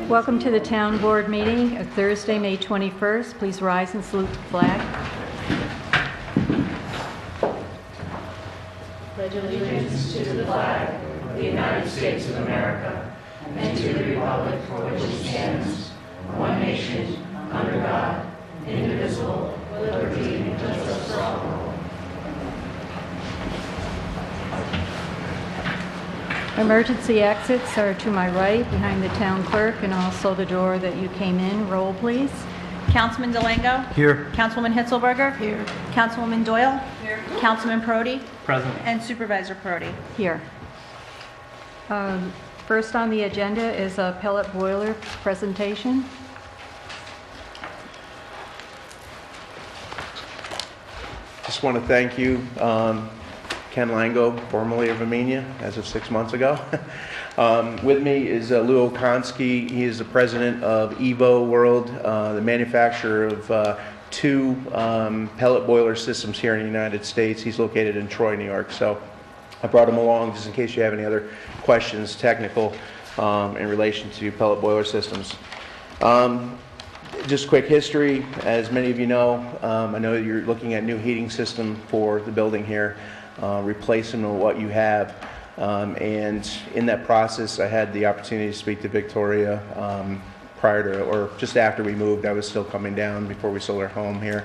Welcome to the Town Board meeting of Thursday, May 21st. Please rise and salute the flag. Pledge allegiance to the flag of the United States of America and to the republic for which it stands, one nation, under God, indivisible, with liberty and justice for all. Emergency exits are to my right, behind the town clerk, and also the door that you came in. Roll, please. Councilman Delango? Here. Councilwoman Hitzelberger? Here. Councilwoman Doyle? Here. Councilman Prodi? Present. And Supervisor Prodi. Here. First on the agenda is a pellet boiler presentation. Just want to thank you, Ken Lango, formerly of Amenia, as of 6 months ago. With me is Lou Okonski. He is the president of Evo World, the manufacturer of two pellet boiler systems here in the United States. He's located in Troy, New York. So I brought him along just in case you have any other questions, technical, in relation to pellet boiler systems. Just quick history, as many of you know, I know you're looking at new heating system for the building here, replacing what you have. And in that process, I had the opportunity to speak to Victoria prior to, or just after we moved. I was still coming down before we sold our home here.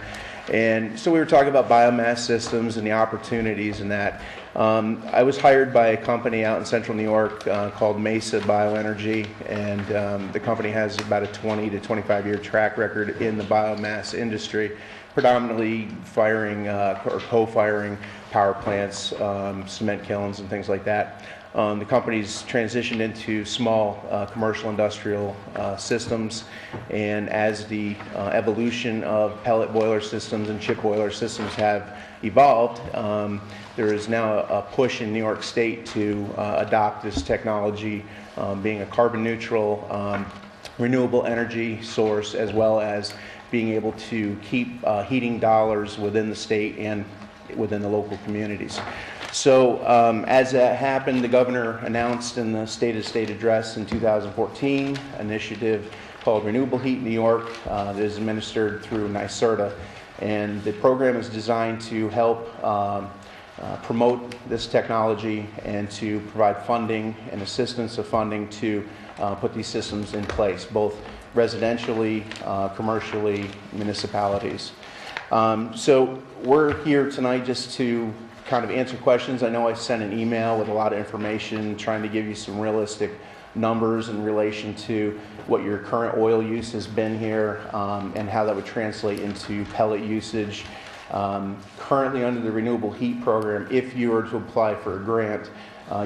And so we were talking about biomass systems and the opportunities in that. I was hired by a company out in central New York called Mesa Bioenergy, and the company has about a 20 to 25 year track record in the biomass industry, predominantly firing or co-firing power plants, cement kilns and things like that. The company's transitioned into small commercial industrial systems, and as the evolution of pellet boiler systems and chip boiler systems have evolved, there is now a push in New York State to adopt this technology, being a carbon neutral, renewable energy source, as well as being able to keep heating dollars within the state and within the local communities. So as that happened, the governor announced in the State of State address in 2014 an initiative called Renewable Heat New York that is administered through NYSERDA, and the program is designed to help promote this technology and to provide funding and assistance of funding to put these systems in place, both residentially, commercially, municipalities. So we're here tonight just to kind of answer questions. I know I sent an email with a lot of information trying to give you some realistic numbers in relation to what your current oil use has been here and how that would translate into pellet usage. Currently under the Renewable Heat Program, if you were to apply for a grant,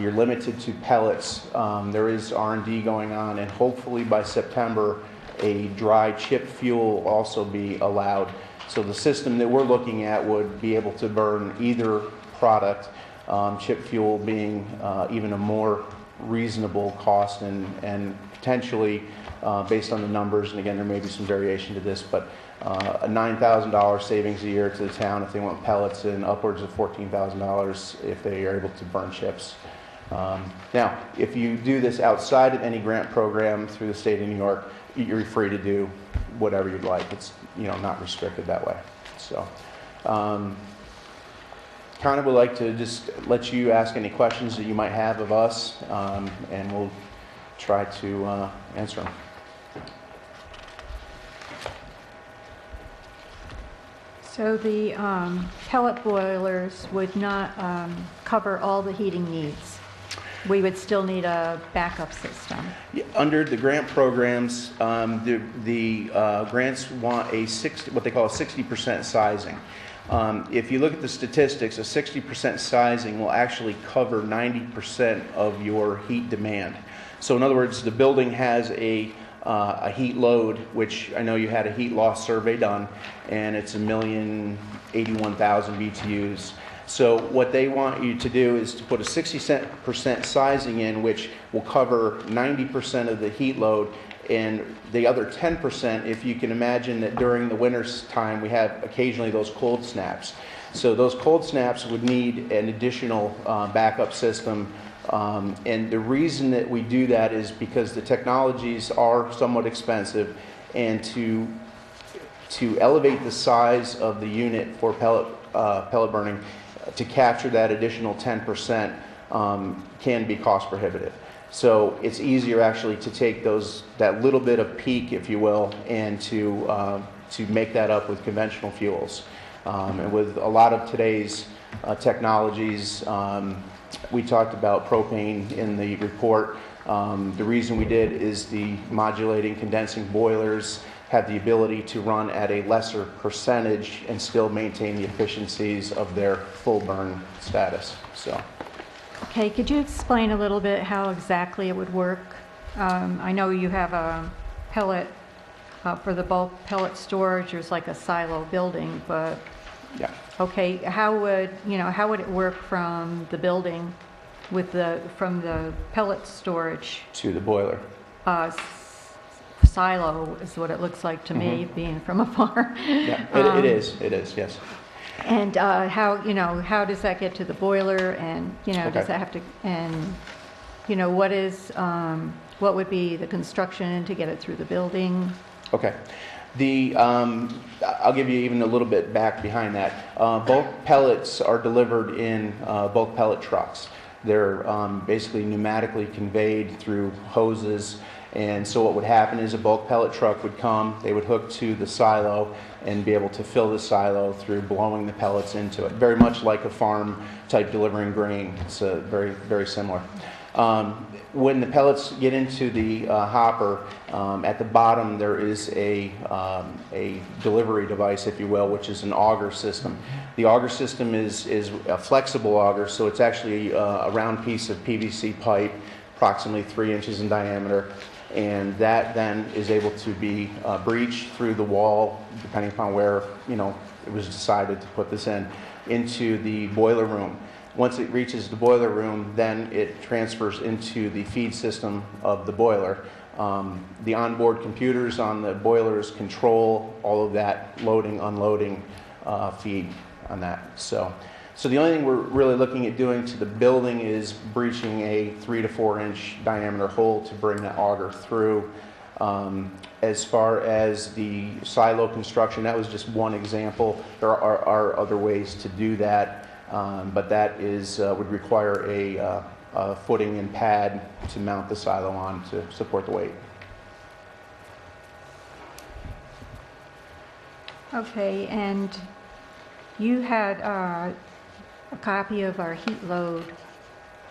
you're limited to pellets. There is R&D going on, and hopefully by September a dry chip fuel will also be allowed. So the system that we're looking at would be able to burn either product, chip fuel being even a more reasonable cost, and potentially based on the numbers, and again there may be some variation to this, but a $9,000 savings a year to the town if they want pellets, and upwards of $14,000 if they are able to burn chips. Now, if you do this outside of any grant program through the state of New York, you're free to do whatever you'd like. It's not restricted that way. So kind of would like to just let you ask any questions that you might have of us, and we'll try to answer them. So the pellet boilers would not cover all the heating needs. We would still need a backup system. Yeah, under the grant programs, the grants want what they call a 60% sizing. If you look at the statistics, a 60% sizing will actually cover 90% of your heat demand. So in other words, the building has a heat load, which I know you had a heat loss survey done, and it's 1,081,000 BTUs. So what they want you to do is to put a 60% sizing in, which will cover 90% of the heat load, and the other 10%, if you can imagine that during the winter time we have occasionally those cold snaps. So those cold snaps would need an additional backup system. And the reason that we do that is because the technologies are somewhat expensive, and to elevate the size of the unit for pellet burning to capture that additional 10% can be cost prohibitive. So it's easier actually to take that little bit of peak, if you will, and to make that up with conventional fuels. And with a lot of today's technologies, we talked about propane in the report. The reason we did is the modulating condensing boilers have the ability to run at a lesser percentage and still maintain the efficiencies of their full burn status. So. Okay, could you explain a little bit how exactly it would work? I know you have a pellet, for the bulk pellet storage, there's like a silo building, but Yeah. okay, how would it work from the building from the pellet storage? To the boiler. Silo is what it looks like to me, being from afar. Yeah, it is, yes. And how does that get to the boiler, and does Okay. that have to, and what would be the construction to get it through the building? Okay. I'll give you even a little bit back behind that. Bulk pellets are delivered in bulk pellet trucks. They're basically pneumatically conveyed through hoses. And so what would happen is a bulk pellet truck would come, they would hook to the silo and be able to fill the silo through blowing the pellets into it. Very much like a farm type delivering grain. It's very, very similar. When the pellets get into the hopper, at the bottom there is a delivery device, if you will, which is an auger system. The auger system is a flexible auger, so it's actually a round piece of PVC pipe, approximately 3 inches in diameter, and that then is able to be breached through the wall, depending upon where it was decided to put this into the boiler room. Once it reaches the boiler room, then it transfers into the feed system of the boiler. The onboard computers on the boilers control all of that loading, unloading feed on that. So the only thing we're really looking at doing to the building is breaching a 3 to 4 inch diameter hole to bring that auger through. As far as the silo construction, that was just one example. There are other ways to do that. But that would require a footing and pad to mount the silo on to support the weight. Okay, and you had a copy of our heat load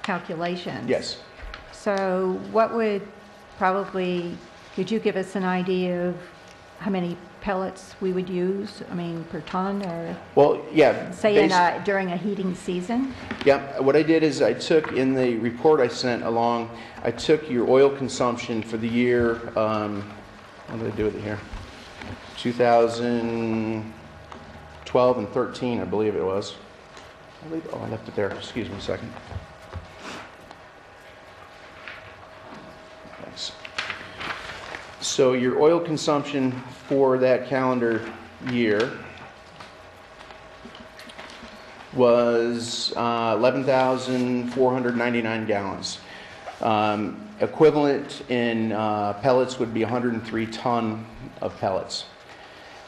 calculations. Yes. So could you give us an idea of how many pellets we would use, per ton, or Well, yeah. say during a heating season? Yeah, what I did is I took, in the report I sent along, I took your oil consumption for the year, what did I do with it here? 2012 and 13, I believe it was. I left it there, excuse me a second. Thanks. So your oil consumption for that calendar year was 11,499 gallons. Equivalent in pellets would be 103 ton of pellets.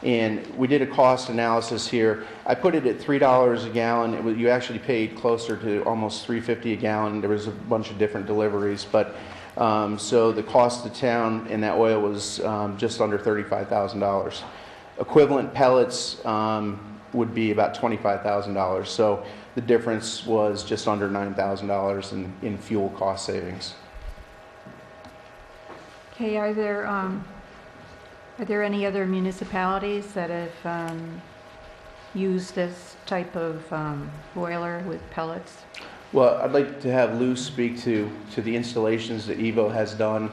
And we did a cost analysis here. I put it at $3 a gallon. You actually paid closer to almost $3.50 a gallon. There was a bunch of different deliveries, but so the cost to town in that oil was just under $35,000. Equivalent pellets would be about $25,000. So the difference was just under $9,000 in fuel cost savings. Okay, are there any other municipalities that have used this type of boiler with pellets? Well, I'd like to have Lou speak to the installations that Evo has done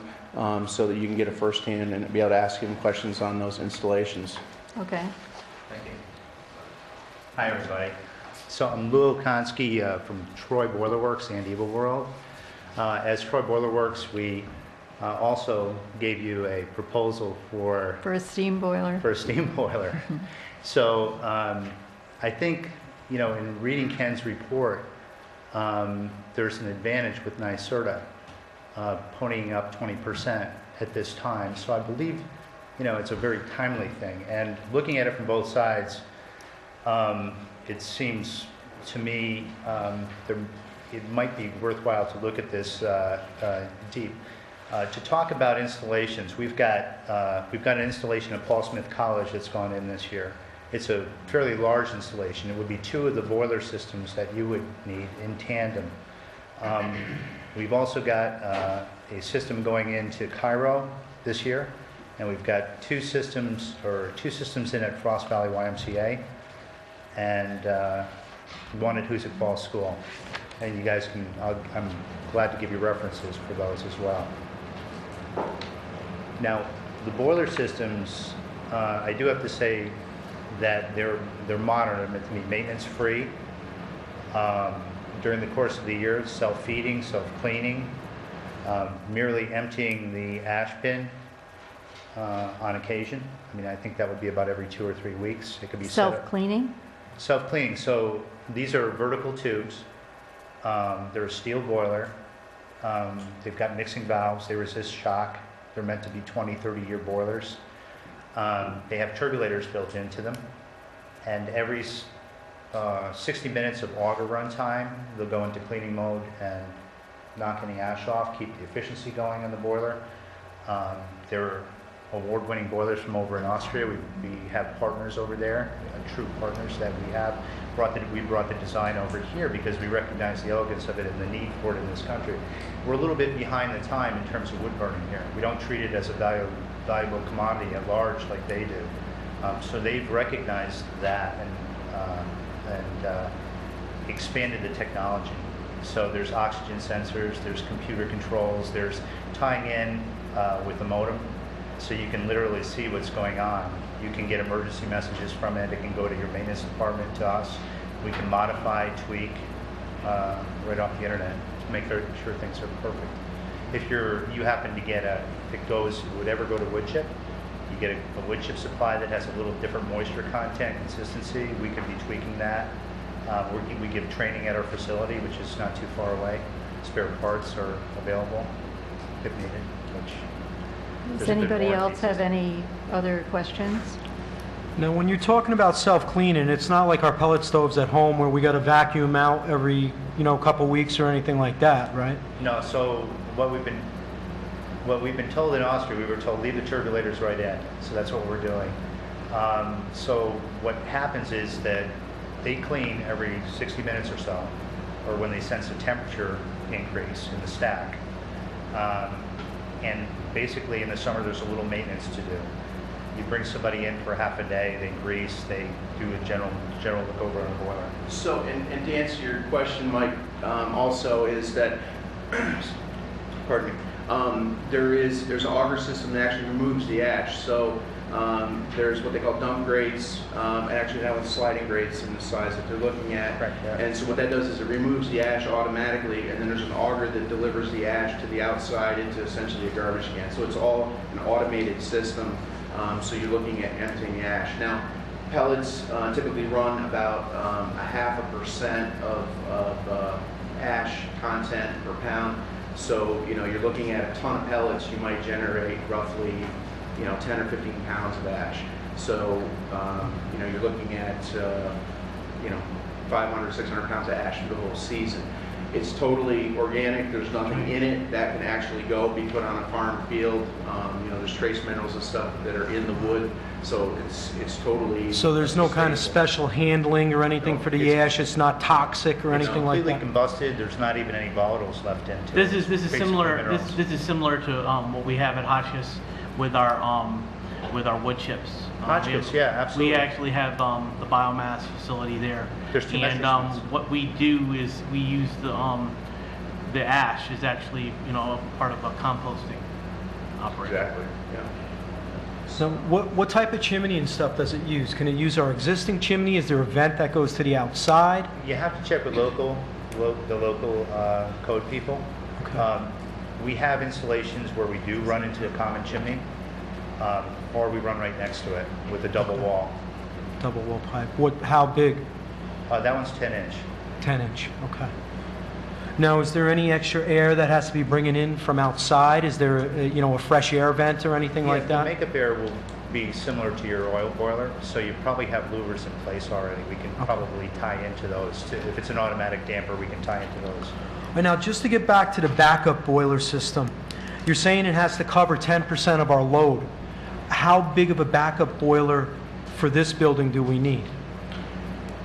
so that you can get a firsthand and be able to ask him questions on those installations. Okay. Thank you. Hi, everybody. So I'm Lou Okonski from Troy Boiler Works and Evo World. As Troy Boiler Works, we also gave you a proposal for For a steam boiler? a steam boiler. So I think you know, in reading Ken's report, there's an advantage with NYSERDA ponying up 20% at this time. So I believe, you know, it's a very timely thing. And looking at it from both sides, it seems to me it might be worthwhile to look at this deep. To talk about installations, we've got an installation at Paul Smith College that's gone in this year. It's a fairly large installation. It would be 2 of the boiler systems that you would need in tandem. We've also got a system going into Cairo this year, and we've got 2 systems in at Frost Valley YMCA, and 1 at Hoosick Falls School. And you guys can, I'm glad to give you references for those as well. Now, the boiler systems, I do have to say that they're monitored, meant to be maintenance-free. During the course of the year, self-feeding, self-cleaning, merely emptying the ash bin on occasion. I mean, I think that would be about every 2 or 3 weeks. It could be Self-cleaning? Self-cleaning. So these are vertical tubes. They're a steel boiler. They've got mixing valves. They resist shock. They're meant to be 20, 30-year boilers. They have turbulators built into them. And every 60 minutes of auger run time, they'll go into cleaning mode and knock any ash off, keep the efficiency going on the boiler. They're award-winning boilers from over in Austria. We have partners over there, true partners that we have. We brought the design over here because we recognize the elegance of it and the need for it in this country. We're a little bit behind the time in terms of wood burning here. We don't treat it as a valuable commodity at large like they do. So they've recognized that and expanded the technology. So there's oxygen sensors, there's computer controls, there's tying in with the modem, so you can literally see what's going on. You can get emergency messages from it. It can go to your maintenance department, to us. We can modify, tweak right off the internet to make sure things are perfect. If you happen to get would ever go to wood chip, you get a wood chip supply that has a little different moisture content, consistency, we could be tweaking that. We give training at our facility, which is not too far away. Spare parts are available if needed. Does anybody else have any other questions? Now, when you're talking about self-cleaning, it's not like our pellet stoves at home where we got to vacuum out every, couple weeks or anything like that, right? No. So what we've been told in Austria, we were told leave the turbulators right in. So that's what we're doing. So what happens is that they clean every 60 minutes or so, or when they sense a temperature increase in the stack. And basically in the summer there's a little maintenance to do. You bring somebody in for half a day, they grease, they do a general look over on the boiler. So, and to answer your question, Mike, also is that, pardon me, there's an auger system that actually removes the ash. So there's what they call dump grates, and actually now with sliding grates in the size that they're looking at. Correct, yeah. And so what that does is it removes the ash automatically, and then there's an auger that delivers the ash to the outside into essentially a garbage can. So it's all an automated system. So you're looking at emptying the ash. Now, pellets typically run about 0.5% of ash content per pound. So you're looking at a ton of pellets. You might generate roughly 10 or 15 pounds of ash. So you're looking at 500, 600 pounds of ash for the whole season. It's totally organic. There's nothing in it that can actually be put on a farm field. There's trace minerals and stuff that are in the wood, so it's totally. So there's no kind of special handling or anything for the ash. It's not toxic or anything like that. It's completely combusted. There's not even any volatiles left into it. This is Basically similar. minerals. This is similar to what we have at Hotchkiss with our wood chips. Hotchkiss, yeah, absolutely. We actually have the biomass facility there. There's two and metric tons. what we do is we use the ash is actually part of a composting operation. Exactly. Yeah. So what type of chimney and stuff does it use? Can it use our existing chimney? Is there a vent that goes to the outside? You have to check with the local code people. Okay. We have installations where we do run into a common chimney, or we run right next to it with a double wall. Double wall pipe. How big? That one's 10-inch. 10-inch, okay. Now, is there any extra air that has to be bringing in from outside? Is there, a fresh air vent or anything like The that? makeup air will be similar to your oil boiler, so you probably have louvers in place already. We can probably tie into those. If it's an automatic damper, we can tie into those. And now, just to get back to the backup boiler system, you're saying it has to cover 10% of our load. How big of a backup boiler for this building do we need?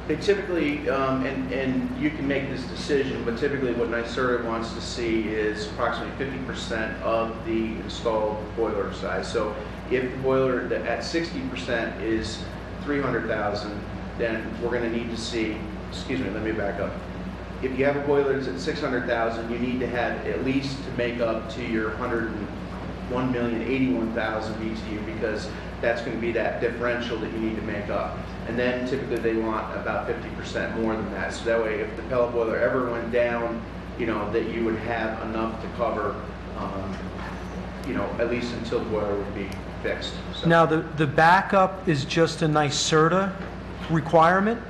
They typically, and you can make this decision, but typically what NYSERDA wants to see is approximately 50% of the installed boiler size. So if the boiler at 60% is 300,000, then we're going to need to see, excuse me, let me back up. If you have a boiler that's at 600,000, you need to have at least to make up to your 101,081,000 BTU, because that's going to be that differential that you need to make up. And then typically they want about 50% more than that. So that way, if the pellet boiler ever went down, that you would have enough to cover, at least until the boiler would be fixed. So, Now, the backup is just a NYSERDA requirement?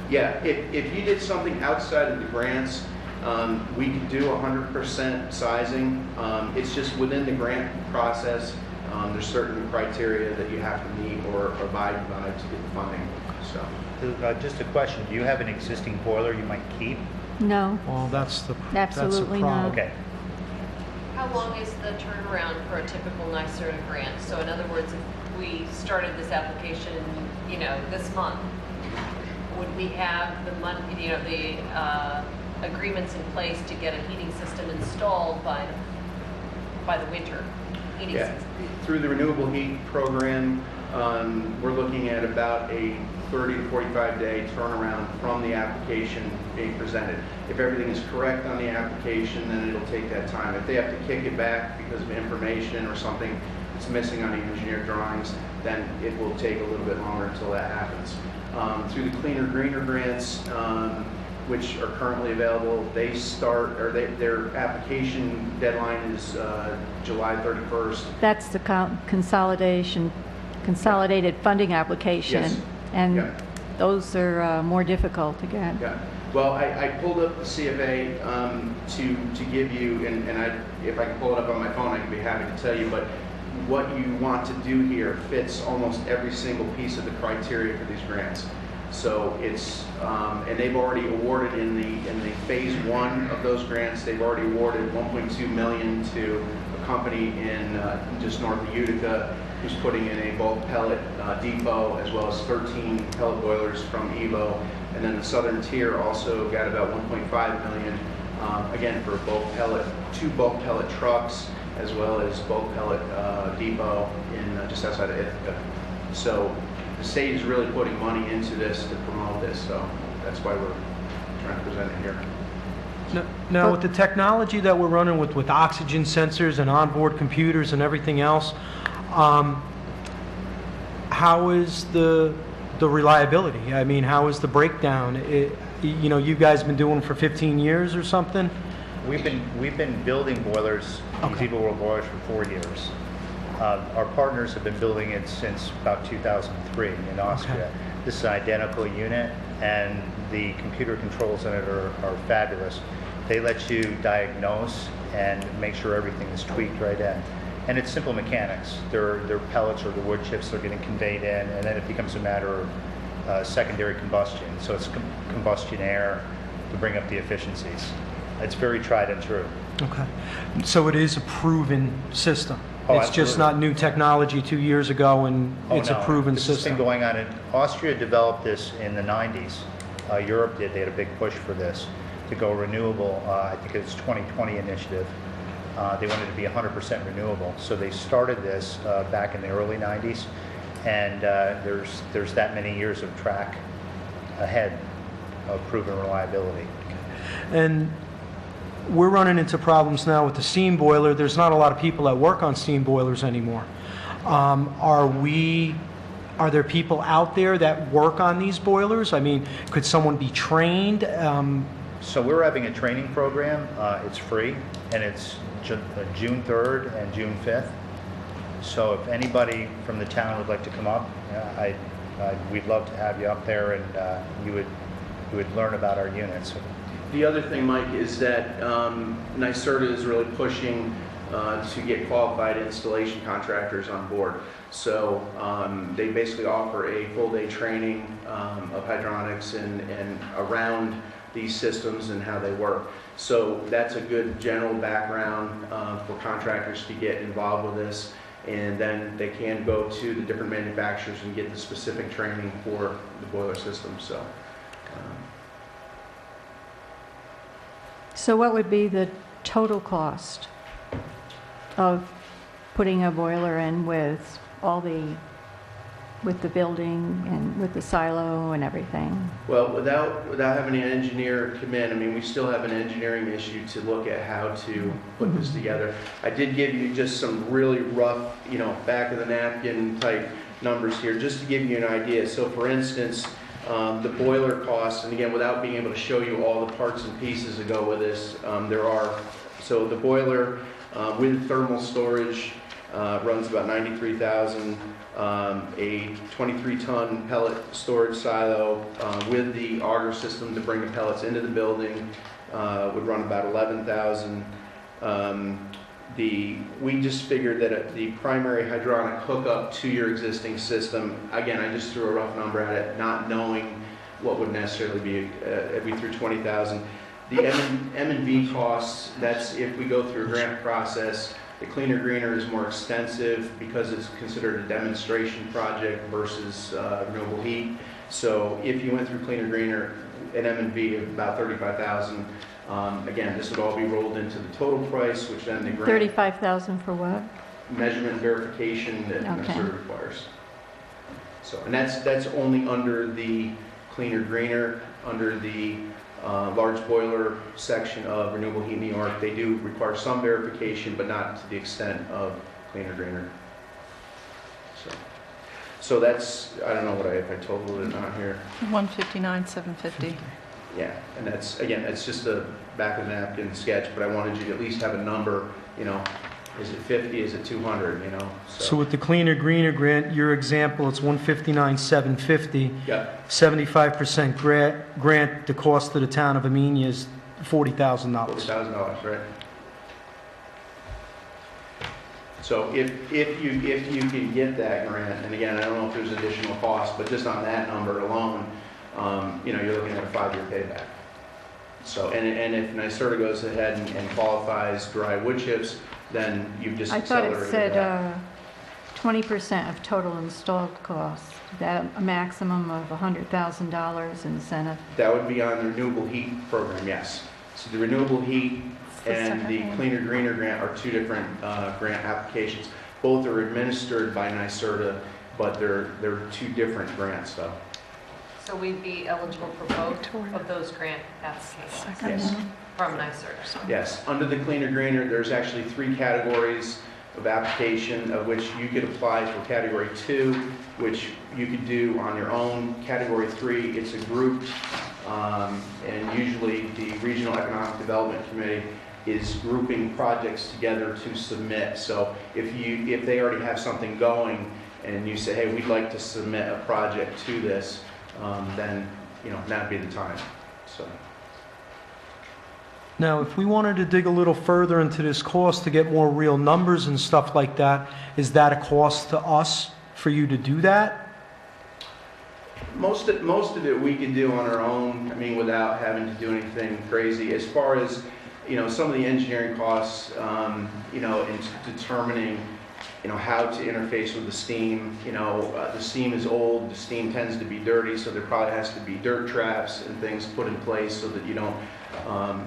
yeah, if you did something outside of the grants, we could do 100% sizing. It's just within the grant process. There's certain criteria that you have to meet or abide by to get the funding. So, Just a question, do you have an existing boiler you might keep? No, Well, that's the Absolutely problem. not. Okay. How long is the turnaround for a typical NYSERDA grant? So in other words, if we started this application, this month, would we have the agreements in place to get a heating system installed by the winter? yeah, through the renewable heat program, we're looking at about a 30 to 45 day turnaround from the application being presented. If everything is correct on the application, then it'll take that time. If they have to kick it back because of information or something that's missing on the engineered drawings, then it will take a little bit longer until that happens. Through the Cleaner Greener grants, which are currently available, their application deadline is July 31st. that's the consolidated funding application. Yes. And Yeah. those are more difficult to get. Yeah. Well, I pulled up the CFA to give you, and if I can pull it up on my phone, I can be happy to tell you, but what you want to do here fits almost every single piece of the criteria for these grants. So it's, and they've already awarded in the phase one of those grants, they've already awarded $1.2 million to a company in just north of Utica, who's putting in a bulk pellet depot, as well as 13 pellet boilers from Evo. And then the southern tier also got about $1.5 million, again, for bulk pellet, 2 bulk pellet trucks, as well as bulk pellet depot in just outside of Ithaca. So the state is really putting money into this to promote this, so that's why we're trying to present it here. Now, with the technology that we're running with oxygen sensors and onboard computers and everything else, how is the reliability? I mean, how is the breakdown? You guys been doing for 15 years or something? We've been building boilers, these Evo World boilers, for 4 years. Our partners have been building it since about 2003 in Austria. Okay. This is an identical unit, and the computer controls in it are fabulous. They let you diagnose and make sure everything is tweaked right in. And it's simple mechanics. They're pellets or the wood chips that are getting conveyed in, and then it becomes a matter of secondary combustion. So it's combustion air to bring up the efficiencies. It's very tried and true. Okay. So it is a proven system? Oh, It's just absolutely. not new technology 2 years ago, and it's a proven This has system? been going on. Austria developed this in the 90s. Europe did. They had a big push for this to go renewable. I think it was 2020 initiative. They wanted to be 100% renewable. So they started this back in the early 90s, and there's that many years of track ahead of proven reliability. And we're running into problems now with the steam boiler. There's not a lot of people that work on steam boilers anymore. Are there people out there that work on these boilers? I mean, could someone be trained? So we're having a training program. It's free, and it's June 3rd and June 5th. So if anybody from the town would like to come up, we'd love to have you up there, and you would who would learn about our units. The other thing, Mike, is that NYSERDA is really pushing to get qualified installation contractors on board. So they basically offer a full-day training of hydronics and around these systems and how they work. So that's a good general background for contractors to get involved with this, and then they can go to the different manufacturers and get the specific training for the boiler system. So what would be the total cost of putting a boiler in with the building and with the silo and everything? Well, without having an engineer come in, I mean, we still have an engineering issue to look at how to put this together. I did give you just some really rough, back of the napkin type numbers here, just to give you an idea. So for instance, the boiler costs, and again, without being able to show you all the parts and pieces that go with this, so the boiler with thermal storage runs about $93,000. A 23-ton pellet storage silo with the auger system to bring the pellets into the building would run about $11,000. We just figured that the primary hydronic hookup to your existing system, again, I just threw a rough number at it, not knowing what would necessarily be, we threw $20,000. The M&V costs, that's if we go through a grant process. The cleaner greener is more extensive because it's considered a demonstration project versus renewable heat. So if you went through cleaner greener, an M&V of about $35,000. Again, this would all be rolled into the total price, which then the grant $35,000 for what? measurement verification that Okay. NYSERDA requires. So, and that's only under the cleaner greener, under the large boiler section of Renewable Heat New York. They do require some verification, but not to the extent of cleaner greener. So that's, I don't know if I totaled it on here. 159,750. Yeah, and that's, again, it's just a back of the napkin sketch, but I wanted you to at least have a number, is it 50, is it 200, So with the Cleaner Greener grant, your example, it's 159,750. Yeah, 75% grant, the cost to the town of Amenia is $40,000. $40,000, right? So if you can get that grant, and again, I don't know if there's additional cost, but just on that number alone, you're looking at a 5-year payback. So, and if NYSERDA goes ahead and qualifies dry wood chips, then you've just I thought accelerated it said that. 20% of total installed cost, that a maximum of $100,000 incentive. That would be on the renewable heat program, yes. So the renewable heat and the cleaner greener grant are two different grant applications. Both are administered by NYSERDA, but they're two different grants, though. So we'd be eligible for both of those grant applications Yes. from NYSERDA. Yes, under the cleaner greener, there's actually 3 categories of application, of which you could apply for category 2, which you could do on your own. Category 3, it's a group, and usually the Regional Economic Development Committee is grouping projects together to submit. So if they already have something going and you say, hey, we'd like to submit a project to this, then that'd be the time. So. Now, if we wanted to dig a little further into this cost to get more real numbers and stuff like that, is that a cost to us for you to do that? Most of it we can do on our own, without having to do anything crazy. As far as, some of the engineering costs, in determining, how to interface with the steam. The steam is old, the steam tends to be dirty, so there probably has to be dirt traps and things put in place so that you don't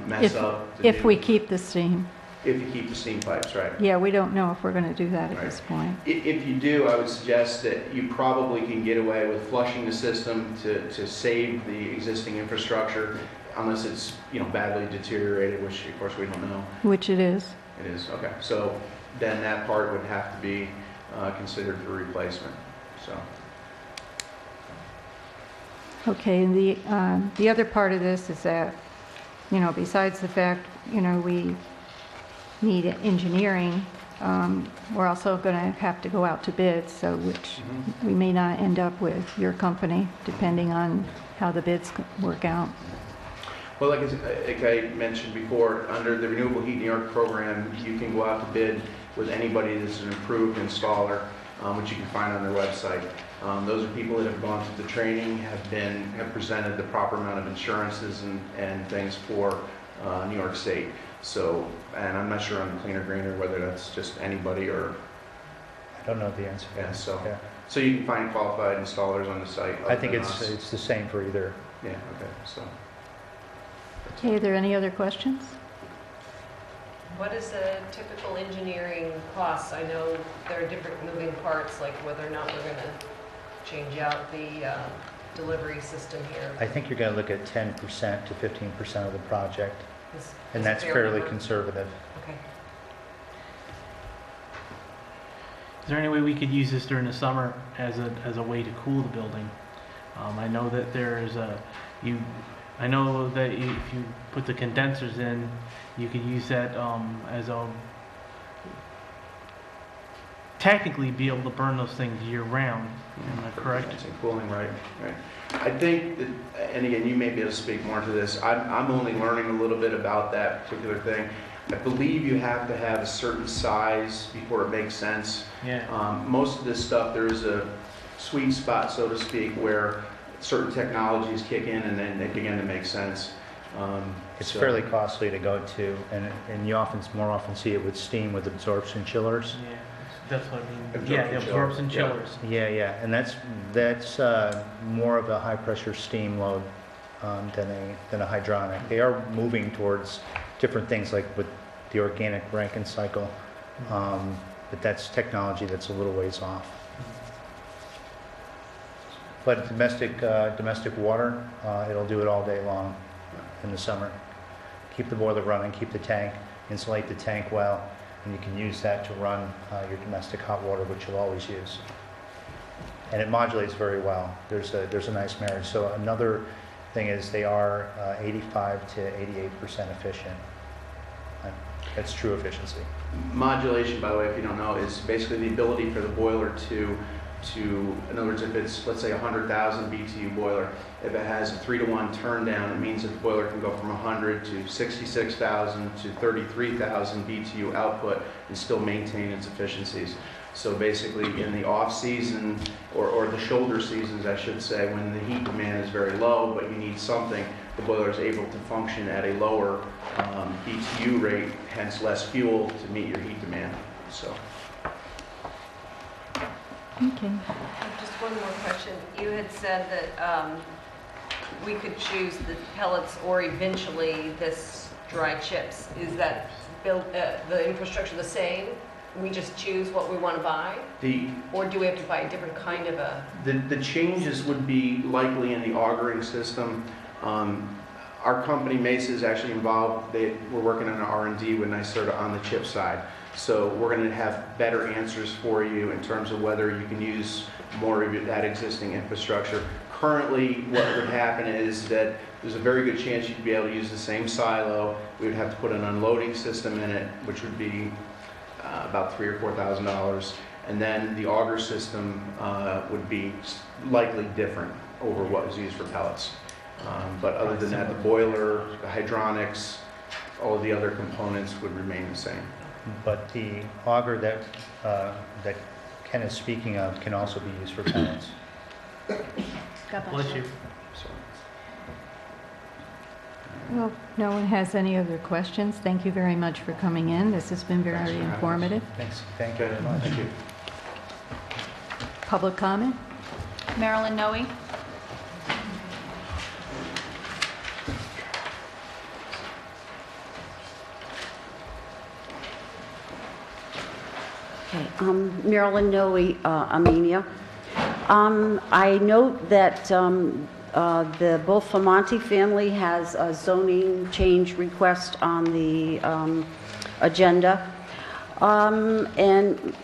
mess up. If we keep the steam. If you keep the steam pipes, right. Yeah, we don't know if we're going to do that at Right. this point. If you do, I would suggest that you probably can get away with flushing the system to save the existing infrastructure, unless it's, badly deteriorated, which of course we don't know. Which it is. It is, okay. So then that part would have to be considered for replacement, so. Okay, and the other part of this is that, besides the fact, we need engineering, we're also going to have to go out to bid, so which we may not end up with your company, depending on how the bids work out? Well, like I mentioned before, under the Renewable Heat New York program, you can go out to bid with anybody that's an approved installer, which you can find on their website. Those are people that have gone through the training, have presented the proper amount of insurances and things for New York State. So, and I'm not sure on the cleaner greener whether that's just anybody or. I don't know the answer. Yeah, so Yeah. so you can find qualified installers on the site. I think other than us. it's the same for either. Yeah. Okay. So. Okay, are there any other questions? What is a typical engineering cost? I know there are different moving parts, like whether or not we're going to change out the delivery system here. I think you're going to look at 10% to 15% of the project, and Is that's a fair fairly number? conservative. Okay. Is there any way we could use this during the summer as a way to cool the building? I know that there's I know that if you put the condensers in, you could use that as a technically be able to burn those things year round. Am I correct? It's cooling, right? Right. I think that, and again, you may be able to speak more to this. I'm only learning a little bit about that particular thing. I believe you have to have a certain size before it makes sense. Yeah. Most of this stuff, there is a sweet spot, so to speak, where certain technologies kick in and then they begin to make sense. It's So- fairly costly to go to, and you more often see it with steam with absorption chillers. Yeah, that's what I mean. Absorption Yeah, the absorption chiller, yeah. chillers. Yeah, and that's more of a high pressure steam load than a hydronic. They are moving towards different things like with the organic Rankine cycle, but that's technology that's a little ways off. But domestic water, it'll do it all day long in the summer. Keep the boiler running, keep the tank, insulate the tank well, and you can use that to run your domestic hot water, which you'll always use. And it modulates very well. There's a nice marriage. So another thing is they are 85 to 88% efficient. That's true efficiency. Modulation, by the way, if you don't know, is basically the ability for the boiler to, in other words, if it's, let's say, a 100,000 BTU boiler, if it has a 3-to-1 turn down, it means that the boiler can go from 100 to 66,000 to 33,000 BTU output and still maintain its efficiencies. So basically, in the off season, or the shoulder seasons, I should say, when the heat demand is very low, but you need something, the boiler is able to function at a lower BTU rate, hence less fuel to meet your heat demand. So. Okay. Just one more question. You had said that we could choose the pellets or eventually this dry chips. Is that the infrastructure the same? We just choose what we want to buy? Or do we have to buy a different kind of a... The changes would be likely in the augering system. Our company, Mesa, is actually involved. We're working on an R&D with NYSERDA on the chip side. So we're going to have better answers for you in terms of whether you can use more of that existing infrastructure. Currently, what would happen is that there's a very good chance you'd be able to use the same silo. We would have to put an unloading system in it, which would be about $3,000 or $4,000. And then the auger system would be likely different over what was used for pellets. But other than that, the boiler, the hydronics, all of the other components would remain the same. But the auger that Ken is speaking of can also be used for pellets. God Bless you. So, Well, if no one has any other questions, thank you very much for coming in. This has been Thanks very for having us. informative. Thanks. Thank you okay, very much. thank you. Public comment? Marilyn Noe. Okay, Marilyn Noe, Amenia. I note that the Bulfamonte family has a zoning change request on the agenda. And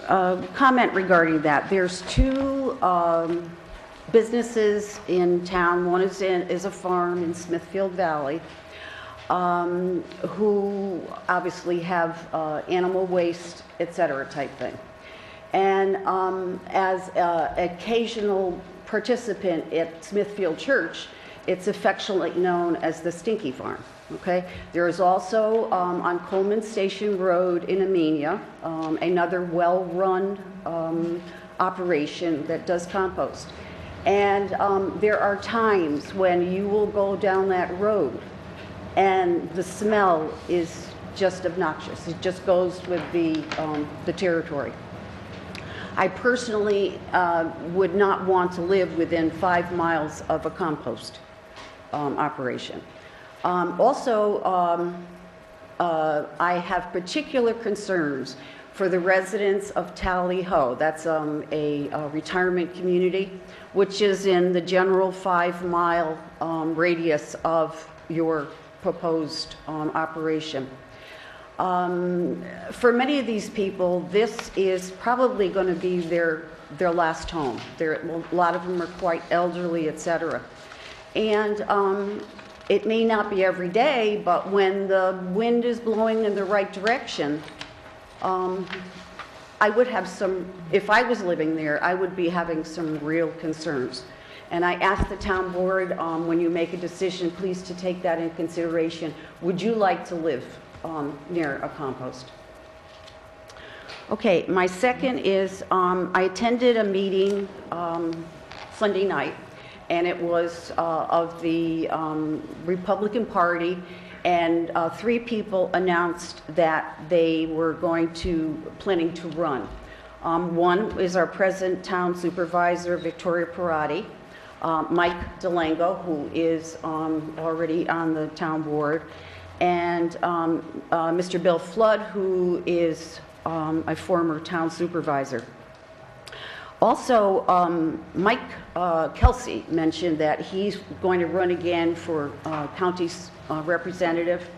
comment regarding that. There's two businesses in town. One is a farm in Smithfield Valley, who obviously have animal waste, et cetera, type thing. And as an occasional participant at Smithfield Church, It's affectionately known as the Stinky Farm, okay? There is also on Coleman Station Road in Amenia, another well-run operation that does compost. And there are times when you will go down that road and the smell is just obnoxious. It just goes with the territory. I personally would not want to live within 5 miles of a compost operation. Also, I have particular concerns for the residents of Tally Ho. That's a retirement community, which is in the general 5-mile radius of your proposed operation. For many of these people, this is probably going to be their last home. A lot of them are quite elderly, etc. And it may not be every day, but when the wind is blowing in the right direction, I would have some, if I was living there, I would be having some real concerns. And I asked the town board, when you make a decision, please to take that in consideration. Would you like to live near a compost? Okay, my second is, I attended a meeting Sunday night, and it was of the Republican Party, and 3 people announced that they were planning to run. One is our present town supervisor, Victoria Parati, Mike DeLango, who is already on the town board, and Mr. Bill Flood, who is a former town supervisor. Also, Mike Kelsey mentioned that he's going to run again for county representative.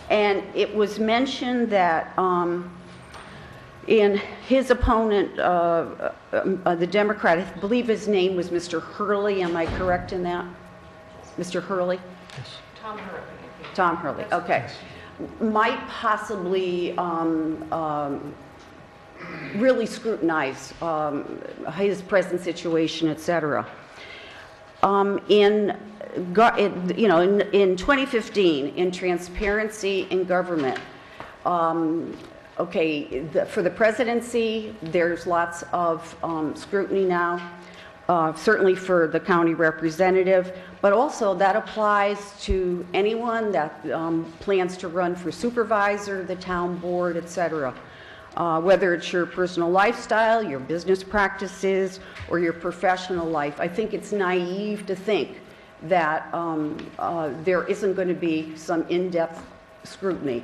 And it was mentioned that in his opponent, the Democrat, I believe his name was Mr. Hurley, am I correct in that? Mr. Hurley? Yes. Tom Hurley. Tom Hurley, okay. Might possibly really scrutinize his present situation, et cetera. In 2015, in Transparency in Government, for the presidency, there's lots of scrutiny now, certainly for the county representative, but also that applies to anyone that plans to run for supervisor, the town board, et cetera. Whether it's your personal lifestyle, your business practices, or your professional life. I think it's naive to think that there isn't going to be some in-depth scrutiny.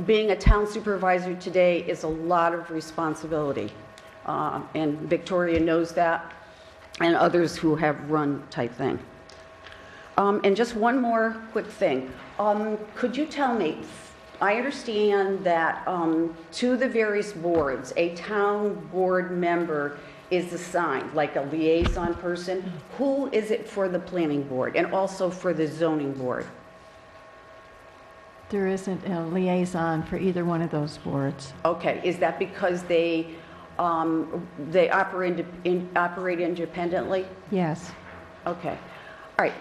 Being a town supervisor today is a lot of responsibility, and Victoria knows that, and others who have run type thing. And just one more quick thing. Could you tell me, I understand that to the various boards, a town board member is assigned, like a liaison person. Who is it for the planning board and also for the zoning board? There isn't a liaison for either one of those boards. Okay, is that because they operate independently? Yes. Okay, all right.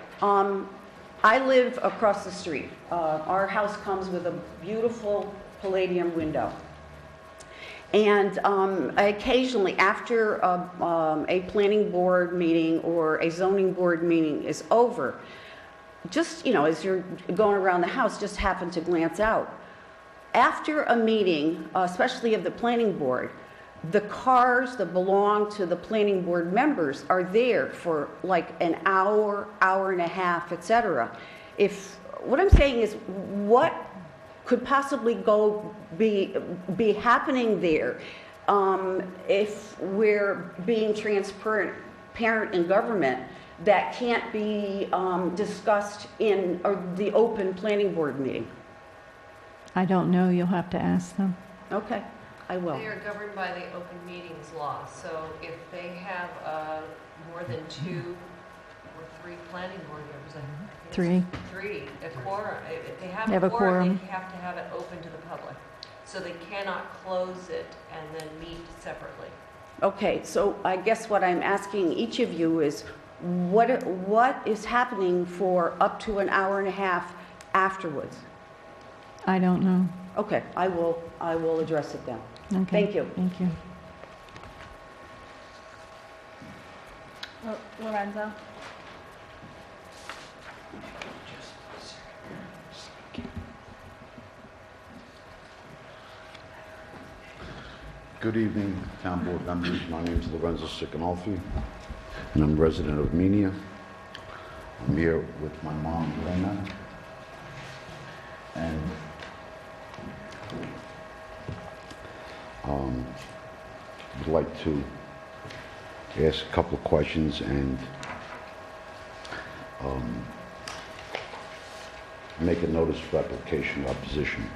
I live across the street. Our house comes with a beautiful palladium window. And occasionally, after a planning board meeting or a zoning board meeting is over, just, as you're going around the house, just happen to glance out. After a meeting, especially of the planning board, the cars that belong to the planning board members are there for like an hour, hour and a half, etc. What I'm saying is, what could possibly be happening there if we're being transparent in government that can't be discussed in the open planning board meeting? I don't know. You'll have to ask them. Okay. I will. They are governed by the open meetings law, so if they have more than 2 or 3 planning board members, I think it's 3, a quorum, if they have a quorum, they have to have it open to the public. So they cannot close it and then meet separately. Okay, so I guess what I'm asking each of you is, what is happening for up to an hour and a half afterwards? I don't know. Okay, I will address it then. Okay. Thank you. Thank you. Lorenzo? Good evening, town board members. My name is Lorenzo Sicanolfi, and I'm a resident of Amenia. I'm here with my mom, Elena, and would like to ask a couple of questions and make a notice of application opposition.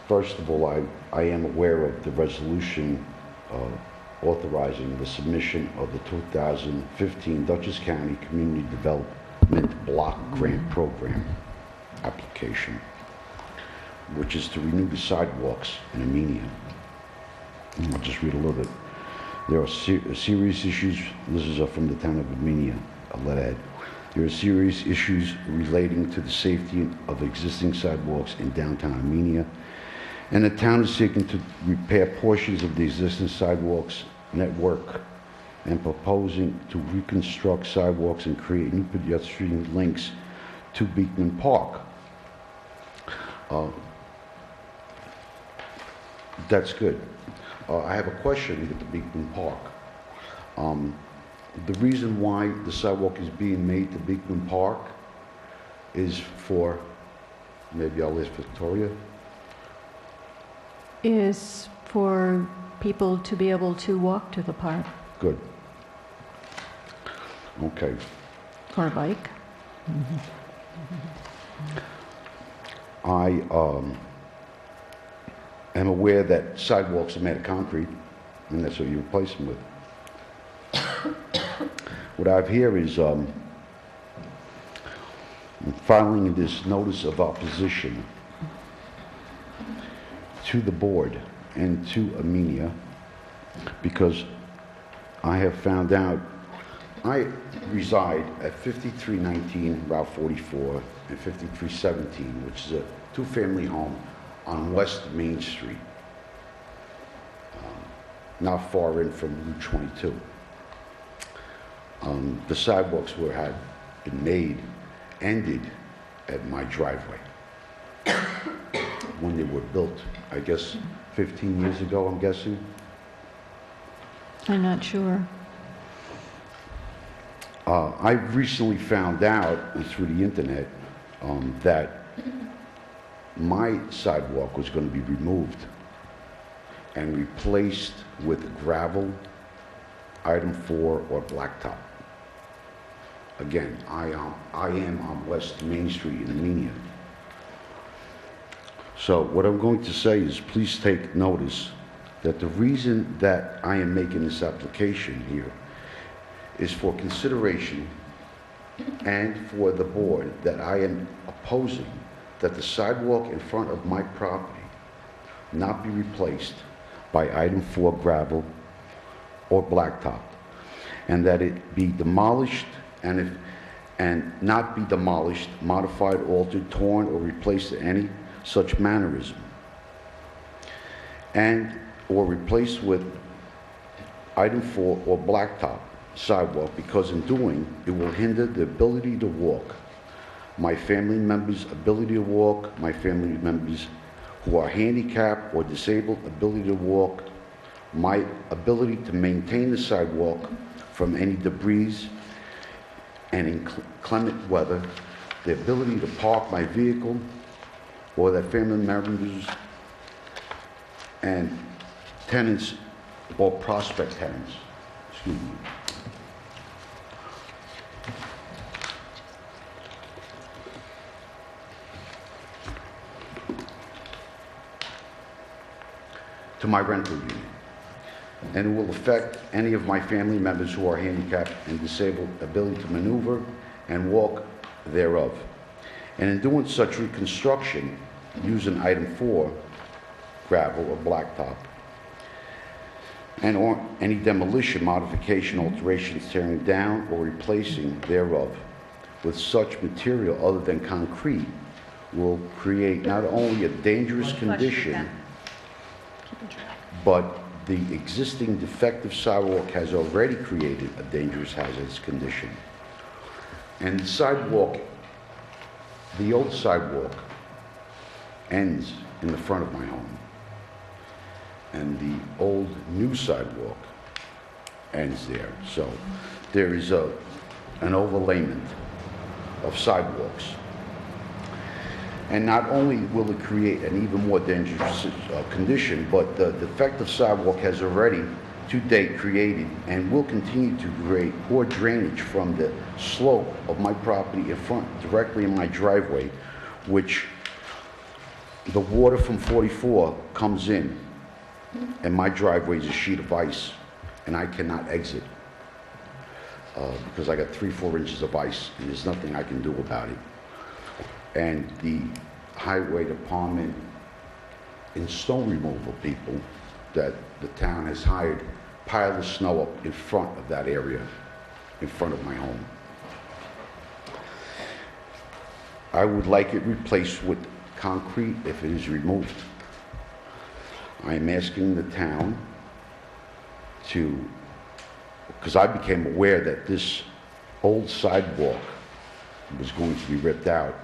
First of all, I am aware of the resolution authorizing the submission of the 2015 Dutchess County Community Development Block Grant Program application, which is to renew the sidewalks in Amenia. I'll just read a little bit. There are serious issues, this is from the town of Amenia, Leadhead. There are serious issues relating to the safety of existing sidewalks in downtown Amenia, and the town is seeking to repair portions of the existing sidewalks network and proposing to reconstruct sidewalks and create new pedestrian links to Beekman Park. That's good. I have a question with the Beekman Park. The reason why the sidewalk is being made to Beekman Park is for, maybe I'll ask Victoria. Is for people to be able to walk to the park Good. Okay. or bike. I am aware that sidewalks are made of concrete, and that's what you replace them with. What I have here is filing this notice of opposition to the board and to Amenia because I have found out I reside at 5319 Route 44 and 5317, which is a two-family home on West Main Street, not far in from Route 22. The sidewalks had been made, ended at my driveway when they were built, I guess 15 years ago, I'm guessing. I'm not sure. I recently found out through the internet that my sidewalk was going to be removed and replaced with gravel, item 4, or blacktop. Again, I am on West Main Street in Amenia. So what I'm going to say is please take notice that the reason that I am making this application here is for consideration and for the board that I am opposing that the sidewalk in front of my property not be replaced by item 4 gravel or blacktop, and that it be demolished and not be demolished, modified, altered, torn, or replaced in any such mannerism, and or replaced with item 4 or blacktop sidewalk, because in doing it will hinder the ability to walk, my family members' ability to walk, my family members who are handicapped or disabled ability to walk, my ability to maintain the sidewalk from any debris, and in inclement weather, the ability to park my vehicle or that family members and tenants or prospect tenants, excuse me. To my rental unit, and it will affect any of my family members who are handicapped and disabled ability to maneuver and walk thereof. And in doing such reconstruction, using item 4, gravel or blacktop, and/or any demolition, modification, alterations, tearing down, or replacing thereof with such material other than concrete will create not only a dangerous condition, but the existing defective sidewalk has already created a dangerous hazardous condition. And the sidewalk, the old sidewalk, ends in the front of my home. And the old new sidewalk ends there. So there is an overlayment of sidewalks. And not only will it create an even more dangerous condition, but the defective sidewalk has already to date created and will continue to create poor drainage from the slope of my property in front, directly in my driveway, which the water from 44 comes in, and my driveway is a sheet of ice, and I cannot exit because I got 3-4 inches of ice, and there's nothing I can do about it. And the highway department and snow removal people that the town has hired pile the snow up in front of that area, in front of my home. I would like it replaced with concrete if it is removed. I am asking the town to, because I became aware that this old sidewalk was going to be ripped out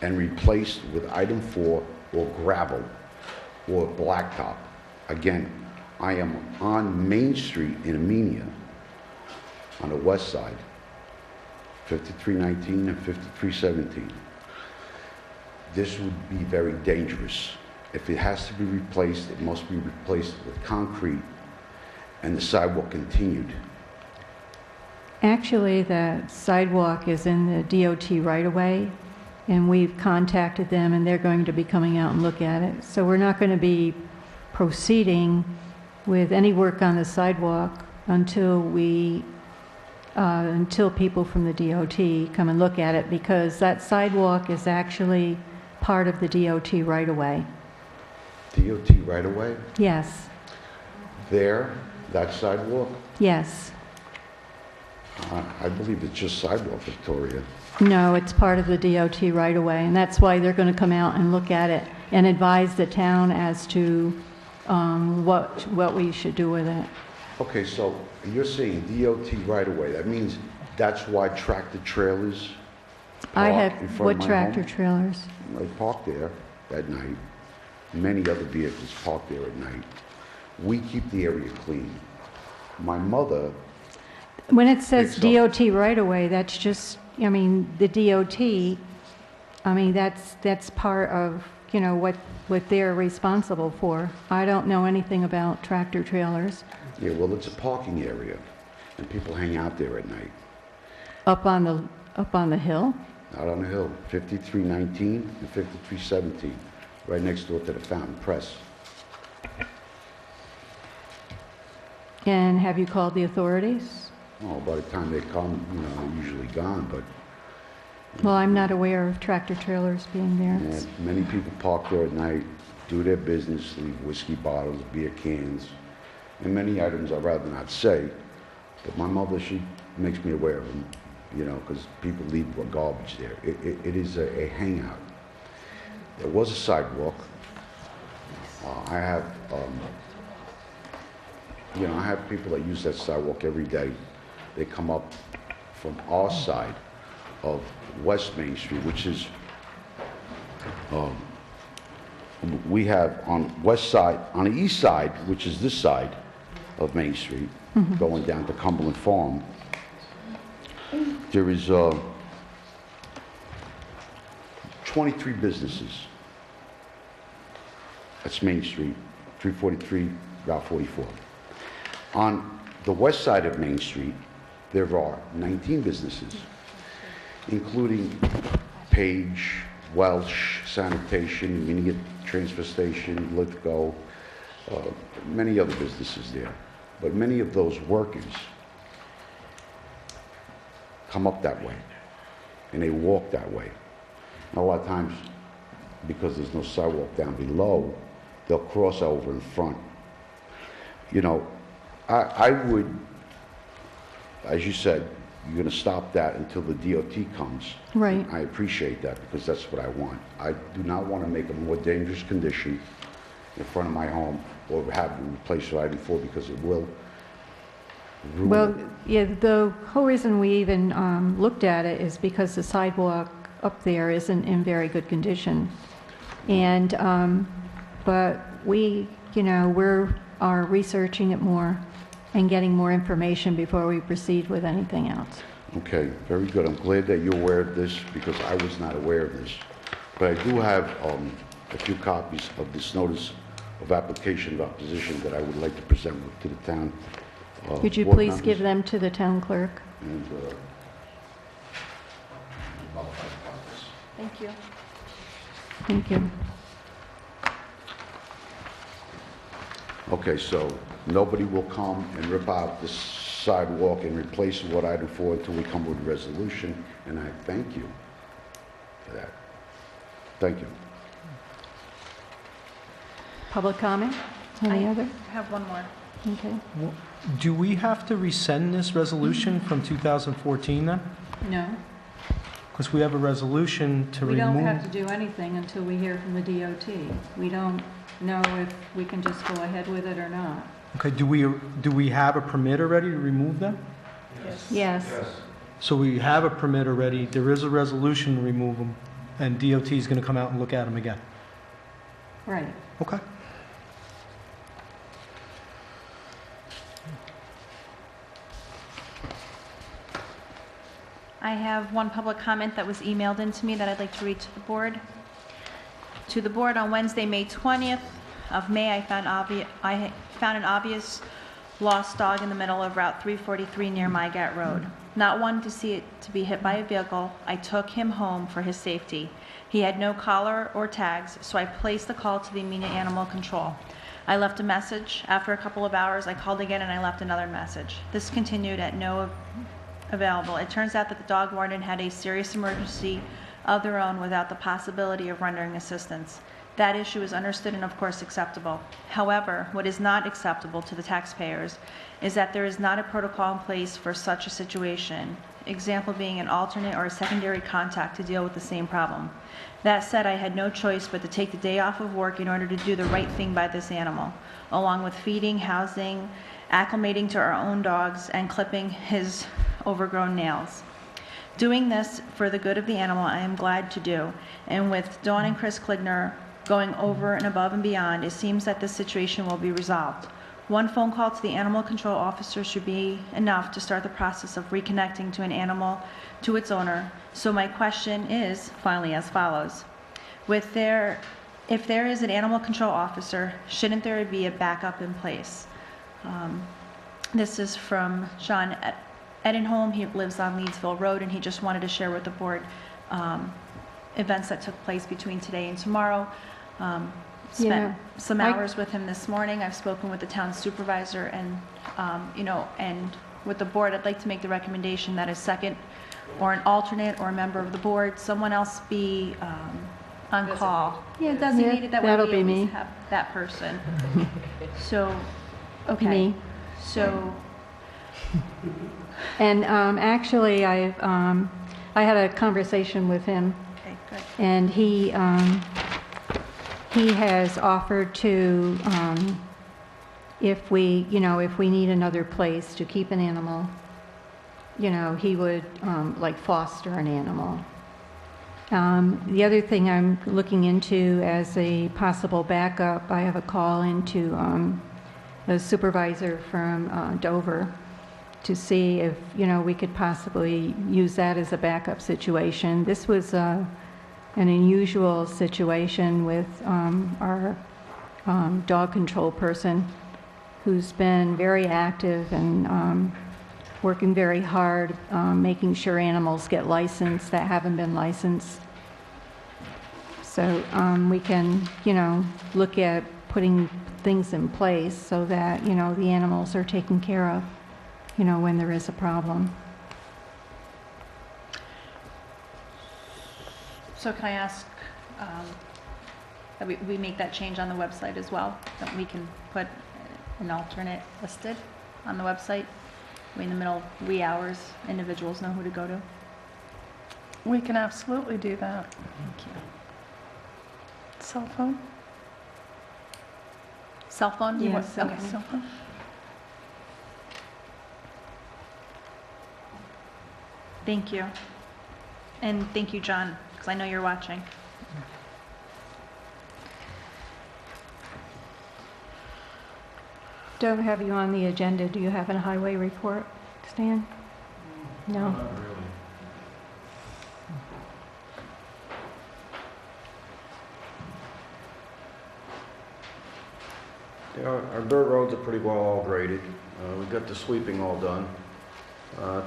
and replaced with item 4 or gravel or blacktop. Again, I am on Main Street in Amenia on the west side, 5319 and 5317. This would be very dangerous. If it has to be replaced, it must be replaced with concrete and the sidewalk continued. Actually, the sidewalk is in the DOT right-of-way, and we've contacted them, and they're going to be coming out and look at it. So we're not going to be proceeding with any work on the sidewalk until people from the DOT come and look at it, because that sidewalk is actually part of the DOT right-of-way. DOT right away? Yes, There, that sidewalk? yes. I believe it's just sidewalk, Victoria. No, it's part of the DOT right-of-way, and that's why they're going to come out and look at it and advise the town as to what we should do with it. Okay, so you're saying DOT right away. That means that's why tractor trailers I park have, in front what of my tractor home? trailers? They park there at night. Many other vehicles park there at night. We keep the area clean. My mother, When it says Big DOT right-of-way, that's just, I mean, the DOT, I mean, that's part of, you know, what they're responsible for. I don't know anything about tractor trailers. yeah, well, it's a parking area, and people hang out there at night. Up on the hill? Out on the hill, 5319 and 5317, right next door to the Fountain Press. And have you called the authorities? Oh, by the time they come, you know, they're usually gone, but Well, I'm not aware of tractor trailers being there. yeah, many people park there at night, do their business, leave whiskey bottles, beer cans, and many items I'd rather not say, but my mother, she makes me aware of them, you know, because people leave garbage there. It is a hangout. There was a sidewalk. I have, you know, I have people that use that sidewalk every day. They come up from our side of West Main Street, which is, we have on west side, on the east side, which is this side of Main Street, going down to Cumberland Farm, there is 23 businesses. That's Main Street, 343, Route 44. On the west side of Main Street, there are 19 businesses, including Page, Welsh, Sanitation, Amenia Transfer Station, Lithgow, many other businesses there. But many of those workers come up that way, and they walk that way. And a lot of times, because there's no sidewalk down below, they'll cross over in front. You know, I would, as you said, you're going to stop that until the DOT comes. Right. I appreciate that because that's what I want. I do not want to make a more dangerous condition in front of my home or have it replaced right before because it will ruin Well, it. yeah, the whole reason we even looked at it is because the sidewalk up there isn't in very good condition. And, but we, we are researching it more and getting more information before we proceed with anything else. Okay, very good. I'm glad that you're aware of this because I was not aware of this. But I do have a few copies of this notice of application of opposition that I would like to present to the town. Could you board please members. give them to the town clerk? And, Thank you. Thank you. okay, so nobody will come and rip out the sidewalk and replace Ward Item 4 until we come with a resolution, and I thank you for that. Thank you. Public comment? Any other? I have one more. Okay. Do we have to rescind this resolution from 2014 then? No. Because we have a resolution to We remove... don't have to do anything until we hear from the DOT. We don't know if we can just go ahead with it or not. Okay, do we have a permit already to remove them? Yes. So we have a permit already, there is a resolution to remove them, and DOT is going to come out and look at them again? Right. Okay. I have one public comment that was emailed in to me that I'd like to read to the board. To the board, on Wednesday, May 20th of May, I found an obvious lost dog in the middle of Route 343 near Mygat Road. Not wanting to see it to be hit by a vehicle, I took him home for his safety. He had no collar or tags, so I placed the call to the Amenia Animal Control. I left a message. After a couple of hours, I called again and I left another message. This continued at no available. It turns out that the dog warden had a serious emergency of their own without the possibility of rendering assistance. That issue is understood and of course acceptable. However, what is not acceptable to the taxpayers is that there is not a protocol in place for such a situation, example being an alternate or a secondary contact to deal with the same problem. That said, I had no choice but to take the day off of work in order to do the right thing by this animal, along with feeding, housing, acclimating to our own dogs, and clipping his overgrown nails. Doing this for the good of the animal, I am glad to do, and with Dawn and Chris Kligner going over and above and beyond, it seems that this situation will be resolved. One phone call to the animal control officer should be enough to start the process of reconnecting to an animal to its owner. So my question is finally as follows. If there is an animal control officer, shouldn't there be a backup in place? This is from Sean Edenholm. He lives on Leedsville Road, and he just wanted to share with the board events that took place between today and tomorrow. Spent some hours with him this morning. I've spoken with the town supervisor, and and with the board, I'd like to make the recommendation that a second or an alternate or a member of the board, someone else be on call. Yeah, designated. That way that'll we be always me. have that person. So, okay. Me. So, And actually, I had a conversation with him, okay, good. and he has offered to, if we need another place to keep an animal, he would like foster an animal. The other thing I'm looking into as a possible backup, I have a call into a supervisor from Dover to see if, we could possibly use that as a backup situation. This was an unusual situation with our dog control person, who's been very active and working very hard, making sure animals get licensed that haven't been licensed. So we can, look at putting things in place so that, the animals are taken care of, when there is a problem. So can I ask that we make that change on the website as well, that we can put an alternate listed? on the website? In the middle, wee hours, individuals know who to go to? We can absolutely do that. Thank you. Cell phone? Cell phone? You Yeah, want- cell Okay, phone. cell phone. Thank you. And thank you, John, because I know you're watching. Don't have you on the agenda. Do you have a highway report, Stan? No? Not really. Yeah, our dirt roads are pretty well all graded. We got the sweeping all done.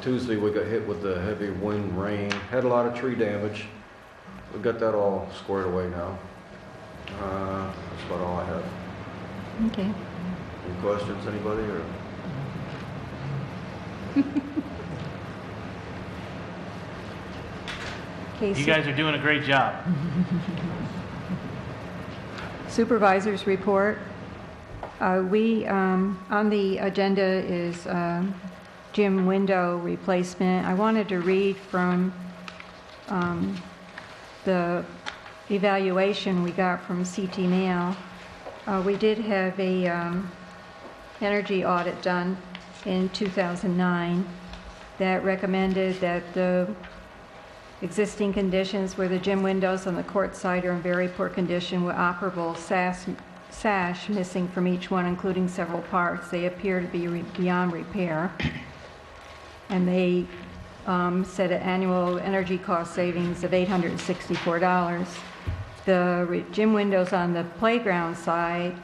Tuesday, we got hit with the heavy wind, rain, had a lot of tree damage. We got that all squared away now. That's about all I have. Okay. Any questions, anybody, or? Casey? You guys are doing a great job. Supervisors report. On the agenda is gym window replacement. I wanted to read from the evaluation we got from CT Mail. We did have a energy audit done in 2009 that recommended that the existing conditions where the gym windows on the court side are in very poor condition with operable sash missing from each one, including several parts. They appear to be beyond repair. And they set an annual energy cost savings of $864. The gym windows on the playground side,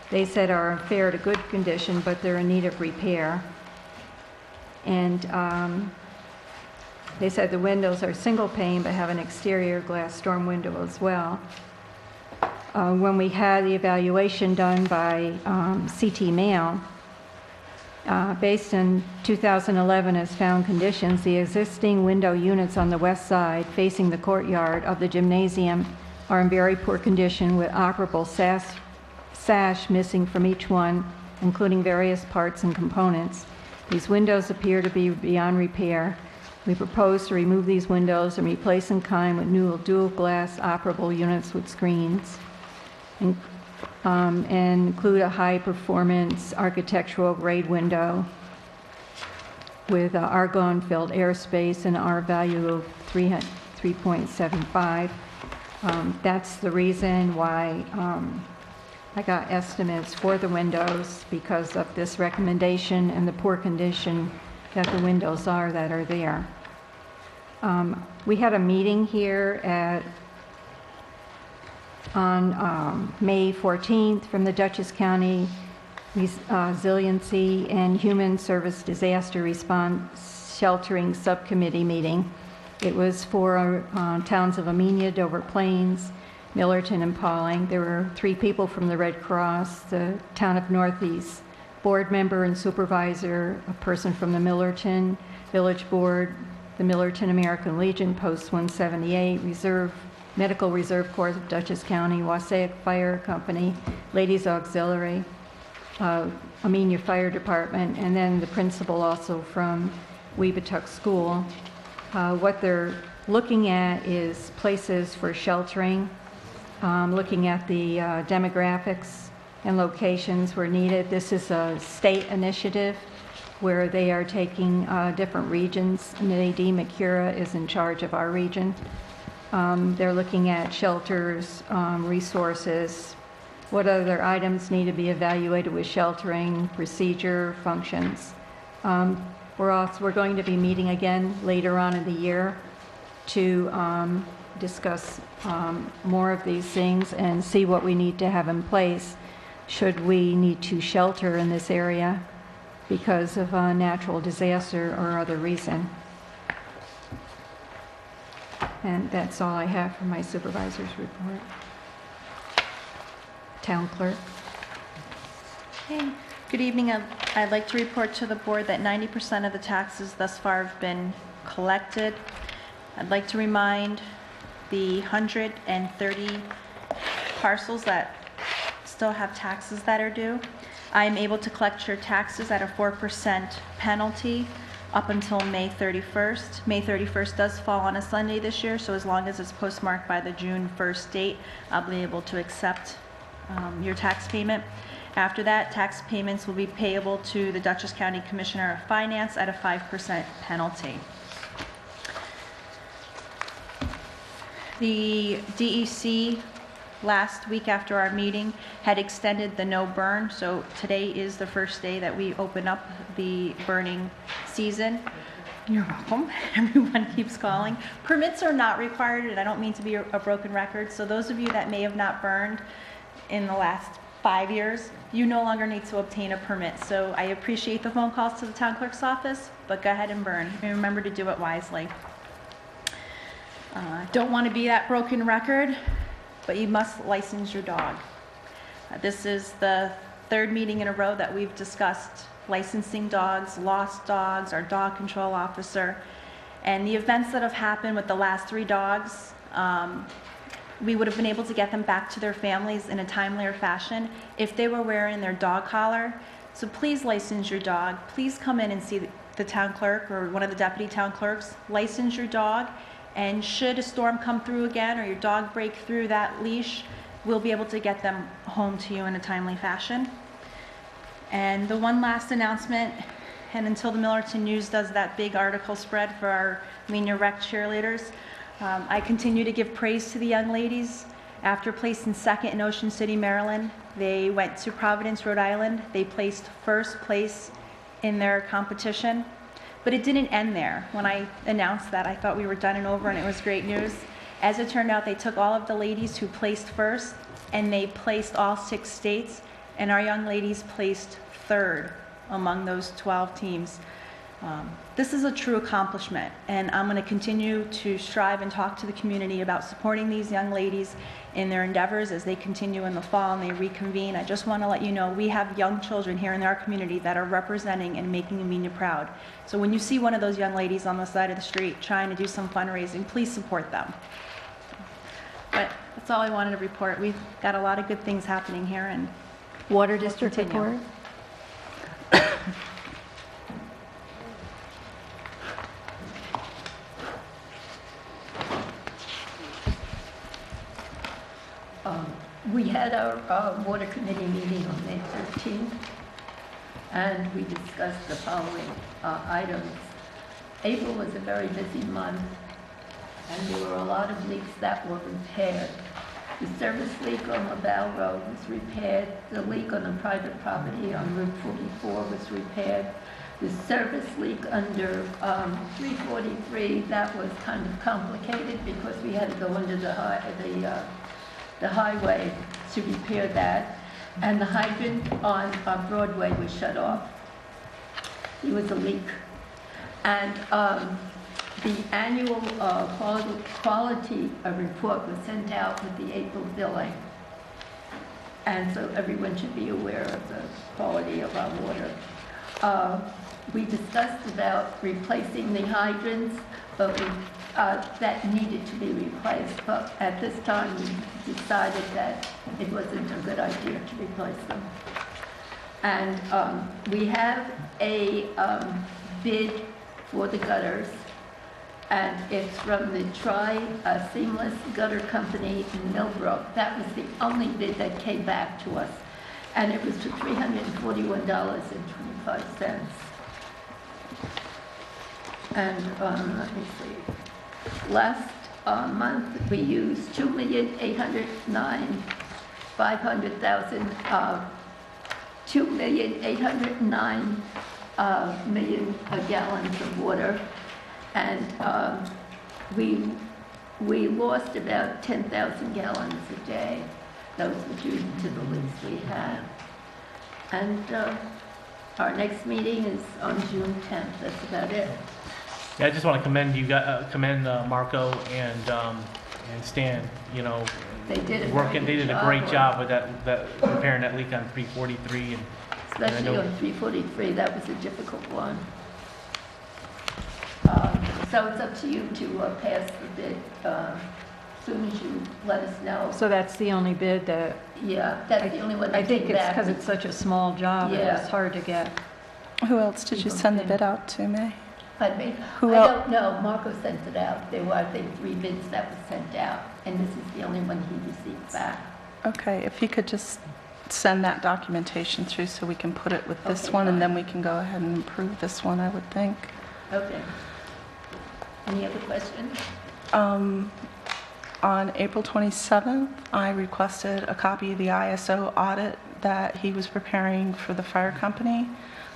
they said are in fair to good condition, but they're in need of repair. And they said the windows are single pane but have an exterior glass storm window as well. When we had the evaluation done by CT Mail, based in 2011 as found conditions, the existing window units on the west side facing the courtyard of the gymnasium are in very poor condition with operable sash missing from each one, including various parts and components. These windows appear to be beyond repair. We propose to remove these windows and replace in kind with new dual glass operable units with screens, and include a high performance architectural grade window with argon filled airspace and R value of 3.75. That's the reason why I got estimates for the windows, because of this recommendation and the poor condition that the windows are that are there. We had a meeting here on May 14th from the Dutchess County Resiliency and Human Service Disaster Response Sheltering Subcommittee meeting. It was for towns of Amenia, Dover Plains, Millerton, and Pauling. There were 3 people from the Red Cross, the town of Northeast board member and supervisor, a person from the Millerton Village Board, the Millerton American Legion, Post 178, Medical Reserve Corps of Dutchess County, Wassaic Fire Company, Ladies Auxiliary, Amenia Fire Department, and then the principal also from Weebatuck School. What they're looking at is places for sheltering, looking at the demographics and locations where needed. This is a state initiative where they are taking different regions. Nadine McCura is in charge of our region. They're looking at shelters, resources, what other items need to be evaluated with sheltering, procedure, functions. We're going to be meeting again later on in the year to discuss more of these things and see what we need to have in place should we need to shelter in this area because of a natural disaster or other reason. And that's all I have for my supervisor's report. Town clerk. Okay. Good evening. I'd like to report to the board that 90% of the taxes thus far have been collected. I'd like to remind the 130 parcels that still have taxes that are due I am able to collect your taxes at a 4% penalty up until May 31st. May 31st does fall on a Sunday this year, so as long as it's postmarked by the June 1st date, I'll be able to accept your tax payment. After that, tax payments will be payable to the Dutchess County Commissioner of Finance at a 5% penalty. The DEC last week after our meeting had extended the no burn, so today is the first day that we open up the burning season. You're welcome. Everyone keeps calling. Permits are not required, and I don't mean to be a broken record, so those of you that may have not burned in the last 5 years, you no longer need to obtain a permit. So I appreciate the phone calls to the town clerk's office, but go ahead and burn. And remember to do it wisely. Don't want to be that broken record, but you must license your dog. This is the third meeting in a row that we've discussed licensing dogs, lost dogs, our dog control officer, and the events that have happened with the last 3 dogs. We would have been able to get them back to their families in a timelier fashion if they were wearing their dog collar. So please license your dog. Please come in and see the town clerk or one of the deputy town clerks. License your dog, and should a storm come through again or your dog break through that leash, we'll be able to get them home to you in a timely fashion. And the one last announcement, and until the Millerton News does that big article spread for our Amenia Rec cheerleaders, I continue to give praise to the young ladies. After placing second in Ocean City, Maryland, they went to Providence, Rhode Island. They placed first place in their competition. But it didn't end there. When I announced that, I thought we were done and over, and it was great news. As it turned out, they took all of the ladies who placed first, and they placed all 6 states, and our young ladies placed third among those 12 teams. This is a true accomplishment, and I'm going to continue to strive and talk to the community about supporting these young ladies in their endeavors as they continue in the fall and they reconvene. I just want to let you know we have young children here in our community that are representing and making Amenia proud. So when you see one of those young ladies on the side of the street trying to do some fundraising, please support them. But that's all I wanted to report. We've got a lot of good things happening here, and Water District report? We had our water committee meeting on May 13th, and we discussed the following items. April was a very busy month, and there were a lot of leaks that were repaired. The service leak on LaBelle Road was repaired. The leak on the private property on Route 44 was repaired. The service leak under 343, that was kind of complicated because we had to go under the highway to repair that, and the hydrant on Broadway was shut off. It was a leak. And the annual quality report was sent out with the April billing. And so everyone should be aware of the quality of our water. We discussed about replacing the hydrants, but that needed to be replaced. But at this time, we decided that it wasn't a good idea to replace them. And we have a bid for the gutters, and it's from the Seamless Gutter Company in Millbrook. That was the only bid that came back to us, and it was for $341.25. And let me see. Last month, we used 2,809,500,000 2,809 million gallons of water, and we lost about 10,000 gallons a day. Those were due to the leaks we had. And our next meeting is on June 10th. That's about it. Yeah, I just want to commend you, commend Marco and Stan. You know, They did a great job with that repairing that leak on 343, and especially on 343. That was a difficult one. So it's up to you to pass the bid soon as you let us know. So that's the only bid that, Yeah, that's the only one I that think came it's back. because it's such a small job, Yeah. it's hard to get. Who else did you People send the did. bid out to, May? Pardon me? Who I el- don't know, Marco sent it out. There were, I think, 3 bids that were sent out, and this is the only one he received back. Okay, if you could just send that documentation through so we can put it with this Okay, one, and fine. then we can go ahead and approve this one, I would think. Okay. Any other questions? On April 27th, I requested a copy of the ISO audit that he was preparing for the fire company.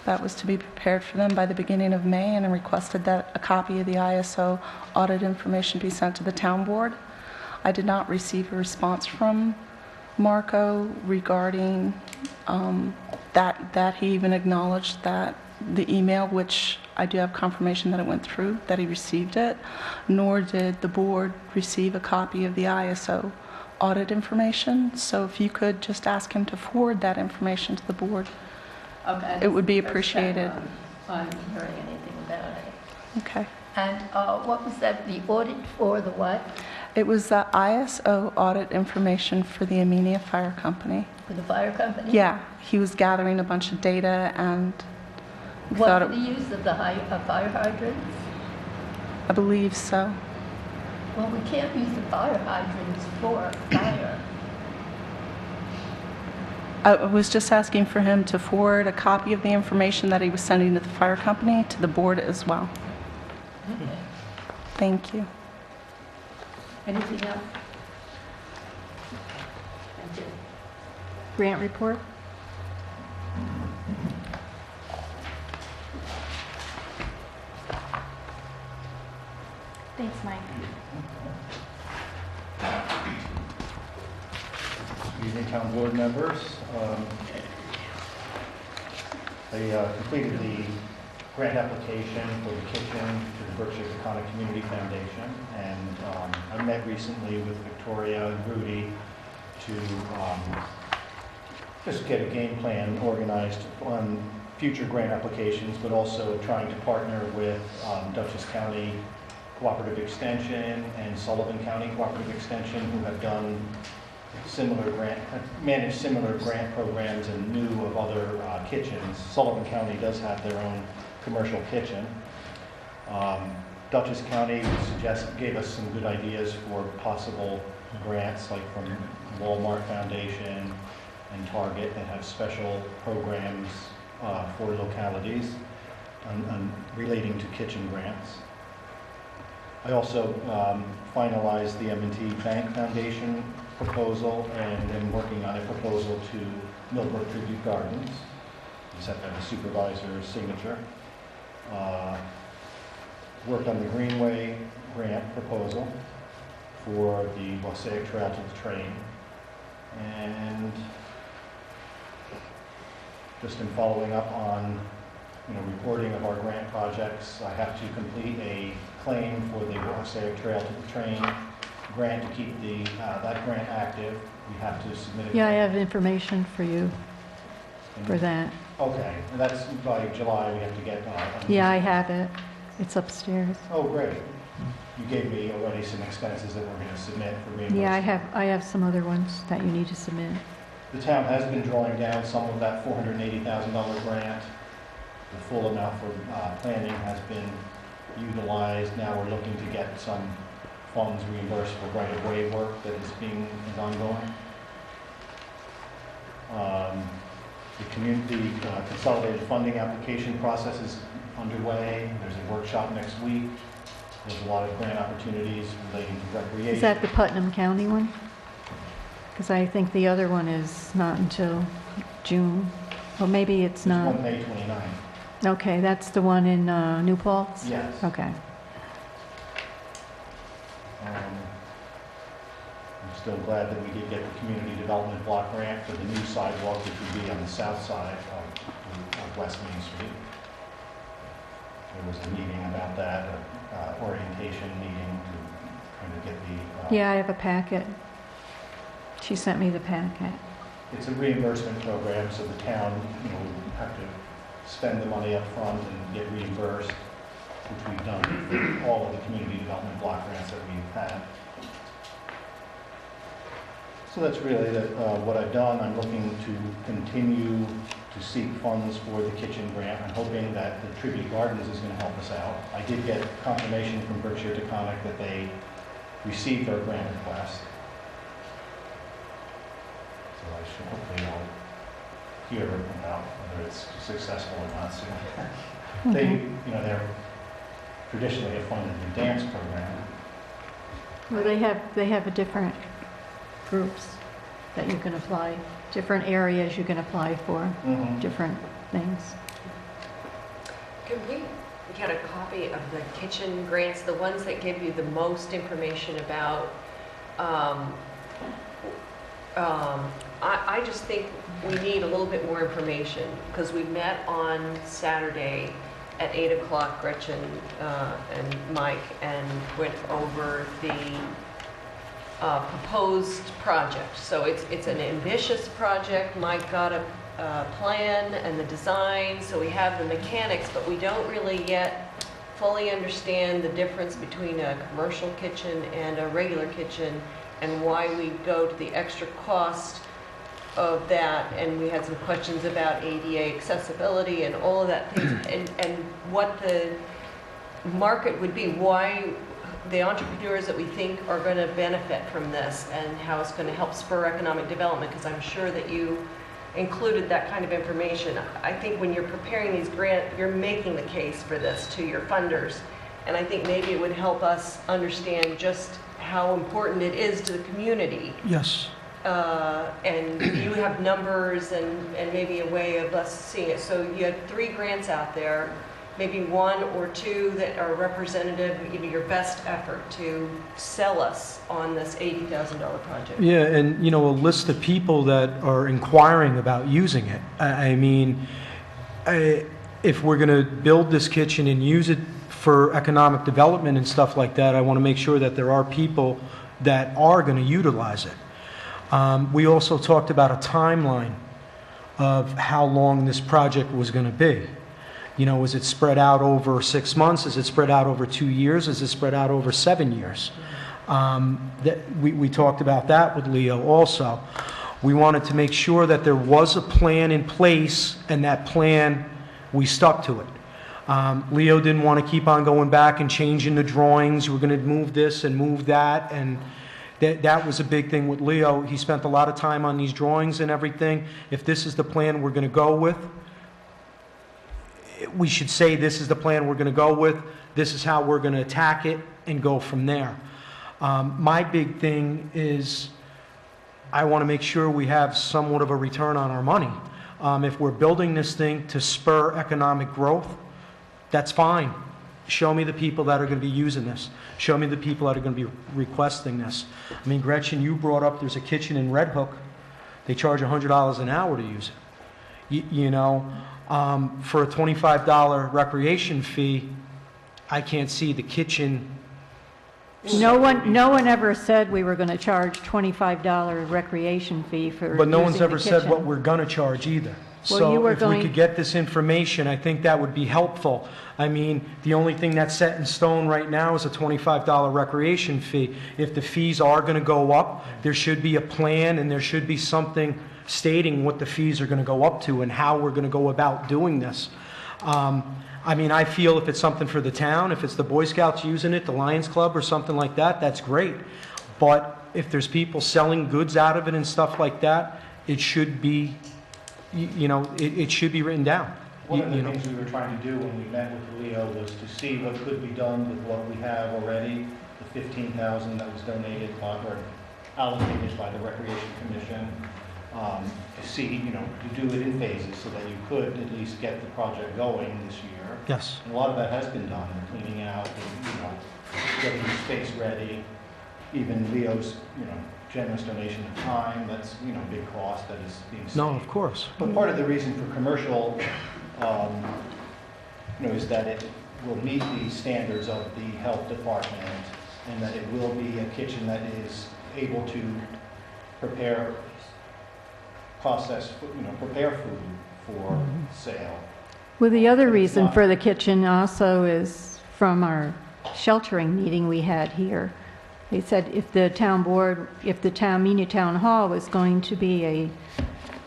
That was to be prepared for them by the beginning of May, and I requested that a copy of the ISO audit information be sent to the town board. I did not receive a response from Marco regarding that he even acknowledged that the email, which I do have confirmation that it went through, that he received it, nor did the board receive a copy of the ISO audit information. So if you could just ask him to forward that information to the board, Okay. it would be First time, appreciated. I'm hearing anything about it. Okay. And what was that, the audit for the what? It was the ISO audit information for the Amenia Fire Company. For the fire company? Yeah, he was gathering a bunch of data and What, thought for the use of the fire hydrants? I believe so. Well, we can't use the fire hydrants for fire. I was just asking for him to forward a copy of the information that he was sending to the fire company to the board as well. Okay. Thank you. Anything else? Thank you. Grant report? Thanks, Mike. Evening, town board members. They completed the grant application for the kitchen to the Berkshire Taconic Community Foundation, and I met recently with Victoria and Rudy to just get a game plan organized on future grant applications, but also trying to partner with Dutchess County Cooperative Extension and Sullivan County Cooperative Extension, who have done similar managed similar grant programs and knew of other kitchens. Sullivan County does have their own commercial kitchen. Dutchess County gave us some good ideas for possible grants, like from Walmart Foundation and Target, that have special programs for localities relating to kitchen grants. I also finalized the M&T Bank Foundation proposal and am working on a proposal to Millbrook Tribute Gardens. Just have to have a supervisor's signature. Worked on the Greenway grant proposal for the Wassaic Trail to the Train. And just in following up on reporting of our grant projects, I have to complete a claim for the Wassaic Trail to the Train grant to keep that grant active. We have to submit it. Yeah, I have information for you for that. Okay, and that's by July we have to get. Yeah, I have it. It's upstairs. Oh, great. You gave me already some expenses that we're going to submit for reimbursement. Yeah, I have some other ones that you need to submit. The town has been drawing down some of that $480,000 grant. The full amount for planning has been utilized. Now we're looking to get some funds reimbursed for right-of-way work that is ongoing. The consolidated funding application process is underway. There's a workshop next week. There's a lot of grant opportunities relating to recreation. Is that the Putnam County one? Because I think the other one is not until June. Or maybe it's There's not. one May 29th. Okay, that's the one in New Paltz? Yes. Okay. I'm still glad that we did get the community development block grant for the new sidewalk, which would be on the south side of West Main Street. There was a meeting about that, orientation meeting to kind of get the... Yeah, I have a packet. She sent me the packet. It's a reimbursement program, so the town, would have to spend the money up front and get reimbursed, which we've done for all of the community development block grants that we've had. So that's really what I've done. I'm looking to continue to seek funds for the kitchen grant. I'm hoping that the Tribute Gardens is going to help us out. I did get confirmation from Berkshire Taconic that they received our grant request. So I should hopefully hear about whether it's successful or not soon. They're traditionally have funded the dance program. Well, they have a different groups that you can apply, different areas you can apply for, different things. Could we get a copy of the kitchen grants, the ones that give you the most information about, I just think we need a little bit more information, because we met on Saturday at 8 o'clock, Gretchen and Mike, and went over the proposed project. So it's an ambitious project. Mike got a plan and the design, so we have the mechanics, but we don't really yet fully understand the difference between a commercial kitchen and a regular kitchen, and why we go to the extra cost of that. And we had some questions about ADA accessibility and all of that things, and what the market would be, why the entrepreneurs that we think are going to benefit from this, and how it's going to help spur economic development, because I'm sure that you included that kind of information. I think when you're preparing these grants, you're making the case for this to your funders, and I think maybe it would help us understand just how important it is to the community. Yes. And you have numbers and maybe a way of us seeing it. So you had 3 grants out there, maybe 1 or 2 that are representative, your best effort to sell us on this $80,000 project. Yeah, and a list of people that are inquiring about using it. I mean, if we're going to build this kitchen and use it for economic development and stuff like that, I want to make sure that there are people that are going to utilize it. We also talked about a timeline of how long this project was going to be. Is it spread out over 6 months? Is it spread out over 2 years? Is it spread out over 7 years? We talked about that with Leo also. We wanted to make sure that there was a plan in place, and that plan, we stuck to it. Leo didn't want to keep on going back and changing the drawings. We're going to move this and move that, and that was a big thing with Leo. He spent a lot of time on these drawings and everything. If this is the plan we're going to go with, we should say this is the plan we're going to go with, this is how we're going to attack it, and go from there. My big thing is I want to make sure we have somewhat of a return on our money. If we're building this thing to spur economic growth, that's fine. Show me the people that are going to be using this. Show me the people that are going to be requesting this. I mean, Gretchen, you brought up there's a kitchen in Red Hook. They charge $100 an hour to use it. For a $25 recreation fee, I can't see the kitchen. No one ever said we were going to charge $25 recreation fee for But no one's using the ever said kitchen. what we're going to charge either. Well, So if we could get this information, I think that would be helpful. I mean, the only thing that's set in stone right now is a $25 recreation fee. If the fees are going to go up, there should be a plan, and there should be something stating what the fees are going to go up to and how we're going to go about doing this. I mean, I feel if it's something for the town, if it's the Boy Scouts using it, the Lions Club or something like that, that's great. But if there's people selling goods out of it and stuff like that, it should be, it should be written down. One of the things we were trying to do when we met with Leo was to see what could be done with what we have already, the $15,000 that was donated or allocated by the Recreation Commission, to see, to do it in phases so that you could at least get the project going this year. Yes. And a lot of that has been done, cleaning out, and, getting the space ready. Even Leo's, generous donation of time, that's, big cost that is being saved. No, of course. But part of the reason for commercial, is that it will meet the standards of the health department, and that it will be a kitchen that is able to prepare food for sale. Well, the other But it's reason not. for the kitchen also is from our sheltering meeting we had here. They said if the town board, if the Amenia Town Hall was going to be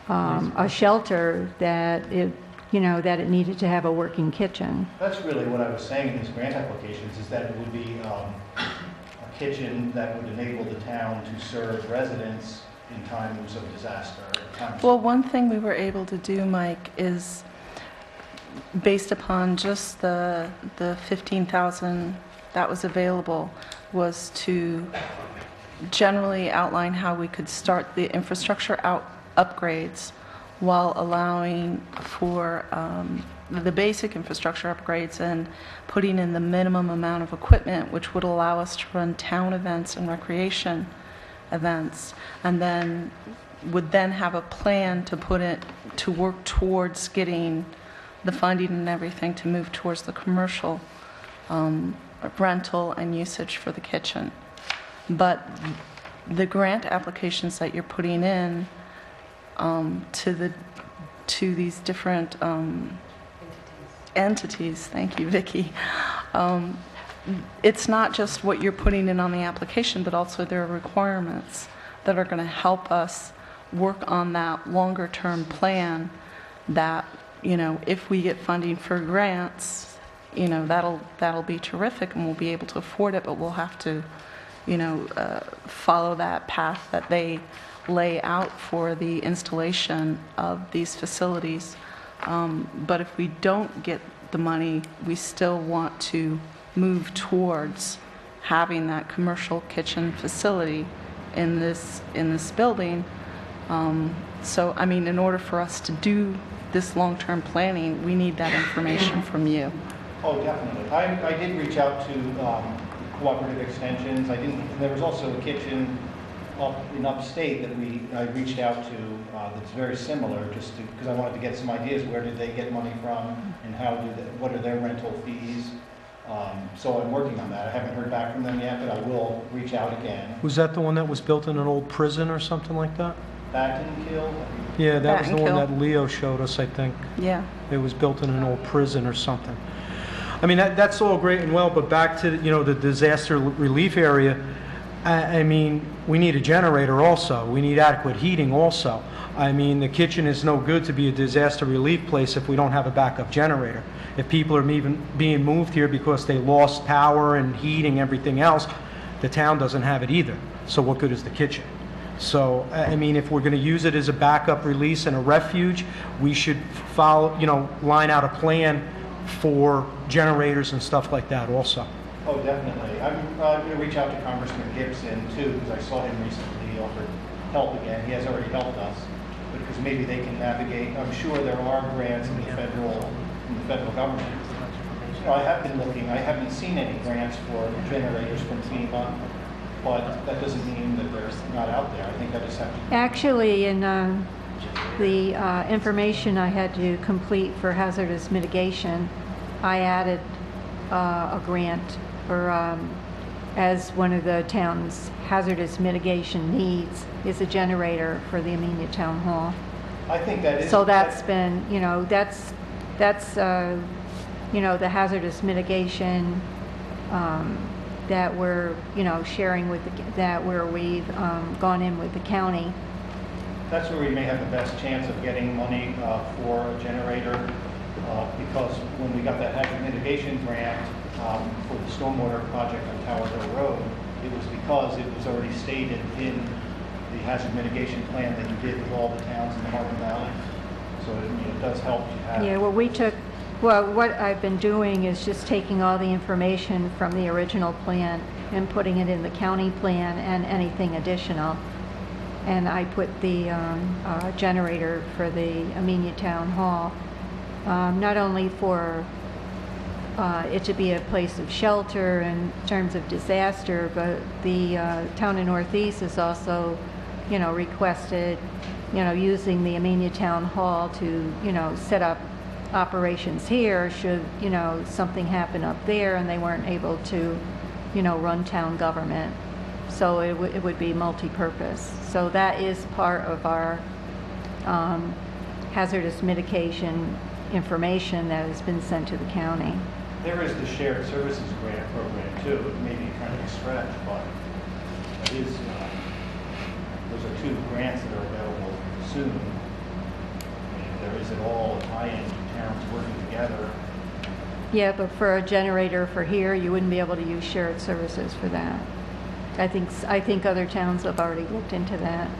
a shelter, that it, you know, that it needed to have a working kitchen. That's really what I was saying in these grant applications, is that it would be a kitchen that would enable the town to serve residents in times of disaster. Well, one thing we were able to do, Mike, is based upon just the 15,000 that was available, was to generally outline how we could start the infrastructure upgrades while allowing for the basic infrastructure upgrades and putting in the minimum amount of equipment, which would allow us to run town events and recreation events, and then would then have a plan to put it to work towards getting the funding and everything to move towards the commercial rental and usage for the kitchen. But the grant applications that you're putting in to these different entities, thank you, Vicki. It's not just what you're putting in on the application, but also there are requirements that are going to help us work on that longer term plan that, you know, if we get funding for grants, you know, that'll be terrific and we'll be able to afford it, but we'll have to, you know, follow that path that they lay out for the installation of these facilities. But if we don't get the money, we still want to move towards having that commercial kitchen facility in this building. So, I mean, in order for us to do this long-term planning, we need that information from you. Oh, definitely. I did reach out to Cooperative Extensions. There was also a kitchen in upstate that I reached out to that's very similar, just because I wanted to get some ideas. Where did they get money from, and what are their rental fees? So I'm working on that. I haven't heard back from them yet, but I will reach out again. Was that the one that was built in an old prison or something like that? Battenkill? Yeah, that was the one Battenkill. that Leo showed us, I think. Yeah. It was built in an old prison or something. I mean, that's all great and well, but back to, you know, the disaster relief area, I mean, we need a generator also. We need adequate heating also. I mean, the kitchen is no good to be a disaster relief place if we don't have a backup generator. If people are even being moved here because they lost power and heating, everything else, the town doesn't have it either. So what good is the kitchen? So, I mean, if we're going to use it as a backup release and a refuge, we should follow, you know, line out a plan for generators and stuff like that also. Oh, definitely. I'm going to reach out to Congressman Gibson too, because I saw him recently. He offered help again. He has already helped us, because maybe they can navigate. I'm sure there are grants in the federal government. You know, I have been looking. I haven't seen any grants for generators from FEMA, but that doesn't mean that they're not out there. I think I just have to. Actually, in the information I had to complete for hazardous mitigation, I added a grant for, as one of the town's hazardous mitigation needs is a generator for the Amenia Town Hall. I think that is. So that's been, you know, that's you know, the hazardous mitigation that we're, you know, sharing with where we've gone in with the county. That's where we may have the best chance of getting money for a generator, because when we got that hazard mitigation grant for the stormwater project on Tower Hill Road, it was because it was already stated in the hazard mitigation plan that you did with all the towns in the Harbor Valley. So it does help to have. Yeah, well, what I've been doing is just taking all the information from the original plan and putting it in the county plan and anything additional. And I put the generator for the Amenia Town Hall, not only for it to be a place of shelter in terms of disaster, but the town of Northeast has also, you know, requested, you know, using the Amenia Town Hall to, you know, set up operations here should, you know, something happen up there and they weren't able to, you know, run town government. So it would be multi-purpose. So that is part of our hazardous mitigation information that has been sent to the county. There is the shared services grant program too. It may be kind of a stretch, but is, those are two grants that are available soon. And there is at all a tie-in to towns working together. Yeah, but for a generator for here, you wouldn't be able to use shared services for that. I think other towns have already looked into that.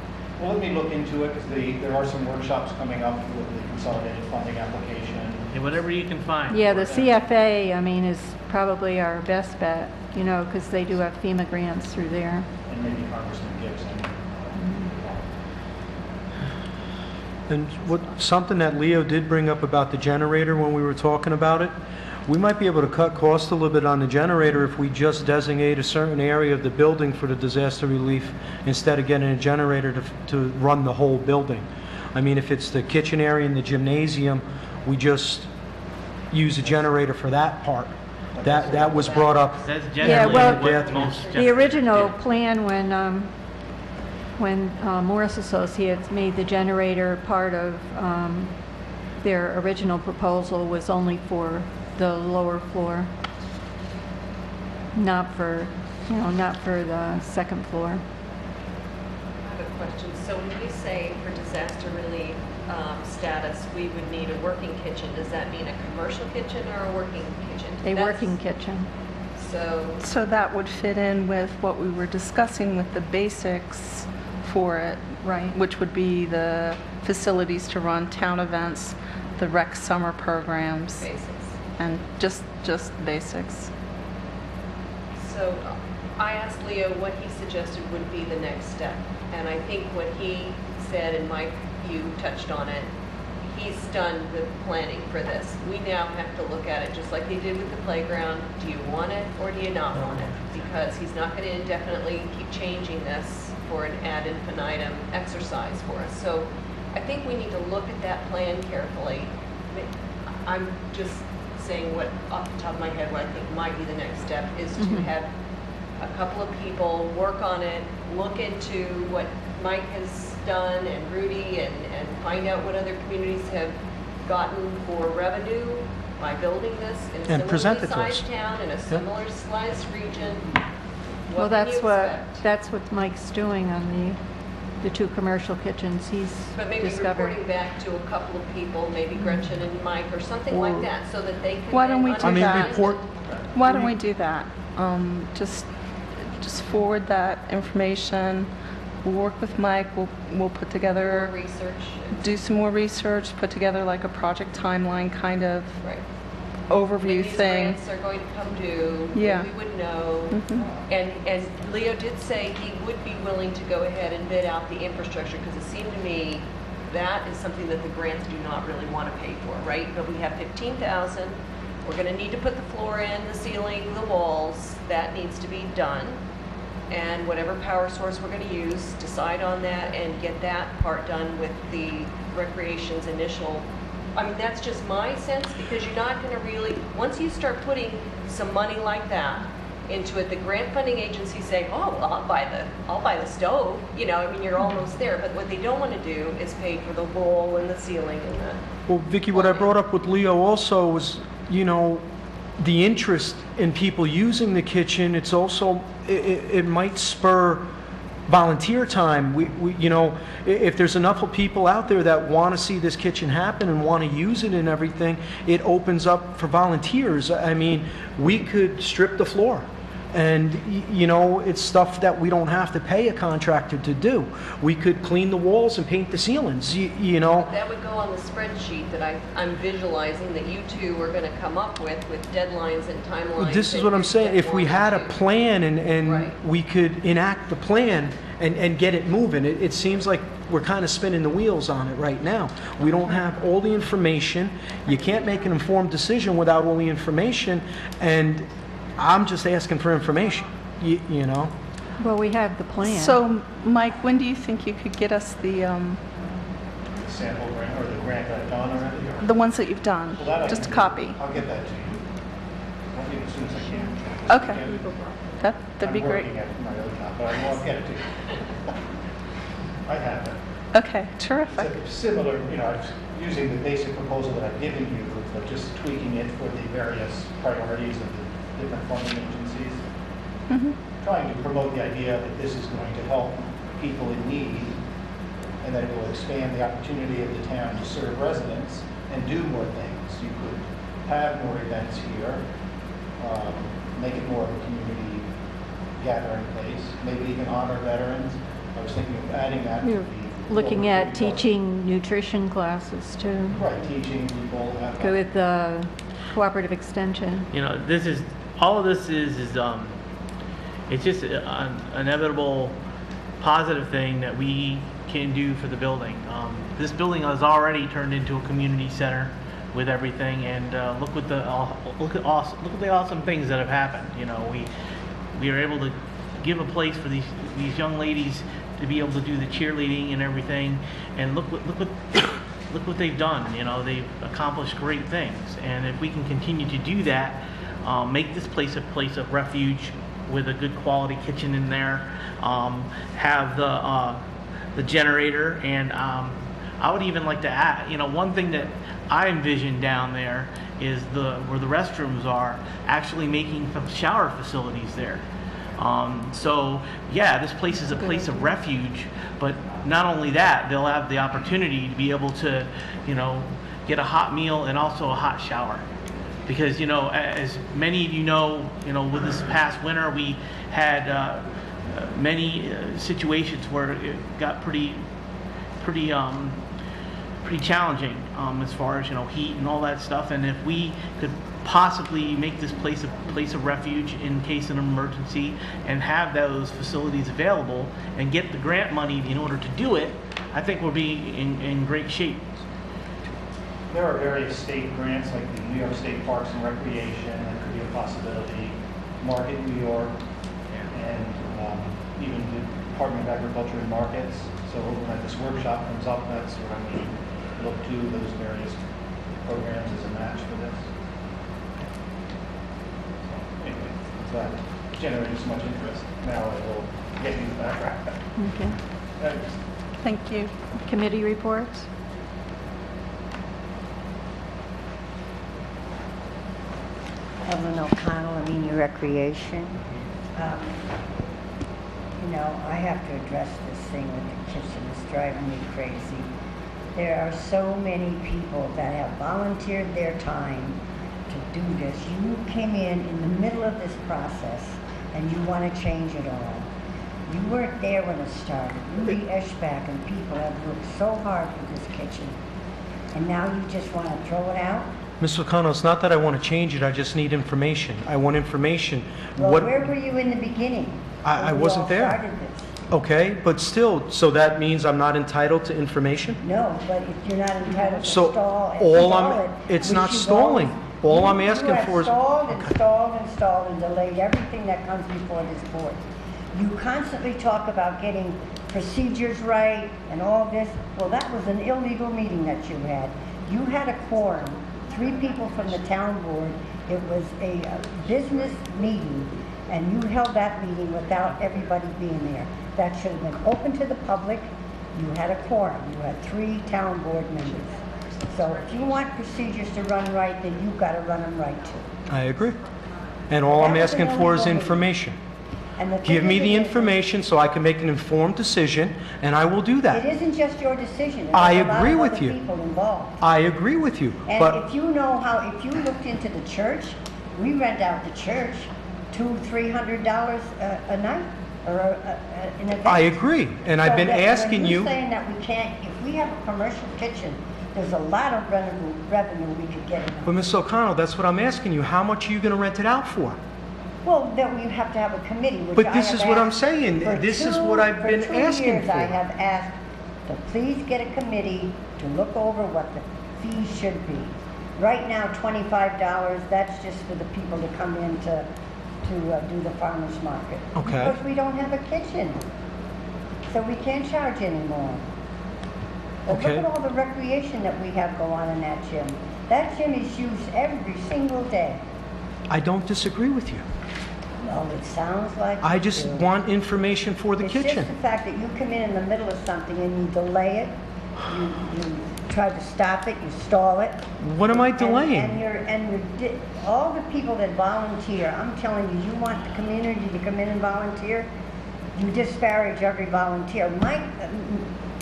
Well, let me look into it, because there are some workshops coming up with the consolidated funding application. Yeah, whatever you can find. Yeah, the CFA, I mean, is probably our best bet, you know, because they do have FEMA grants through there. And maybe Congressman Gibson. And something that Leo did bring up about the generator when we were talking about it, we might be able to cut costs a little bit on the generator if we just designate a certain area of the building for the disaster relief instead of getting a generator to run the whole building. I mean, if it's the kitchen area and the gymnasium, we just use a generator for that part. That was brought up. That's Yeah, generally well, what most the original yeah. plan when Morris Associates made the generator part of their original proposal was only for the lower floor, not for the second floor. I have a question. So when we say for disaster relief status, we would need a working kitchen, does that mean a commercial kitchen or a working kitchen? A working kitchen. So that would fit in with what we were discussing with the basics for it. Right. Which would be the facilities to run town events, the rec summer programs. Basics. And just basics. So I asked Leo what he suggested would be the next step. And I think what he said, and Mike, you touched on it, he's done the planning for this. We now have to look at it just like they did with the playground. Do you want it or do you not want it? Because he's not going to indefinitely keep changing this for an ad infinitum exercise for us. So I think we need to look at that plan carefully. I'm just saying what off the top of my head what I think might be the next step is to have a couple of people work on it, look into what Mike has done and Rudy and find out what other communities have gotten for revenue by building this in a And present similarly it to us. sized town in a similar sized region. Well, What can you expect? that's what Mike's doing on the two commercial kitchens he's But maybe discovered. reporting back to a couple of people, maybe Gretchen and Mike or something like that, so that they can. Why don't we then do I mean, that? report, Why don't we do that? Just forward that information. We'll work with Mike. We'll put More together, research. do some more research, put together like a project timeline kind of Right. overview When these thing. grants are going to come due, Yeah. then we would know. Mhm. And Leo did say he would be willing to go ahead and bid out the infrastructure, because it seemed to me that is something that the grants do not really want to pay for, right? But we have 15,000. We're going to need to put the floor in, the ceiling, the walls. That needs to be done. And whatever power source we're going to use, decide on that and get that part done with the recreation's initial. I mean, that's just my sense, because you're not going to really, once you start putting some money like that into it, the grant funding agencies say, oh, well, I'll buy the stove. You know, I mean, you're almost there. But what they don't want to do is pay for the wall and the ceiling and the. well, Vicki, what I brought up with Leo also was, you know, the interest in people using the kitchen. It's also, it might spur volunteer time. We you know, if there's enough of people out there that want to see this kitchen happen and want to use it and everything, it opens up for volunteers. I mean, we could strip the floor. And, you know, it's stuff that we don't have to pay a contractor to do. We could clean the walls and paint the ceilings, you know. That would go on the spreadsheet that I'm visualizing that you two are going to come up with deadlines and timelines. This is that what I'm you saying. If we had a want to. plan and Right. we could enact the plan and get it moving, it seems like we're kind of spinning the wheels on it right now. We don't have all the information. You can't make an informed decision without all the information, and I'm just asking for information, you know? Well, we have the plan. So, Mike, when do you think you could get us the Sample grant, or the grant that I've done already? Or? the ones that you've done? Well, that I Just a can do. copy. I'll get that to you. As soon as I can. Okay. That'd be great. I'm working at my other job, but I'll get it to you. I have it. Okay, terrific. It's similar, you know, using the basic proposal that I've given you, but just tweaking it for the various priorities of the different funding agencies. Mhm. trying to promote the idea that this is going to help people in need and that it will expand the opportunity of the town to serve residents and do more things. You could have more events here, make it more of a community gathering place, maybe even honor veterans. I was thinking of adding that to You're the... looking at teaching nutrition classes too, Right, teaching people. go with the cooperative extension. You know, this is, all of this is it's just an inevitable positive thing that we can do for the building. This building has already turned into a community center with everything, and look at the awesome things that have happened. You know, we are able to give a place for these young ladies to be able to do the cheerleading and everything, and look what they've done. You know, they've accomplished great things, and if we can continue to do that, make this place a place of refuge with a good quality kitchen in there, have the generator, and I would even like to add, you know, one thing that I envision down there is where the restrooms are, actually making some shower facilities there. So yeah, this place is a place of refuge, but not only that, they'll have the opportunity to be able to, you know, get a hot meal and also a hot shower. Because, you know, as many of you know, with this past winter, we had many situations where it got pretty challenging as far as, you know, heat and all that stuff. And if we could possibly make this place a place of refuge in case of an emergency and have those facilities available and get the grant money in order to do it, I think we'll be in great shape. There are various state grants, like the New York State Parks and Recreation, that could be a possibility. Market New York, and even the Department of Agriculture and Markets. So when this workshop comes up, that's what I'm going to look to, those various programs as a match for this. So anyway, that generated so much interest. Now I will get you the background. Okay. Thank you. Committee reports? Ellen O'Connell, Amenia Recreation. I have to address this thing with the kitchen. It's driving me crazy. There are so many people that have volunteered their time to do this. You came in the middle of this process and you want to change it all. You weren't there when it started. Rudy Eschbach and people have worked so hard for this kitchen, and now you just want to throw it out? Ms. O'Connell, it's not that I want to change it, I just need information. I want information. Well, where were you in the beginning? I wasn't there. Started this? Okay, but still, so that means I'm not entitled to information? No, but if you're not entitled to So stall and all stall it, it's which not you've stalling. always- All I'm asking for is... You have stalled and delayed everything that comes before this board. You constantly talk about getting procedures right and all this. Well, that was an illegal meeting that you had. You had a quorum, 3 people from the town board. It was a business meeting, and you held that meeting without everybody being there. That should have been open to the public. You had a quorum. You had 3 town board members. So if you want procedures to run right, then you've got to run them right too. I agree. And all I'm asking for is information. And the Give thing me is, the information so I can make an informed decision, and I will do It that. isn't just your decision. There's I a lot agree of with other you. people involved. I agree with you, And but if you looked into the church, we rent out the church $200-300 a night or an event. I agree. And I've been asking When you... you're saying that we can't, if we have a commercial kitchen, there's a lot of revenue we could get in But that. Ms. O'Connell, that's what I'm asking you. How much are you going to rent it out for? Well, then we have to have a committee, which But I this have is what I'm asked saying. for This is two- what I've been For 2 asking years, I for. have asked to please get a committee to look over what the fees should be. Right now, $25, that's just for the people to come in to do the farmer's market. Okay. Because we don't have a kitchen, so we can't charge anymore. But Okay. look at all the recreation that we have go on in that gym. That gym is used every single day. I don't disagree with you. Well, it sounds like I you just do. want information for the It's kitchen. just the fact that you come in the middle of something and you delay it, you try to stop it, you stall it. What am I And delaying? all the people that volunteer, I'm telling you, you want the community to come in and volunteer, you disparage every volunteer.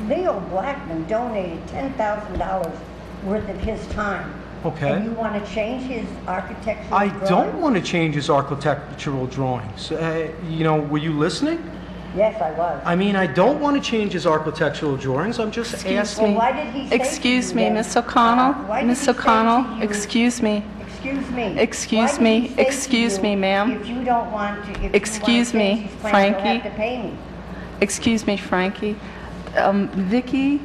Leo Blackman donated $10,000 worth of his time. Okay. And you want to change his architectural I drawings? don't want to change his architectural drawings. Were you listening? Yes, I was. I mean, I don't want to change his architectural drawings. I'm just asking. Well, why did he say Excuse to me, you then? Miss O'Connell. Why did Miss he say O'Connell, to you- excuse me. Excuse me. Excuse Why did me, he say to excuse you, me, ma'am. If you don't want to, if you Excuse want to me, change these plans, you'll have Frankie. to pay me. Excuse me, Frankie. Vicky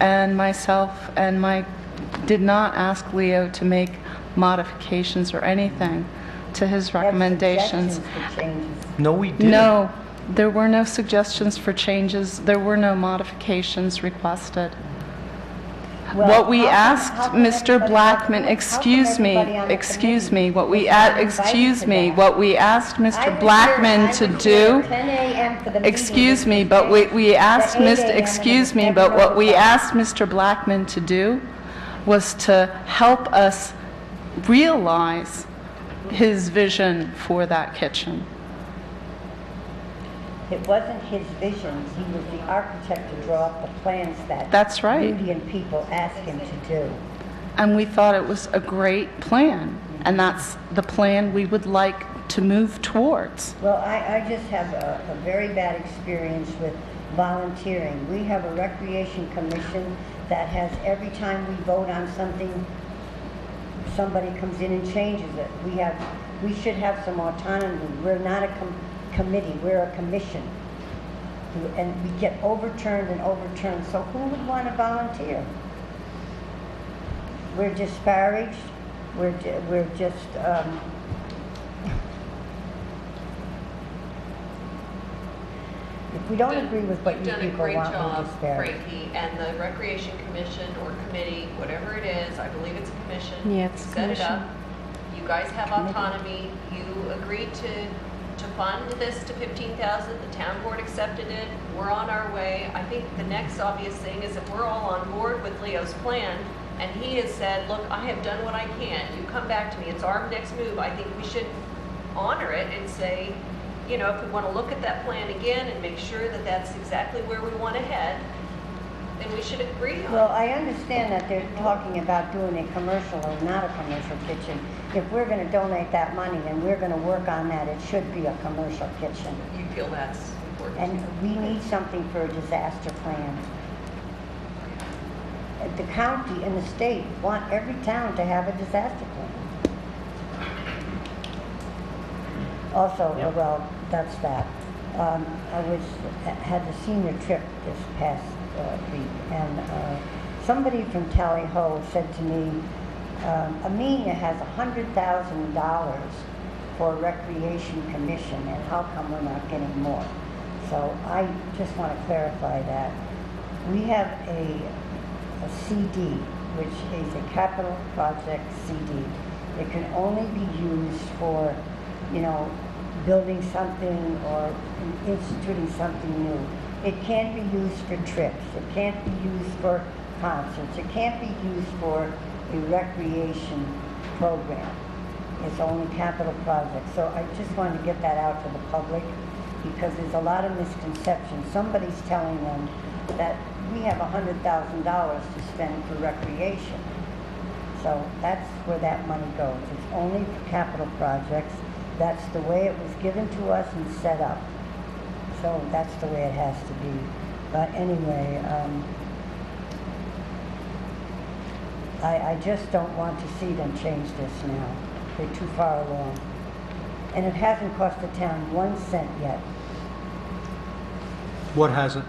and myself and Mike did not ask Leo to make modifications or anything to his Have recommendations. suggestions for changes. No, we didn't. No, there were no suggestions for changes. There were no modifications requested. Well, What we how come- asked how come Mr. everybody- Blackman, how come excuse me, everybody on the excuse committee me, what we was not invited excuse to me, that? what we asked I Mr. was Blackman here- to I was do. here at 10 a.m. for the meeting. Excuse me, which but was we asked to 8 Mr., a.m. and excuse it me, was but never what we notified. asked Mr. Blackman to do was to help us realize his vision for that kitchen. It wasn't his vision. He was the architect to draw up the plans that That's right. Rudy and people asked him to do. And we thought it was a great plan, and that's the plan we would like to move towards. Well, I just have a very bad experience with volunteering. We have a recreation commission that has, every time we vote on something, somebody comes in and changes it. We should have some autonomy. We're not a committee, we're a commission. And we get overturned and overturned, so who would want to volunteer? We're disparaged, we're just, if we don't agree with what you people want, we're disparaged. You've done a great job, Frankie, and the Recreation Commission or committee, whatever it is, I believe it's a commission. Yeah, it's a Set it commission. up. You guys have autonomy. You agreed to fund this to 15,000. The town board accepted it. We're on our way. I think the next obvious thing is if we're all on board with Leo's plan, and he has said, look, I have done what I can. You come back to me. It's our next move. I think we should honor it and say, you know, if we want to look at that plan again and make sure that that's exactly where we want to head, then we should agree on Well, it. I understand that they're talking about doing a commercial or not a commercial kitchen. If we're going to donate that money and we're going to work on that, it should be a commercial kitchen. You feel that's important. And we need something for a disaster plan. The county and the state want every town to have a disaster plan. Also, well, that's that. Had the senior trip this past week, and somebody from Tally Ho said to me, Amenia has $100,000 for a recreation commission, and how come we're not getting more? So I just want to clarify that. We have a CD, which is a capital project CD. It can only be used for, you know, building something or instituting something new. It can't be used for trips. It can't be used for concerts. It can't be used for a recreation program. It's only capital projects. So I just wanted to get that out to the public because there's a lot of misconceptions. Somebody's telling them that we have $100,000 to spend for recreation. So that's where that money goes. It's only for capital projects. That's the way it was given to us and set up. So that's the way it has to be. But anyway, I just don't want to see them change this now. They're too far along. And it hasn't cost the town 1 cent yet. What hasn't?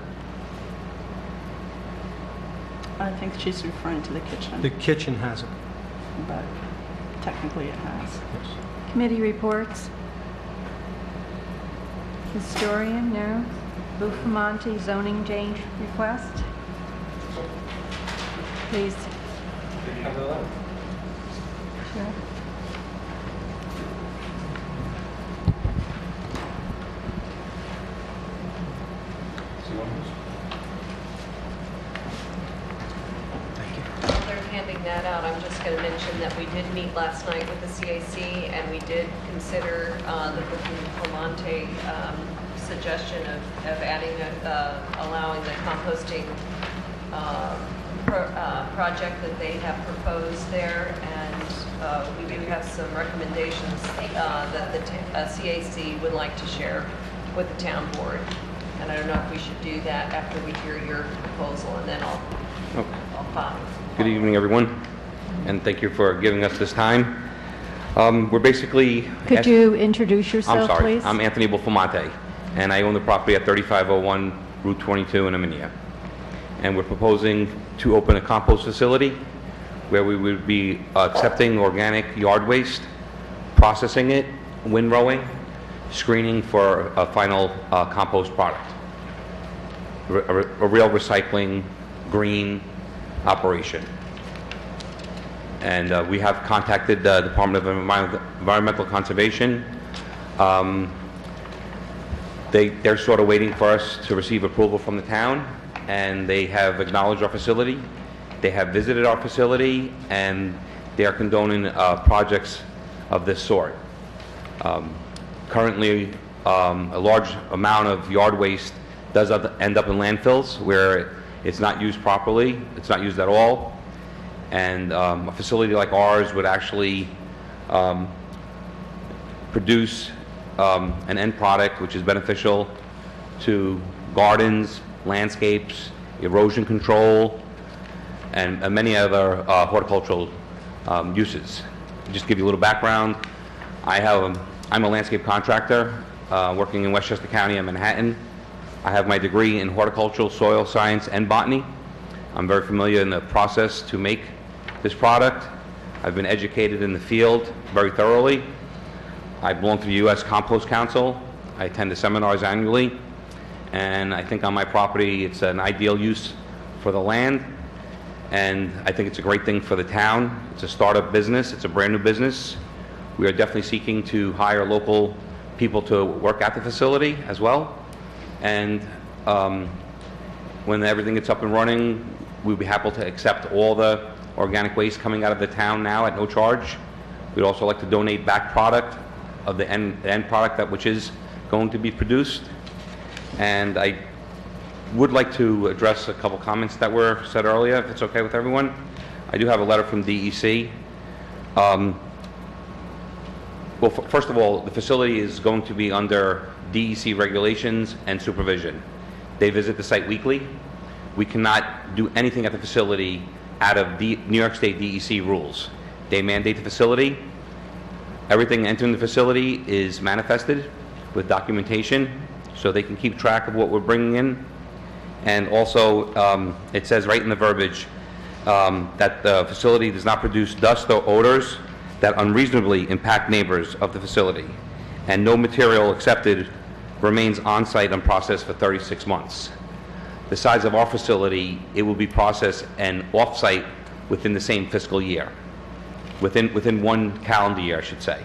I think she's referring to the kitchen, The kitchen hasn't. but technically it has. Committee reports. Historian, no. Bufamonte zoning change request. Please. Sure. that out, I'm just going to mention that we did meet last night with the CAC, and we did consider the Palmonte suggestion of adding, allowing the composting project that they have proposed there, and we do have some recommendations that the CAC would like to share with the town board. And I don't know if we should do that after we hear your proposal, and then I'll follow. Good evening, everyone, and thank you for giving us this time. We're basically... Could you introduce yourself, I'm sorry. please? I'm Anthony Buffalmonte, and I own the property at 3501 Route 22 in Amenia. And we're proposing to open a compost facility where we would be accepting organic yard waste, processing it, windrowing, screening for a final compost product. A real recycling, green operation. And we have contacted the Department of Environmental Conservation. They're sort of waiting for us to receive approval from the town, and they have acknowledged our facility. They have visited our facility, and they are condoning projects of this sort. Currently, a large amount of yard waste does end up in landfills where it's not used properly, it's not used at all, and a facility like ours would actually produce an end product which is beneficial to gardens, landscapes, erosion control, and many other horticultural uses. Just to give you a little background, I'm a landscape contractor working in Westchester County and Manhattan. I have my degree in horticultural, soil science, and botany. I'm very familiar in the process to make this product. I've been educated in the field very thoroughly. I belong to the U.S. Compost Council. I attend the seminars annually, and I think on my property it's an ideal use for the land, and I think it's a great thing for the town. It's a startup business. It's a brand new business. We are definitely seeking to hire local people to work at the facility as well. And when everything gets up and running, we'd be happy to accept all the organic waste coming out of the town now at no charge. We'd also like to donate back product of the end product which is going to be produced. And I would like to address a couple comments that were said earlier, if it's okay with everyone. I do have a letter from DEC. Well, first of all, the facility is going to be under DEC regulations and supervision. They visit the site weekly. We cannot do anything at the facility out of New York State DEC rules. They mandate the facility. Everything entering the facility is manifested with documentation so they can keep track of what we're bringing in. And also, it says right in the verbiage that the facility does not produce dust or odors that unreasonably impact neighbors of the facility, and no material accepted remains on-site unprocessed for 36 months. The size of our facility, it will be processed and off-site within the same fiscal year, within one calendar year, I should say.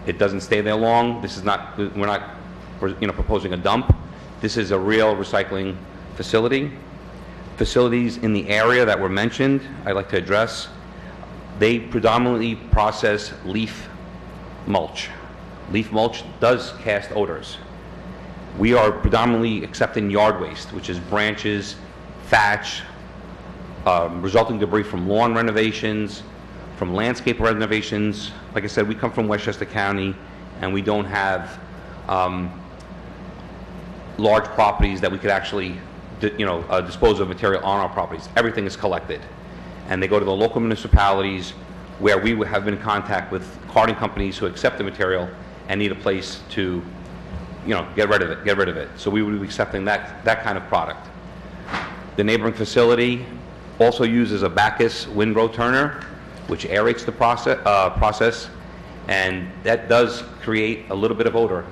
It doesn't stay there long. This is not, we're not proposing a dump. This is a real recycling facility. Facilities in the area that were mentioned, I'd like to address. They predominantly process leaf mulch. Leaf mulch does cast odors. We are predominantly accepting yard waste, which is branches, thatch, resulting debris from lawn renovations, from landscape renovations. Like I said, we come from Westchester County, and we don't have large properties that we could actually dispose of material on our properties. Everything is collected. And they go to the local municipalities where we have been in contact with carting companies who accept the material and need a place to, get rid of it. So we would be accepting that kind of product. The neighboring facility also uses a Bacchus windrow turner, which aerates the process, and that does create a little bit of odor,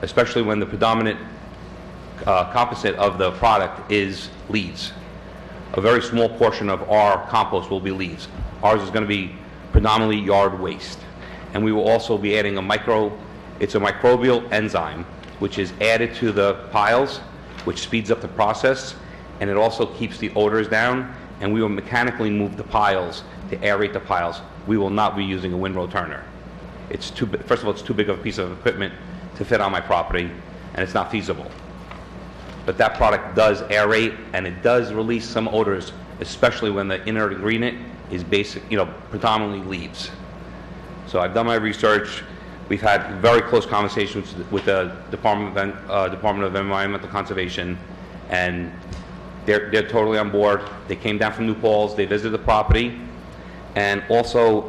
especially when the predominant composite of the product is leaves. A very small portion of our compost will be leaves. Ours is going to be predominantly yard waste. And we will also be adding it's a microbial enzyme, which is added to the piles, which speeds up the process, and it also keeps the odors down and we will mechanically move the piles to aerate the piles. We will not be using a windrow turner. It's too, first of all, it's too big of a piece of equipment to fit on my property, and it's not feasible. But that product does aerate, and it does release some odors, especially when the inert ingredient is predominantly leaves. So I've done my research. We've had very close conversations with the Department of Environmental Conservation, and they're totally on board. They came down from New Paltz, they visited the property, and also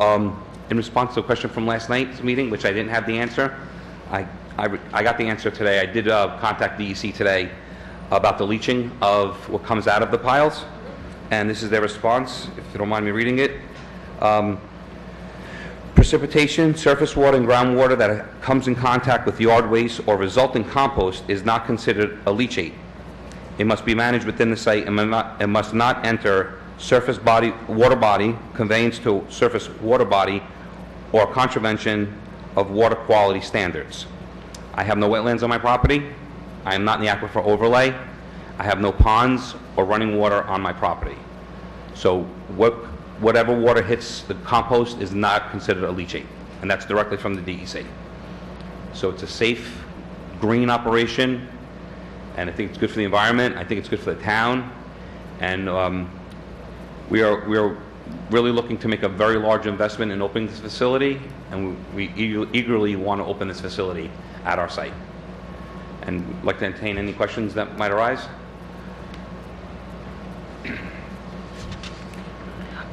in response to a question from last night's meeting, which I didn't have the answer, I got the answer today. I did contact DEC today about the leaching of what comes out of the piles, and this is their response, if you don't mind me reading it. Precipitation, surface water, and groundwater that comes in contact with yard waste or resulting compost is not considered a leachate. It must be managed within the site and must not enter surface body, water body, conveyance to surface water body, or contravention of water quality standards. I have no wetlands on my property. I am not in the aquifer overlay. I have no ponds or running water on my property. So whatever water hits the compost is not considered a leachate, and that's directly from the DEC. So it's a safe, green operation, and I think it's good for the environment. I think it's good for the town, and we are really looking to make a very large investment in opening this facility, and we eagerly want to open this facility at our site. And I'd like to entertain any questions that might arise.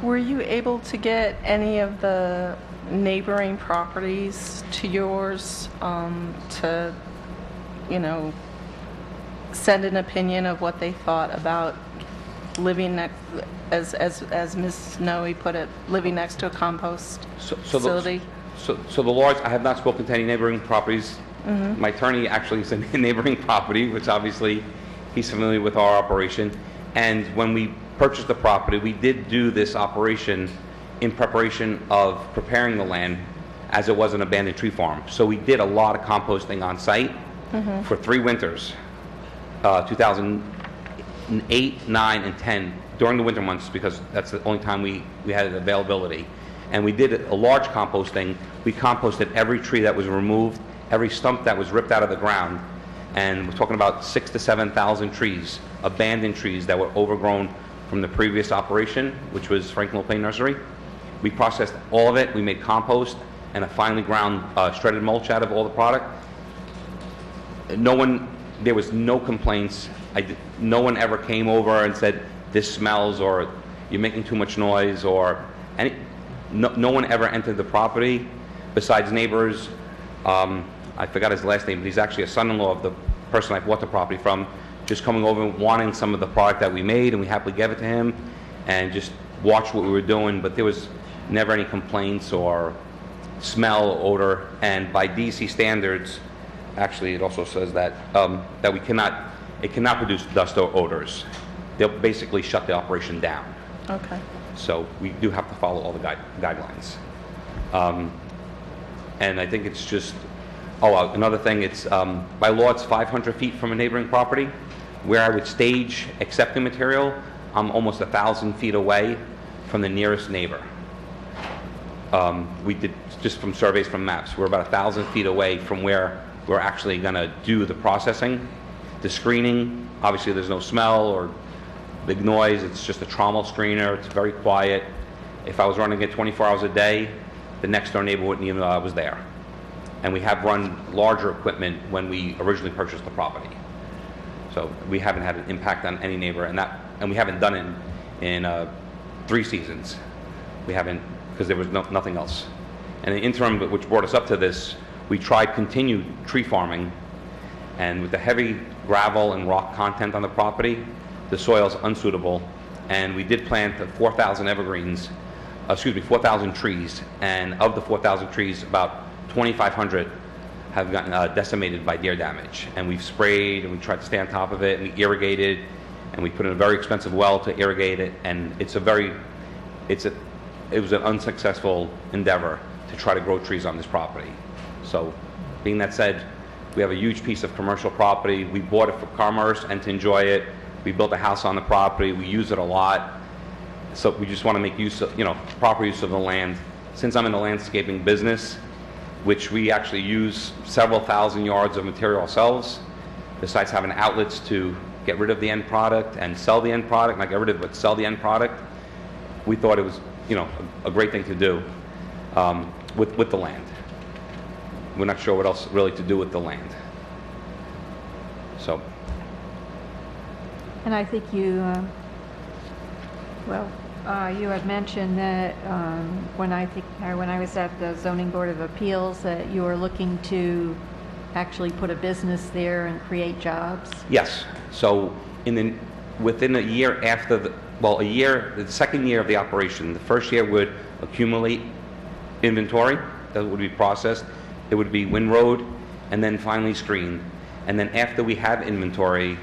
Were you able to get any of the neighboring properties to yours to, send an opinion of what they thought about living next, as Ms. Snowy put it, living next to a compost facility? So the laws, I have not spoken to any neighboring properties. Mm-hmm. My attorney actually is in a neighboring property, which obviously he's familiar with our operation. And when we purchased the property, we did do this operation in preparation of preparing the land as it was an abandoned tree farm. So we did a lot of composting on site for 3 winters, 2008, 9, and 10, during the winter months, because that's the only time we had availability. And we did a large composting. We composted every tree that was removed, every stump that was ripped out of the ground. And we're talking about 6,000 to 7,000 trees, abandoned trees that were overgrown from the previous operation, which was Franklin Plain Nursery. We processed all of it. We made compost and a finely ground shredded mulch out of all the product. There was no complaints. No one ever came over and said, this smells, or you're making too much noise, or no one ever entered the property besides neighbors. I forgot his last name, but he's actually a son-in-law of the person I bought the property from, just coming over and wanting some of the product that we made, and we happily gave it to him and just watched what we were doing. But there was never any complaints or smell or odor. And by DEC standards, actually it also says that that it cannot produce dust or odors. They'll basically shut the operation down. Okay. So we do have to follow all the guidelines. And I think it's just, another thing, it's by law it's 500 feet from a neighboring property. Where I would stage accepting material, I'm almost 1,000 feet away from the nearest neighbor. We did, just from surveys from maps, we're about 1,000 feet away from where we're actually going to do the processing. The screening, obviously there's no smell or big noise. It's just a trommel screener. It's very quiet. If I was running it 24 hours a day, the next door neighbor wouldn't even know I was there. And we have run larger equipment when we originally purchased the property. So we haven't had an impact on any neighbor, and we haven't done it in 3 seasons. We haven't, because there was nothing else. And in the interim, which brought us up to this, we tried continued tree farming, and with the heavy gravel and rock content on the property, the soil's unsuitable, and we did plant 4,000 trees, and of the 4,000 trees, about 2,500 have gotten decimated by deer damage. And we've sprayed, and we tried to stay on top of it, and we irrigated, and we put in a very expensive well to irrigate it, and it was an unsuccessful endeavor to try to grow trees on this property. So, being that said, we have a huge piece of commercial property. We bought it for commerce and to enjoy it. We built a house on the property. We use it a lot. So we just want to make use of, proper use of the land. Since I'm in the landscaping business, which we actually use several thousand yards of material ourselves, besides having outlets to get rid of the end product and sell the end product, not get rid of it, but sell the end product, we thought it was, a great thing to do with the land. We're not sure what else really to do with the land. So. And I think you, you had mentioned that when I was at the Zoning Board of Appeals, that you were looking to actually put a business there and create jobs. Yes. So within a year after the second year of the operation, the first year would accumulate inventory that would be processed. It would be windrowed and then finally screened. And then after we have inventory,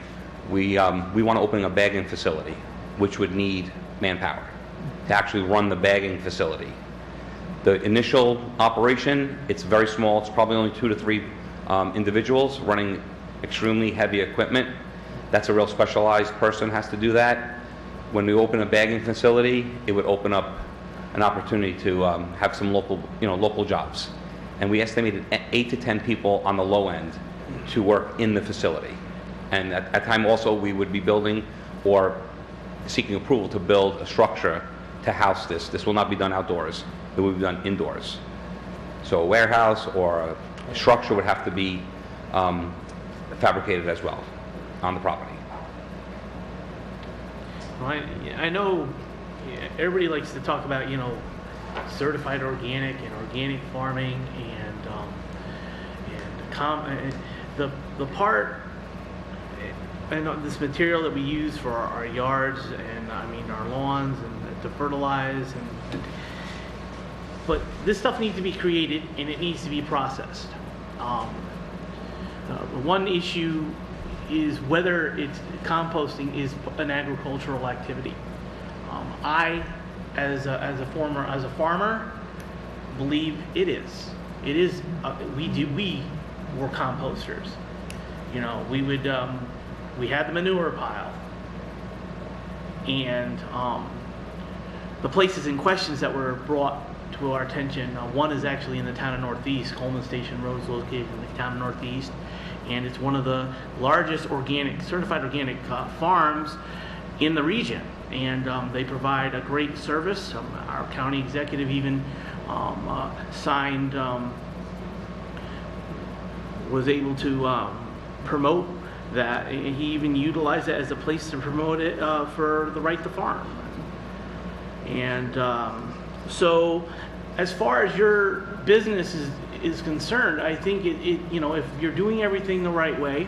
we want to open a bagging facility, which would need manpower to actually run the bagging facility. The initial operation, it's very small. It's probably only 2 to 3 individuals running extremely heavy equipment. That's a real specialized person has to do that. When we open a bagging facility, it would open up an opportunity to have some local jobs. And we estimated 8 to 10 people on the low end to work in the facility. And at that time also, we would be building or seeking approval to build a structure to house this. This will not be done outdoors. It will be done indoors. So a warehouse or a structure would have to be fabricated as well on the property. Well, I know everybody likes to talk about, certified organic and organic farming and the part and this material that we use for our yards and our lawns and to fertilize but this stuff needs to be created and it needs to be processed. One issue is whether composting is an agricultural activity. I, as a farmer, believe it is. It is. We were composters. We had the manure pile, and the places in questions that were brought to our attention. One is actually in the town of Northeast. Coleman Station Road is located in the town of Northeast, and it's one of the largest certified organic farms in the region. And they provide a great service. Our county executive even signed, was able to promote that. He even utilized it as a place to promote it for the right to farm. And so as far as your business is concerned, I think if you're doing everything the right way,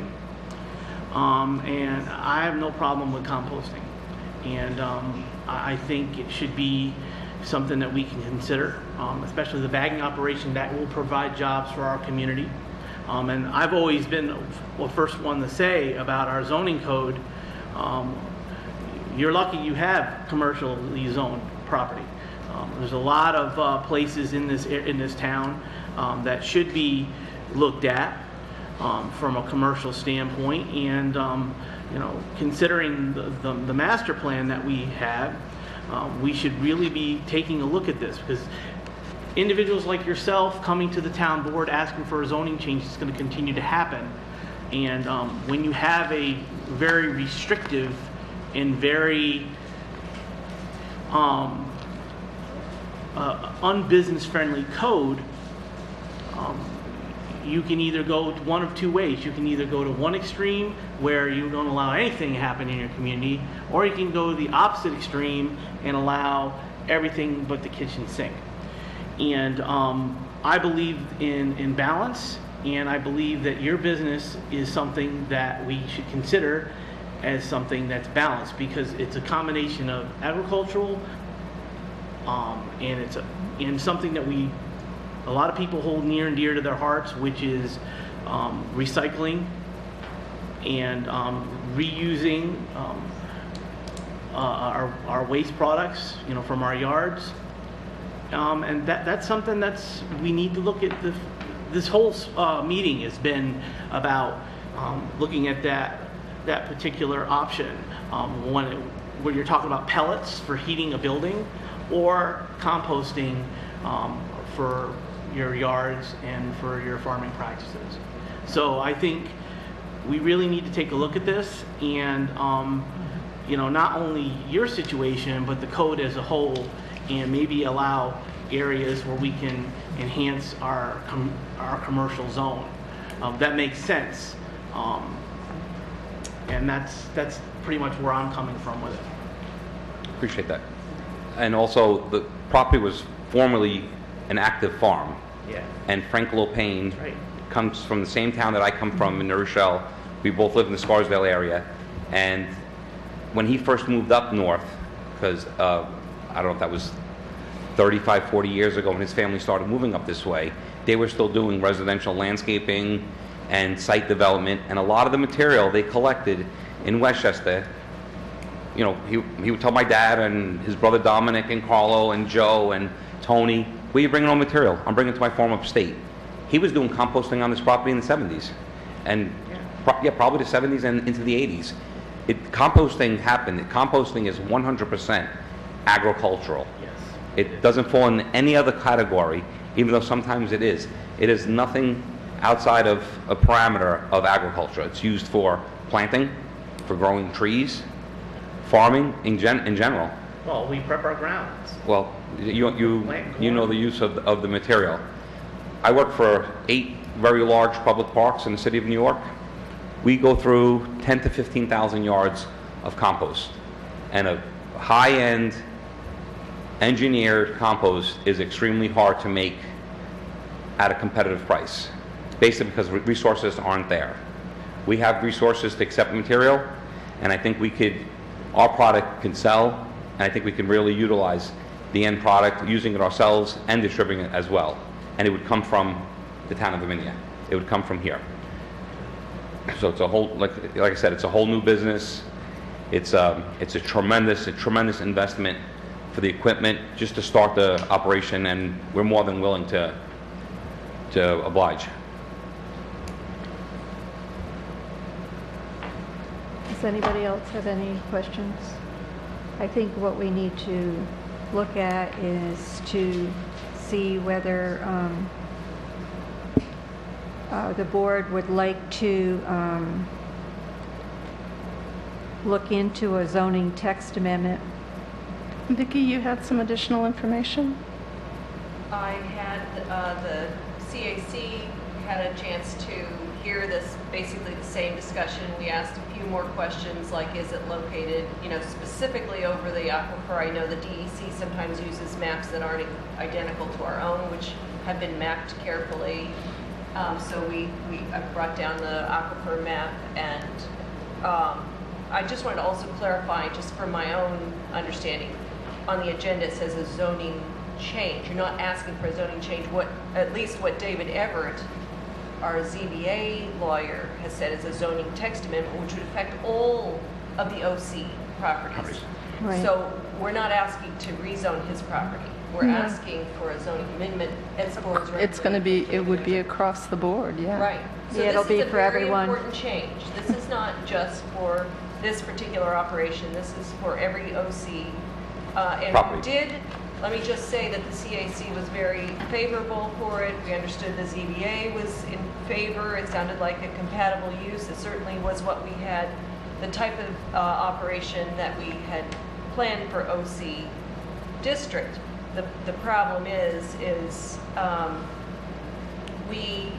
and I have no problem with composting. And I think it should be something that we can consider, especially the bagging operation that will provide jobs for our community. And I've always been the first one to say about our zoning code, you're lucky you have commercially zoned property. There's a lot of places in this town that should be looked at from a commercial standpoint, and considering the master plan that we have, we should really be taking a look at this, because individuals like yourself coming to the town board asking for a zoning change is going to continue to happen. And when you have a very restrictive and very unbusiness friendly code, you can either go one of two ways. You can either go to one extreme where you don't allow anything to happen in your community, or you can go to the opposite extreme and allow everything but the kitchen sink. And I believe in balance, and I believe that your business is something that we should consider as something that's balanced, because it's a combination of agricultural and it's something that a lot of people hold near and dear to their hearts, which is recycling and reusing our waste products, from our yards. And that's something we need to look at. This whole meeting has been about looking at that particular option. where you're talking about pellets for heating a building, or composting for your yards and for your farming practices. So I think we really need to take a look at this, and not only your situation, but the code as a whole, and maybe allow areas where we can enhance our commercial zone. That makes sense, and that's pretty much where I'm coming from with it. Appreciate that. And also, the property was formerly an active farm. Yeah. And Frank Lopane Right. comes from the same town that I come from in New Rochelle. We both live in the Scarsdale area. And when he first moved up north, because I don't know if that was 35, 40 years ago when his family started moving up this way, they were still doing residential landscaping and site development, and a lot of the material they collected in Westchester, he would tell my dad and his brother Dominic and Carlo and Joe and Tony, where are you bringing all material? I'm bringing it to my farm upstate. He was doing composting on this property in the 70s, and probably the 70s and into the 80s. Composting happened. Composting is 100% agricultural. Yes. It doesn't fall in any other category, even though sometimes it is. It is nothing outside of a parameter of agriculture. It's used for planting, for growing trees, farming in general. Well, we prep our grounds. Well, you know the use of the material. I work for 8 very large public parks in the city of New York. We go through 10 to 15,000 yards of compost, and a high-end engineered compost is extremely hard to make at a competitive price, basically because resources aren't there. We have resources to accept material, and I think our product can sell, and I think we can really utilize the end product, using it ourselves and distributing it as well. And it would come from the town of Amenia. It would come from here. So it's a whole, like I said, it's a whole new business. It's a tremendous investment for the equipment just to start the operation, and we're more than willing to oblige. Does anybody else have any questions? I think what we need to look at is to see whether the board would like to look into a zoning text amendment. Vicki, you had some additional information? I had, the CAC had a chance to hear this, basically the same discussion. We asked a few more questions, like is it located, specifically over the aquifer. I know the DEC sometimes uses maps that aren't identical to our own, which have been mapped carefully. So I brought down the aquifer map, and I just wanted to also clarify, just from my own understanding, on the agenda it says a zoning change. You're not asking for a zoning change. At least what David Everett, our ZBA lawyer, has said is a zoning text amendment, which would affect all of the OC properties. Right. So we're not asking to rezone his property. We're asking for a zoning amendment as far as It's going to be, it would be across the board, yeah. right. So Yeah, it'll be for everyone. This is a very important change. This is not just for this particular operation. This is for every OC. And Property. let me just say that the CAC was very favorable for it. We understood the ZBA was in favor. It sounded like a compatible use. It certainly was what we had, the type of operation that we had planned for OC district. The problem is we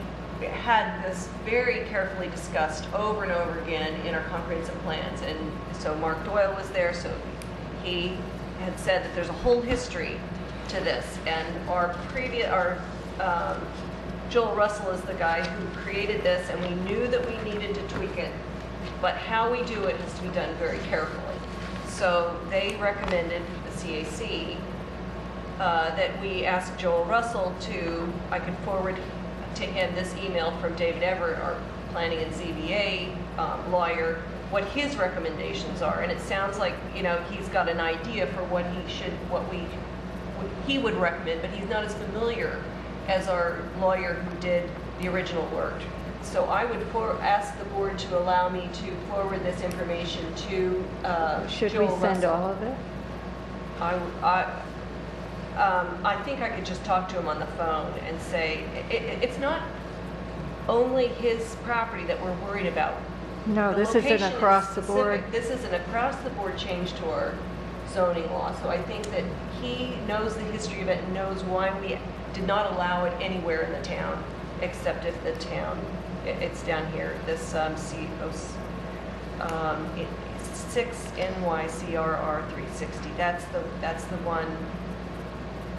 had this very carefully discussed over and over again in our comprehensive plans. And so Mark Doyle was there, so he had said that there's a whole history to this. And Joel Russell is the guy who created this, and we knew that we needed to tweak it. But how we do it has to be done very carefully. So they recommended, the CAC, that we ask Joel Russell I could forward to him this email from David Everett, our planning and ZBA lawyer, what his recommendations are. And it sounds like, he's got an idea for what he would recommend, but he's not as familiar as our lawyer who did the original work. So I would ask the board to allow me to forward this information to Should we Joel send Russell. all of it? I think I could just talk to him on the phone and say, it's not only his property that we're worried about. No, The this isn't location is across the board. specific. This is an across-the-board change to our zoning law. So I think that he knows the history of it and knows why we did not allow it anywhere in the town, except if the town, it's down here, this it's 6 NYCRR 360. That's the one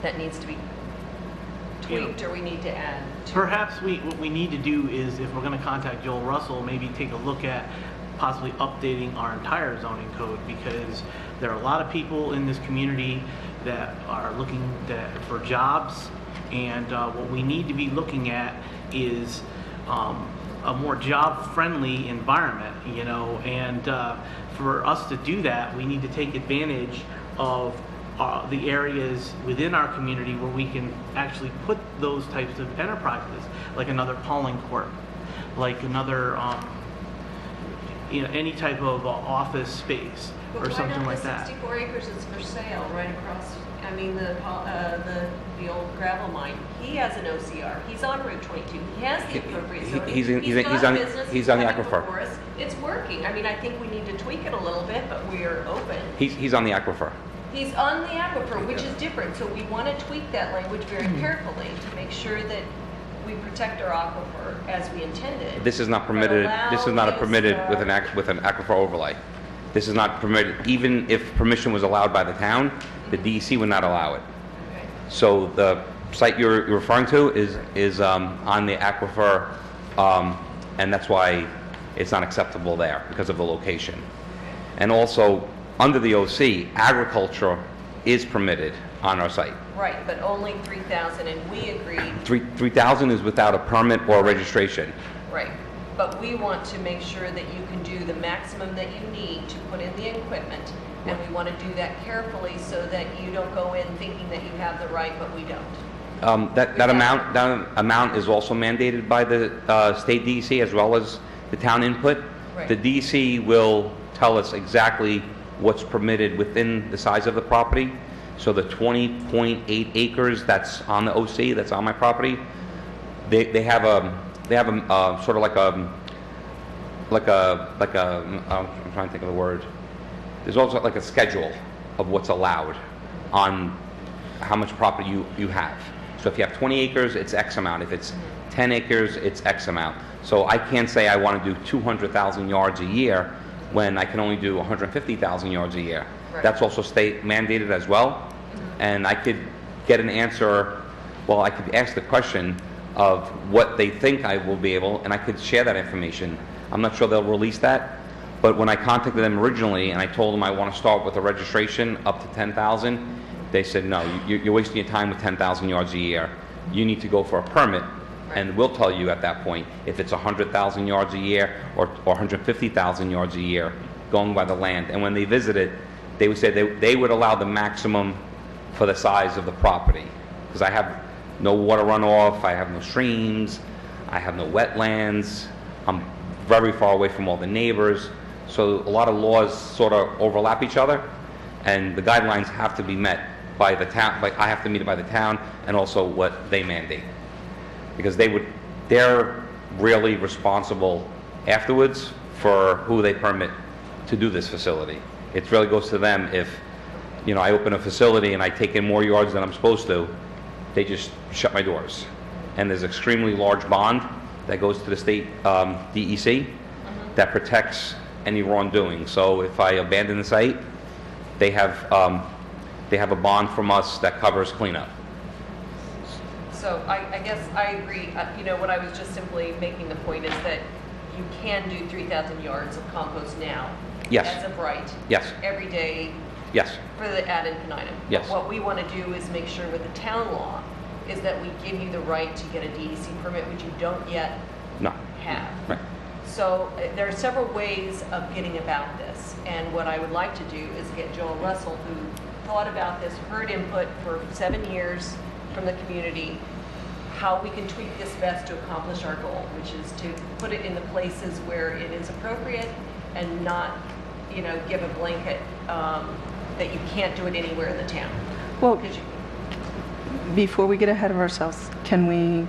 that needs to be tweaked, or we need to add to. Perhaps what we need to do is, if we're going to contact Joel Russell, maybe take a look at possibly updating our entire zoning code, because there are a lot of people in this community that are looking for jobs, and what we need to be looking at is a more job-friendly environment, you know, and for us to do that, we need to take advantage of the areas within our community where we can actually put those types of enterprises, like another polling court, like another, you know, any type of office space or something like that. 64 acres is for sale right across, I mean, the old gravel mine. He has an OCR. He's on Route 22. He has the appropriate zoning. He's on the aquifer. For us. It's working. I mean, I think we need to tweak it a little bit, but we are open. He's on the aquifer. He's on the aquifer, which is different. So we want to tweak that language very carefully to make sure that we protect our aquifer as we intended. This is not permitted. This is not permitted with an aquifer overlay. This is not permitted, even if permission was allowed by the town. The DEC would not allow it. Okay. So the site you're referring to is on the aquifer, and that's why it's not acceptable there, because of the location. And also, under the OC, agriculture is permitted on our site. Right, but only 3,000, and we agreed. 3,000 is without a permit or a registration. Right, but we want to make sure that you can do the maximum that you need to put in the equipment, and we want to do that carefully so that you don't go in thinking that you have the right, but we don't. That amount is also mandated by the state DEC as well as the town input. Right. The DEC will tell us exactly what's permitted within the size of the property. So the 20.8 acres that's on the OC, that's on my property, they have a sort of like a I'm trying to think of the word. There's also like a schedule of what's allowed on how much property you have. So if you have 20 acres, it's X amount. If it's 10 acres, it's X amount. So I can't say I want to do 200,000 yards a year when I can only do 150,000 yards a year. Right. That's also state mandated as well. And I could get an answer, well, I could ask the question of what they think I will be able, and I could share that information. I'm not sure they'll release that, but when I contacted them originally and I told them I want to start with a registration up to 10,000, they said, no, you're wasting your time with 10,000 yards a year. You need to go for a permit, and we'll tell you at that point if it's 100,000 yards a year or 150,000 yards a year going by the land. And when they visited, they would say they would allow the maximum for the size of the property, because I have no water runoff, I have no streams, I have no wetlands, I'm very far away from all the neighbors, so a lot of laws sort of overlap each other, and the guidelines have to be met by the town, like I have to meet it by the town, and also what they mandate, because they're really responsible afterwards for who they permit to do this facility. It really goes to them. If, you know, I open a facility and I take in more yards than I'm supposed to, they just shut my doors. And there's extremely large bond that goes to the state DEC that protects any wrongdoing. So if I abandon the site, they have a bond from us that covers cleanup. So I guess I agree. You know, what I was just simply making the point is that you can do 3,000 yards of compost now. Yes. As of right. Yes. Every day. Yes. For the ad infinitum. Yes. But what we want to do is make sure with the town law is that we give you the right to get a DEC permit, which you don't yet have. Right. So there are several ways of getting about this. And what I would like to do is get Joel Russell, who thought about this, heard input for 7 years from the community, how we can tweak this best to accomplish our goal, which is to put it in the places where it is appropriate and not, give a blanket that you can't do it anywhere in the town. Well, 'Cause before we get ahead of ourselves, can we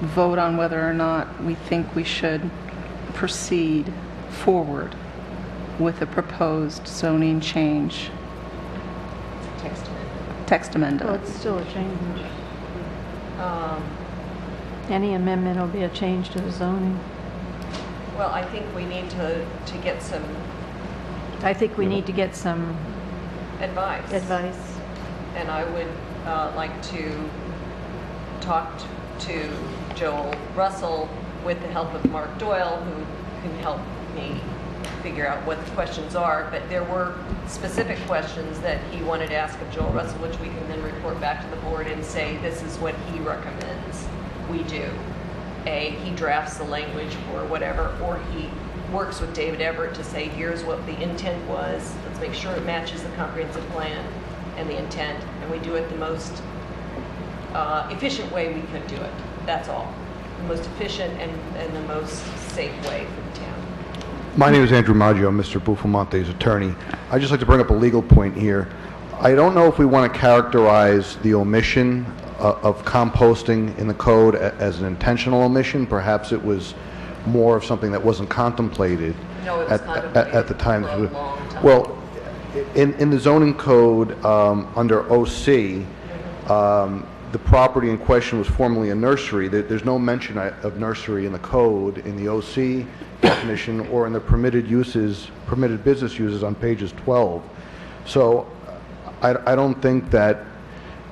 vote on whether or not we think we should proceed forward with a proposed zoning change? Text Well, amendment. it's still a change. Any amendment will be a change to the zoning. Well, I think we need to get some I think we need to get some advice. And I would like to talk to Joel Russell with the help of Mark Doyle, who can help me figure out what the questions are. But there were specific questions that he wanted to ask of Joel Russell, which we can then report back to the board and say, this is what he recommends we do. He drafts the language or whatever, or he works with David Everett to say, here's what the intent was. Let's make sure it matches the comprehensive plan and the intent, and we do it the most efficient way we could do it. That's all. The most efficient and the most safe way for the town. My name is Andrew Maggio. I'm Mr. Buffamonte's attorney. I'd just like to bring up a legal point here. I don't know if we want to characterize the omission of composting in the code as an intentional omission. Perhaps it was more of something that wasn't contemplated, No, it was contemplated at the time. for a long time. Well, in the zoning code, under OC, the property in question was formerly a nursery. There's no mention of nursery in the code, in the OC definition, or in the permitted business uses on pages 12. So I don't think that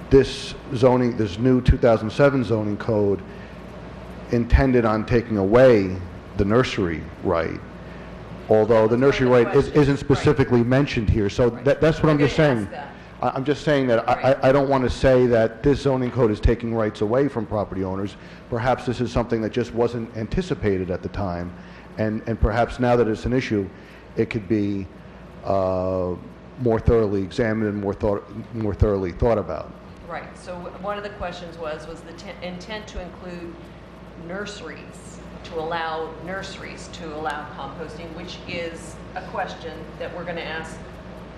this new 2007 zoning code intended on taking away the nursery right, although the nursery right isn't specifically mentioned here. So that's what I'm just saying. I'm just saying that I don't want to say that this zoning code is taking rights away from property owners. Perhaps this is something that just wasn't anticipated at the time, and perhaps now that it's an issue, it could be more thoroughly examined and more thoroughly thought about. Right, so one of the questions was the intent to include nurseries, to allow composting, which is a question that we're going to ask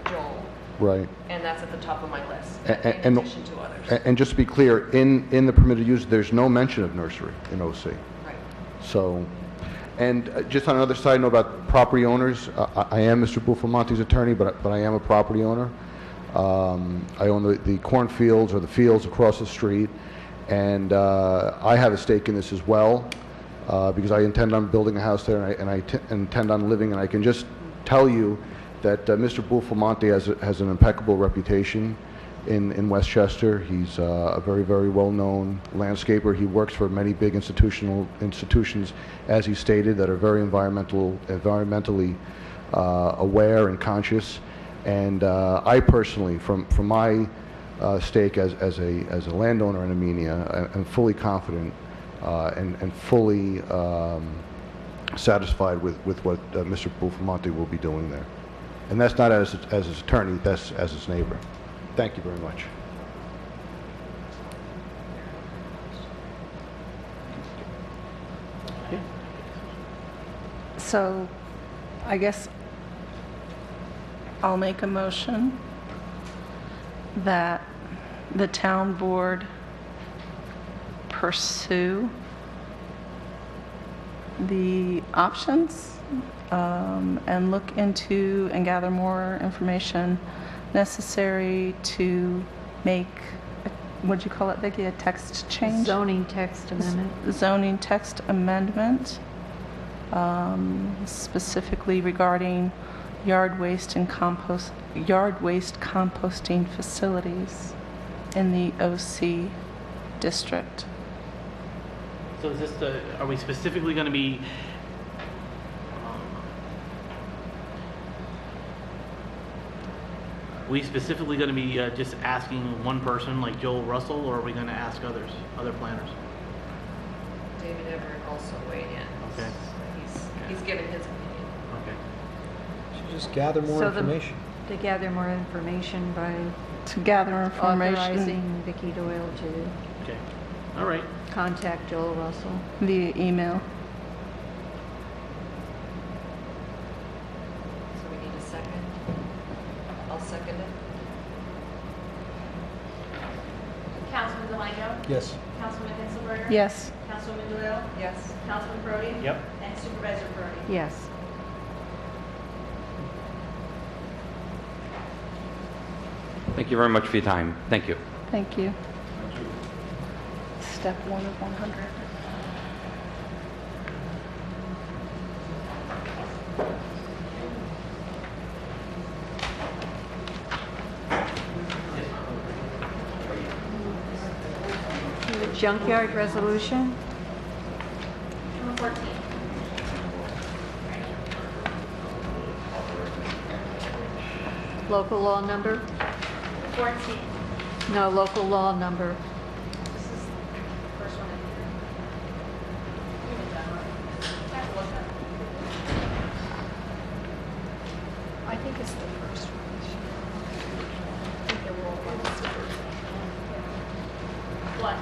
Joel. Right. And that's at the top of my list, And in addition to others. And just to be clear, in the permitted use, there's no mention of nursery in OC. Right. So, and just on another side note about property owners, I am Mr. Buffamonte's attorney, but I am a property owner. I own the cornfields or the fields across the street, and I have a stake in this as well, because I intend on building a house there, and I intend on living, and I can just tell you that Mr. Buffamonte has an impeccable reputation in Westchester. He's a very, very well-known landscaper. He works for many big institutions, as he stated, that are very environmentally aware and conscious. And I personally, from my stake as a landowner in Amenia, am fully confident and fully satisfied with what Mr. Buffamonte will be doing there. And that's not as his attorney, that's as his neighbor. Thank you very much. So I guess I'll make a motion that the town board pursue the options and look into and gather more information necessary to make, what'd you call it, Vicki, a text change? Zoning text amendment. Zoning text amendment, specifically regarding yard waste composting facilities in the OC district. So is this are we specifically going to be, just asking one person like Joel Russell, or are we going to ask other planners? David Everett also weighed in. Okay. He's given his opinion. Okay. Should just gather more information. To gather more information by To gather information. authorizing Vicki Doyle to. Okay. All right. contact Joel Russell. Via email. So we need a second. I'll second it. Councilman Delango? Yes. Councilman Hitzelberger? Yes. Councilwoman Doyle? Yes. Councilman Brody? Yep. And Supervisor Brody? Yes. Thank you very much for your time. Thank you. Thank you. Step 1 of 100. The junkyard resolution? Number 14. Local law number? 14. No, local law number. This is the first one in here. We did that one. I have to look at it. I think it's the first one. I think they're all one. What?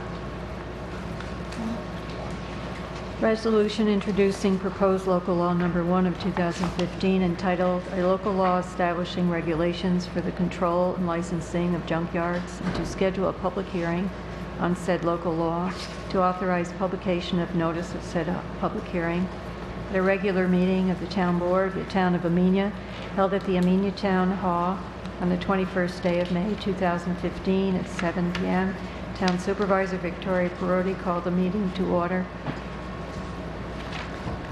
Resolution introducing proposed local law number 1 of 2015 entitled "A Local Law Establishing Regulations for the Control and Licensing of Junkyards," and to schedule a public hearing on said local law, to authorize publication of notice of said public hearing at a regular meeting of the Town Board of the Town of Amenia, held at the Amenia Town Hall on the 21st day of May 2015 at 7 p.m. Town Supervisor Victoria Perotti called the meeting to order.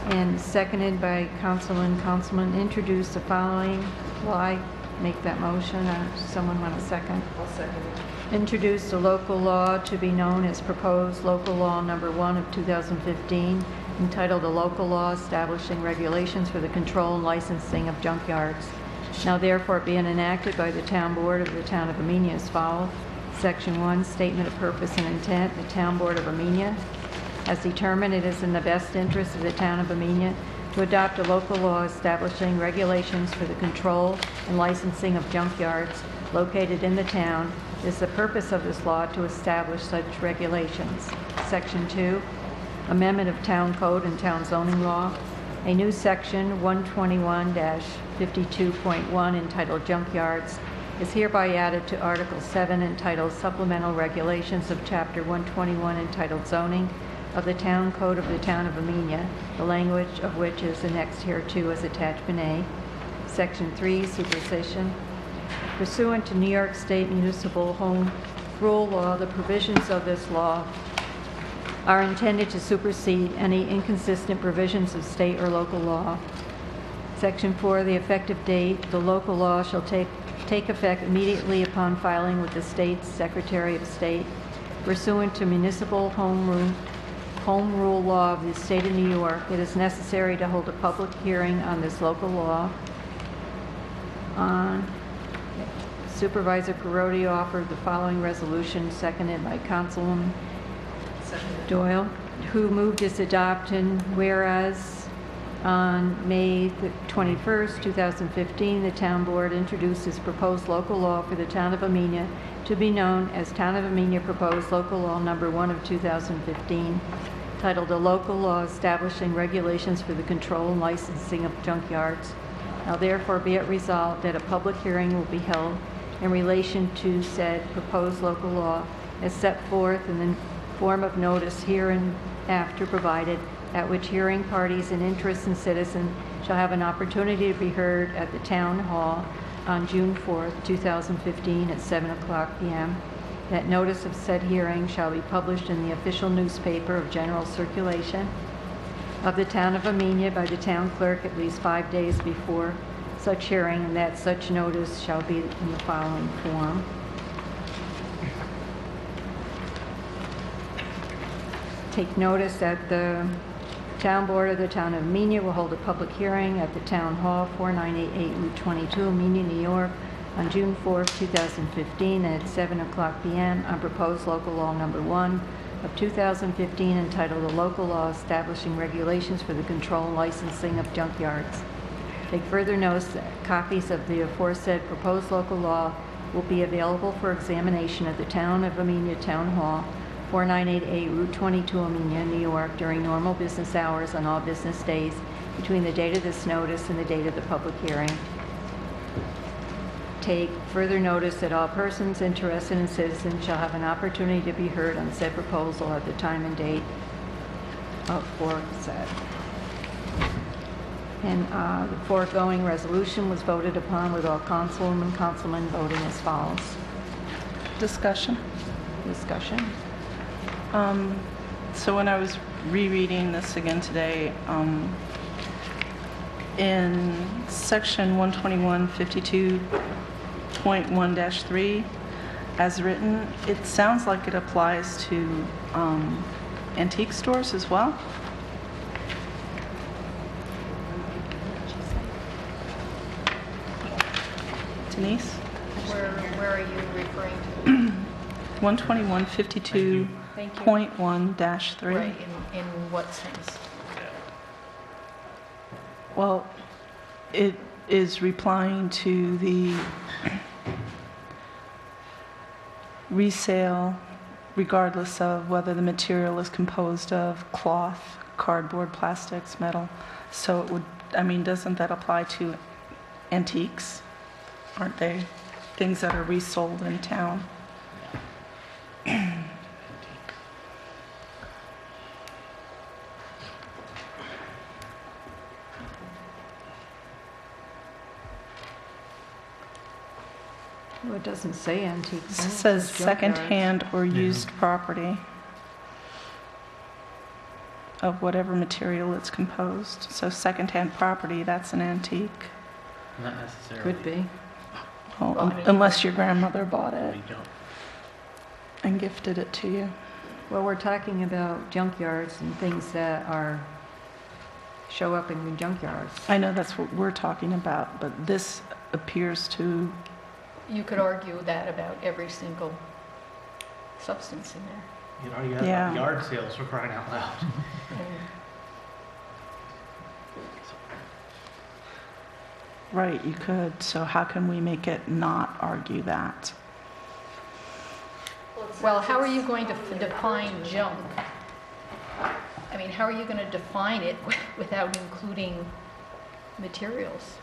And seconded by Councilman. Councilman introduced the following. Will I make that motion, or does someone want a second? I'll second it. Introduce the local law to be known as proposed local law number 1 of 2015, entitled "A Local Law Establishing Regulations for the Control and Licensing of Junkyards." Now therefore being enacted by the Town Board of the Town of Amenia as follows. Section 1, Statement of Purpose and Intent. The Town Board of Amenia has determined it is in the best interest of the Town of Amenia to adopt a local law establishing regulations for the control and licensing of junkyards located in the town. It is the purpose of this law to establish such regulations. Section 2, Amendment of Town Code and Town Zoning Law. A new section 121-52.1 entitled Junkyards is hereby added to Article 7 entitled Supplemental Regulations of Chapter 121 entitled Zoning of the Town Code of the Town of Amenia, the language of which is annexed hereto as Attachment A. Section 3, Supersession. Pursuant to New York State Municipal Home Rule Law, the provisions of this law are intended to supersede any inconsistent provisions of state or local law. Section 4, the effective date. The local law shall take effect immediately upon filing with the state's Secretary of State. Pursuant to Municipal Home Rule Law of the State of New York, it is necessary to hold a public hearing on this local law. Supervisor Perotti offered the following resolution, seconded by Councilwoman Doyle, who moved its adoption. Whereas on May the 21st, 2015, the Town Board introduced its proposed local law for the Town of Amenia to be known as Town of Amenia Proposed Local Law Number 1 of 2015, titled "A Local Law Establishing Regulations for the Control and Licensing of Junkyards." Now therefore be it resolved that a public hearing will be held in relation to said proposed local law as set forth in the form of notice hereinafter provided, at which hearing parties and interested citizens shall have an opportunity to be heard at the Town Hall on June 4th, 2015 at 7:00 p.m. That notice of said hearing shall be published in the official newspaper of general circulation of the Town of Amenia by the town clerk at least 5 days before such hearing, and that such notice shall be in the following form. Take notice that the Town Board of the Town of Amenia will hold a public hearing at the Town Hall, 4988 Route 22, Amenia, New York, on June 4, 2015, at 7:00 p.m. on proposed local law number 1 of 2015, entitled "A Local Law Establishing Regulations for the Control and Licensing of Junkyards." Take further notice that copies of the aforesaid proposed local law will be available for examination at the Town of Amenia Town Hall 498A Route 22, Amenia, New York, during normal business hours on all business days between the date of this notice and the date of the public hearing. Take further notice that all persons interested in citizens shall have an opportunity to be heard on said proposal at the time and date of said. And the foregoing resolution was voted upon with all councilwomen and councilmen voting as follows. Discussion. Discussion. So when I was rereading this again today, in section 121.52.1-3, as written, it sounds like it applies to antique stores as well. Denise? Where are you referring to? 121.52.1-3. Right, in what sense? Well, it is replying to the resale, regardless of whether the material is composed of cloth, cardboard, plastics, metal. So it would, I mean, doesn't that apply to antiques? Aren't they things that are resold in town? Well, it doesn't say antique. It says second-hand or used property of whatever material it's composed. So second-hand property, that's an antique. Not necessarily. Could be. Well, unless your grandmother bought it We don't. and gifted it to you. Well, we're talking about junkyards and things that show up in junkyards. I know that's what we're talking about, but this appears to, You could argue that about every single substance in there. You know, you have Yeah. yard sales for crying out loud. right, you could. So how can we make it not argue that? Well, how are you going to define junk? I mean, how are you going to define it without including materials?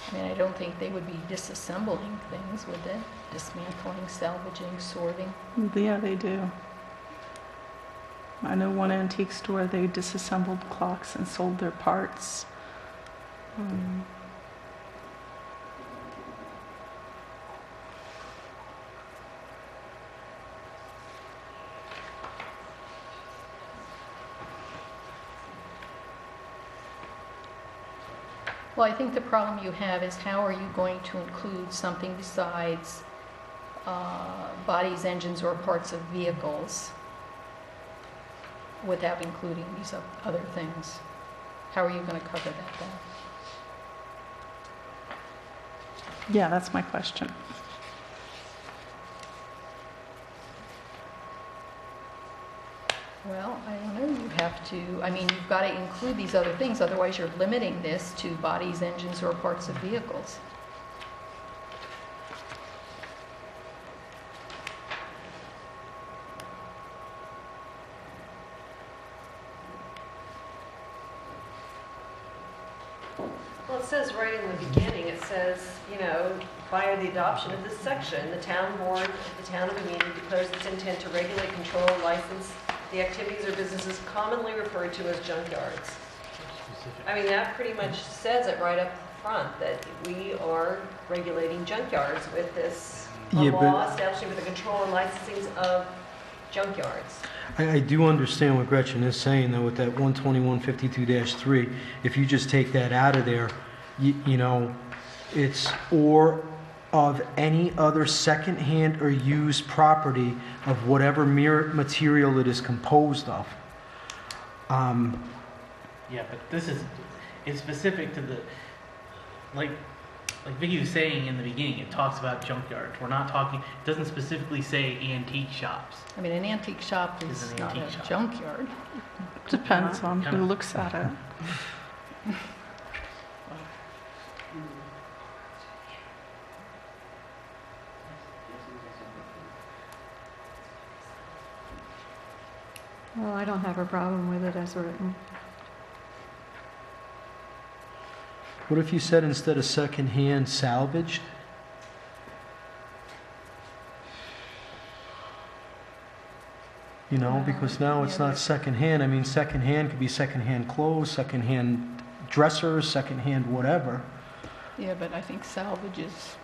I mean, I don't think they would be disassembling things, would they? Dismantling, salvaging, sorting. Yeah, they do. I know one antique store, they disassembled clocks and sold their parts. Well, I think the problem you have is how are you going to include something besides bodies, engines, or parts of vehicles without including these other things? How are you going to cover that then? Yeah, that's my question. Well, I don't know, you have to, I mean, you've got to include these other things, otherwise you're limiting this to bodies, engines, or parts of vehicles. Well, it says right in the beginning, it says, you know, by the adoption of this section, the town board of the town of Amenia declares its intent to regulate, control, license the activities or businesses commonly referred to as junkyards. I mean, that pretty much says it right up front, that we are regulating junkyards with this Yeah, law but- establishing for the control and licensing of junkyards. I do understand what Gretchen is saying, though, with that 121.52-3. If you just take that out of there, you know, it's or of any other secondhand or used property of whatever material it is composed of. Yeah, but this is, it's specific to the, like, like Vicky was saying in the beginning, it talks about junkyards. We're not talking, it doesn't specifically say antique shops. I mean, an antique shop It's is an not antique a shop. junkyard. Depends on who looks at it. Well, I don't have a problem with it as written. What if you said instead of secondhand, salvaged? You know, because now it's not secondhand. I mean, secondhand could be secondhand clothes, secondhand dressers, secondhand whatever. Yeah, but I think salvage is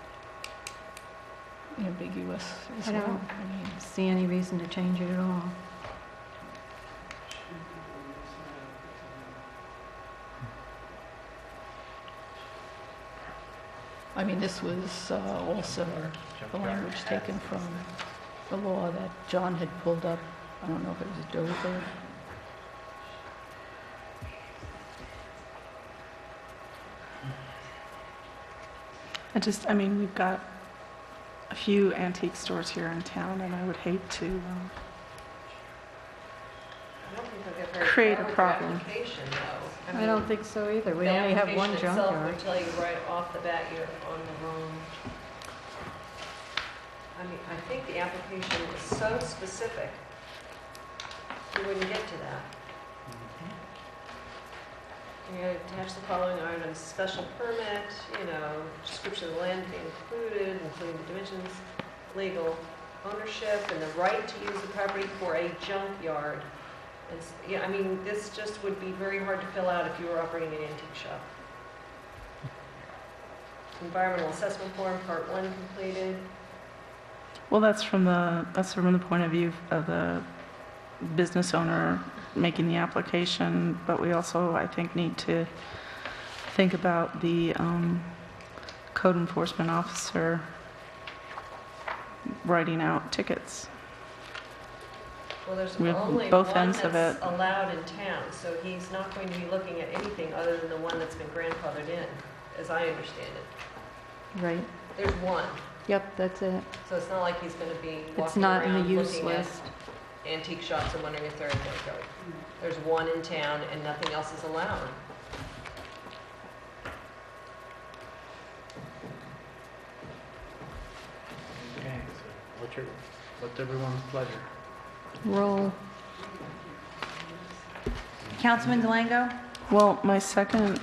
ambiguous as I well. don't I mean, see any reason to change it at all. I mean, this was also the language taken from the law that John had pulled up. I don't know if it was Dover. I mean, we've got a few antique stores here in town, and I would hate to I don't think they'll get very create far a with problem. the application, though. I don't think so either. We only have one The application itself junkyard. would tell you right off the bat you're on the wrong. I mean, I think the application is so specific, you wouldn't get to that. You attach the following items: special permit, description of the land to be included, including the dimensions, legal ownership, and the right to use the property for a junkyard. I mean, this just would be very hard to fill out if you were operating an antique shop. Environmental assessment form, part 1 completed. Well, that's from the point of view of the business owner making the application, but we also, I think, need to think about the code enforcement officer writing out tickets. Well, there's We have only both one ends of that's it. allowed in town, so he's not going to be looking at anything other than the one that's been grandfathered in, as I understand it. Right. There's one, Yep, that's it. so it's not like he's going to be It's walking not in around the use looking at list. antique shops and wondering if they're in their code. There's one in town and nothing else is allowed. Okay, so what's everyone's pleasure? Roll. Councilman Delango? Well, my second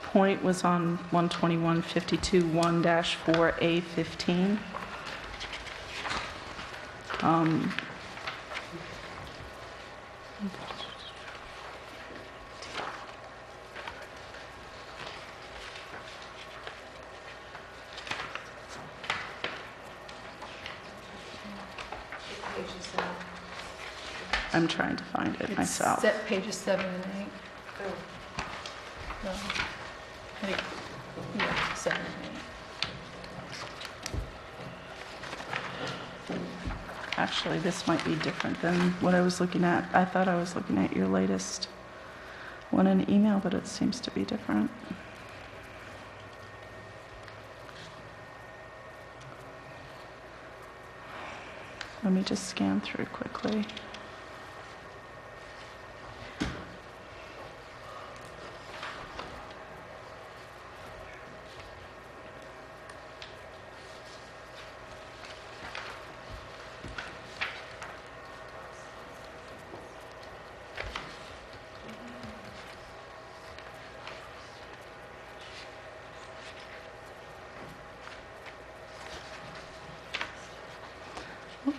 point was on 121.52.1-4A15. Page is that? I'm trying to find it It's myself. set pages 7 and 8. Oh, No. I think, yeah, 7 and 8. Actually, this might be different than what I was looking at. I thought I was looking at your latest one in email, but it seems to be different. Let me just scan through quickly.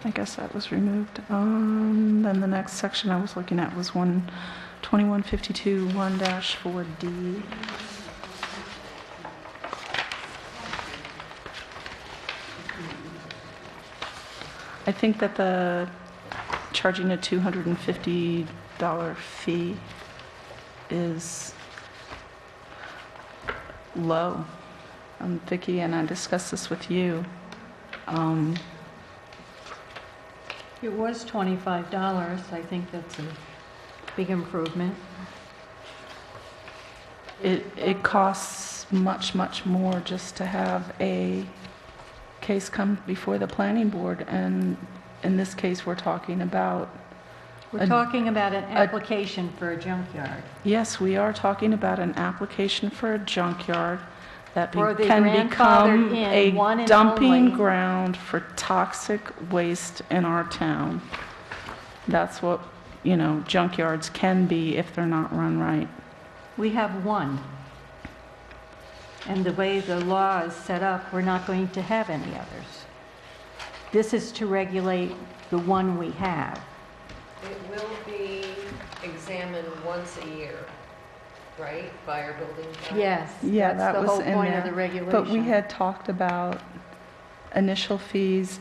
I guess that was removed. Then the next section I was looking at was 121.52.1-4D. I think that the charging a $250 fee is low. Vicki and I discussed this with you. It was $25. I think that's a big improvement. It costs costs much, much more just to have a case come before the planning board, and in this case, we're talking about... We're talking about an application for a junkyard. Yes, we are talking about an application for a junkyard that Or the can grandfathered become in one a and dumping only. ground for toxic waste in our town. That's what, junkyards can be if they're not run right. We have one. And the way the law is set up, we're not going to have any others. This is to regulate the one we have. It will be examined once a year, right, by our building department? Yes, Yeah, that's that the was whole in point there. of the regulation. But we had talked about initial fees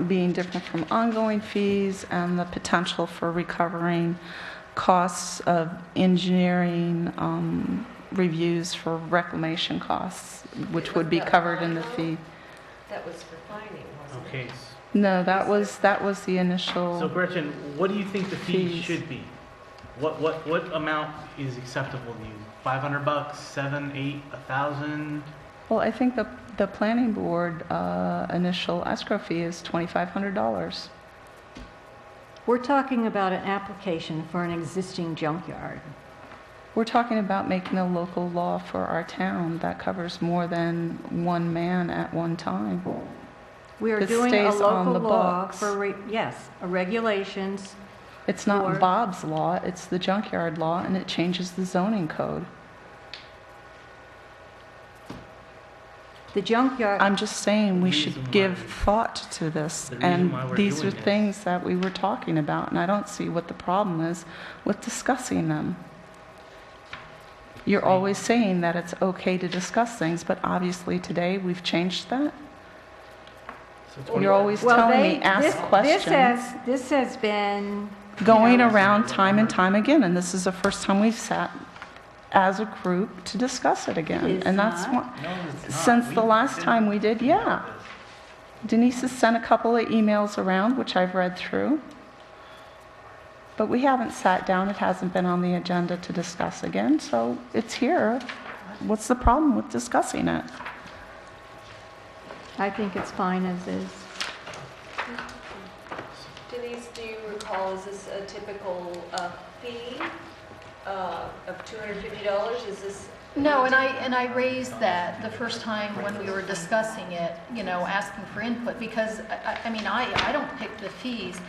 being different from ongoing fees and the potential for recovering costs of engineering reviews for reclamation costs, which would be covered in the fee. That was for fining, wasn't it? Okay, No, that was the so initial. Gretchen, what do you think the fee Fees. should be? What amount is acceptable to you? $500, $700, $800, $1,000? Well, I think the planning board initial escrow fee is $2,500. We're talking about an application for an existing junkyard. We're talking about making a local law for our town that covers more than one man at one time. We are This doing a stays on local the law books. for, yes, regulations. It's not Or- Bob's law, it's the junkyard law, and it changes the zoning code. The junkyard, I'm just saying we The should reason give why- thought to this, The reason and why we're these are doing this- things that we were talking about, and I don't see what the problem is with discussing them. You're always saying that it's okay to discuss things, but obviously today we've changed that. So You're always well, telling they, me, ask this questions. this has been Going around time and time again, and this is the first time we've sat as a group to discuss it again. It is And that's not. what, No, it's not. since the We last didn't time we did, talk yeah. about this. Denise has sent a couple of emails around, which I've read through. But we haven't sat down, it hasn't been on the agenda to discuss again, so it's here. What's the problem with discussing it? I think it's fine as is. Denise, do you recall, is this a typical fee of $250? Is this? No, and I raised that the first time when we were discussing it, asking for input, because, I don't pick the fees.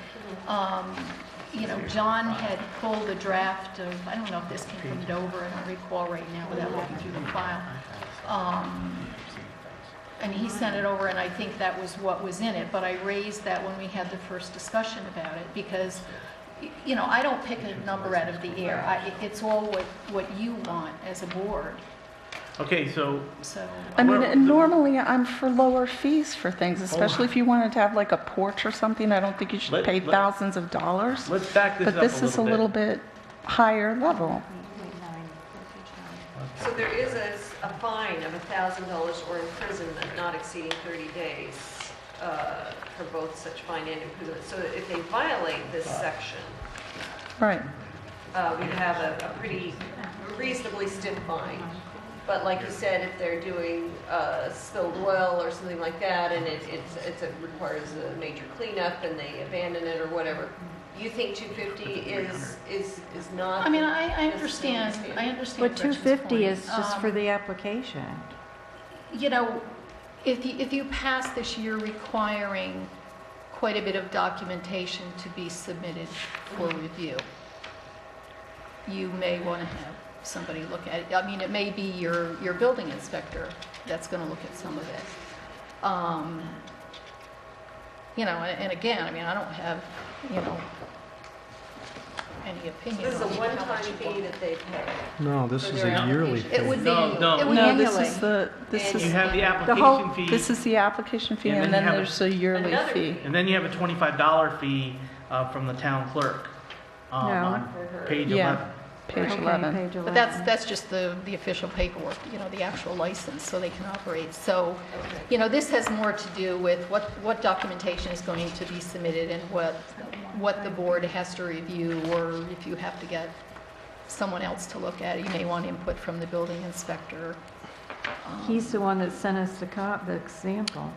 John had pulled a draft of, I don't know if this came from Dover, I don't recall right now without looking through the file. And he sent it over, and I think that was what was in it, but I raised that when we had the first discussion about it, because, I don't pick a number out of the air. It's all what you want as a board, Okay, so so. I mean, Well, and normally I'm for lower fees for things, especially if you wanted to have like a porch or something. I don't think you should Let- pay let- thousands of dollars. let's back this But up this is a little bit higher level. So there is a fine of $1,000 or imprisonment not exceeding 30 days for both such fine and imprisonment. So if they violate this section, Right. we have a pretty reasonably stiff fine. But like you said, if they're doing spilled oil or something like that, and it requires a major cleanup and they abandon it or whatever, you think 250 is not? I mean, I understand, But Gretchen's 250 point. is just for the application. If you pass this year requiring quite a bit of documentation to be submitted for review, you may want to have somebody look at it. I mean, it may be your building inspector that's going to look at some of it. And again, I don't have, any opinion This is a on how much one-time you fee want. that they pay. No, this For is their a yearly application. fee. It would be, No, it would No, annually. this And is, you have the whole- application fee, this is the application fee, And and then then you have there's a yearly another fee. fee. and then you have a $25 fee from the town clerk No. on page Yeah. 11. Page Okay, 11. page 11. But that's just the official paperwork, the actual license, so they can operate. So, this has more to do with what documentation is going to be submitted and what the board has to review, or if you have to get someone else to look at it, you may want input from the building inspector. He's the one that sent us the example.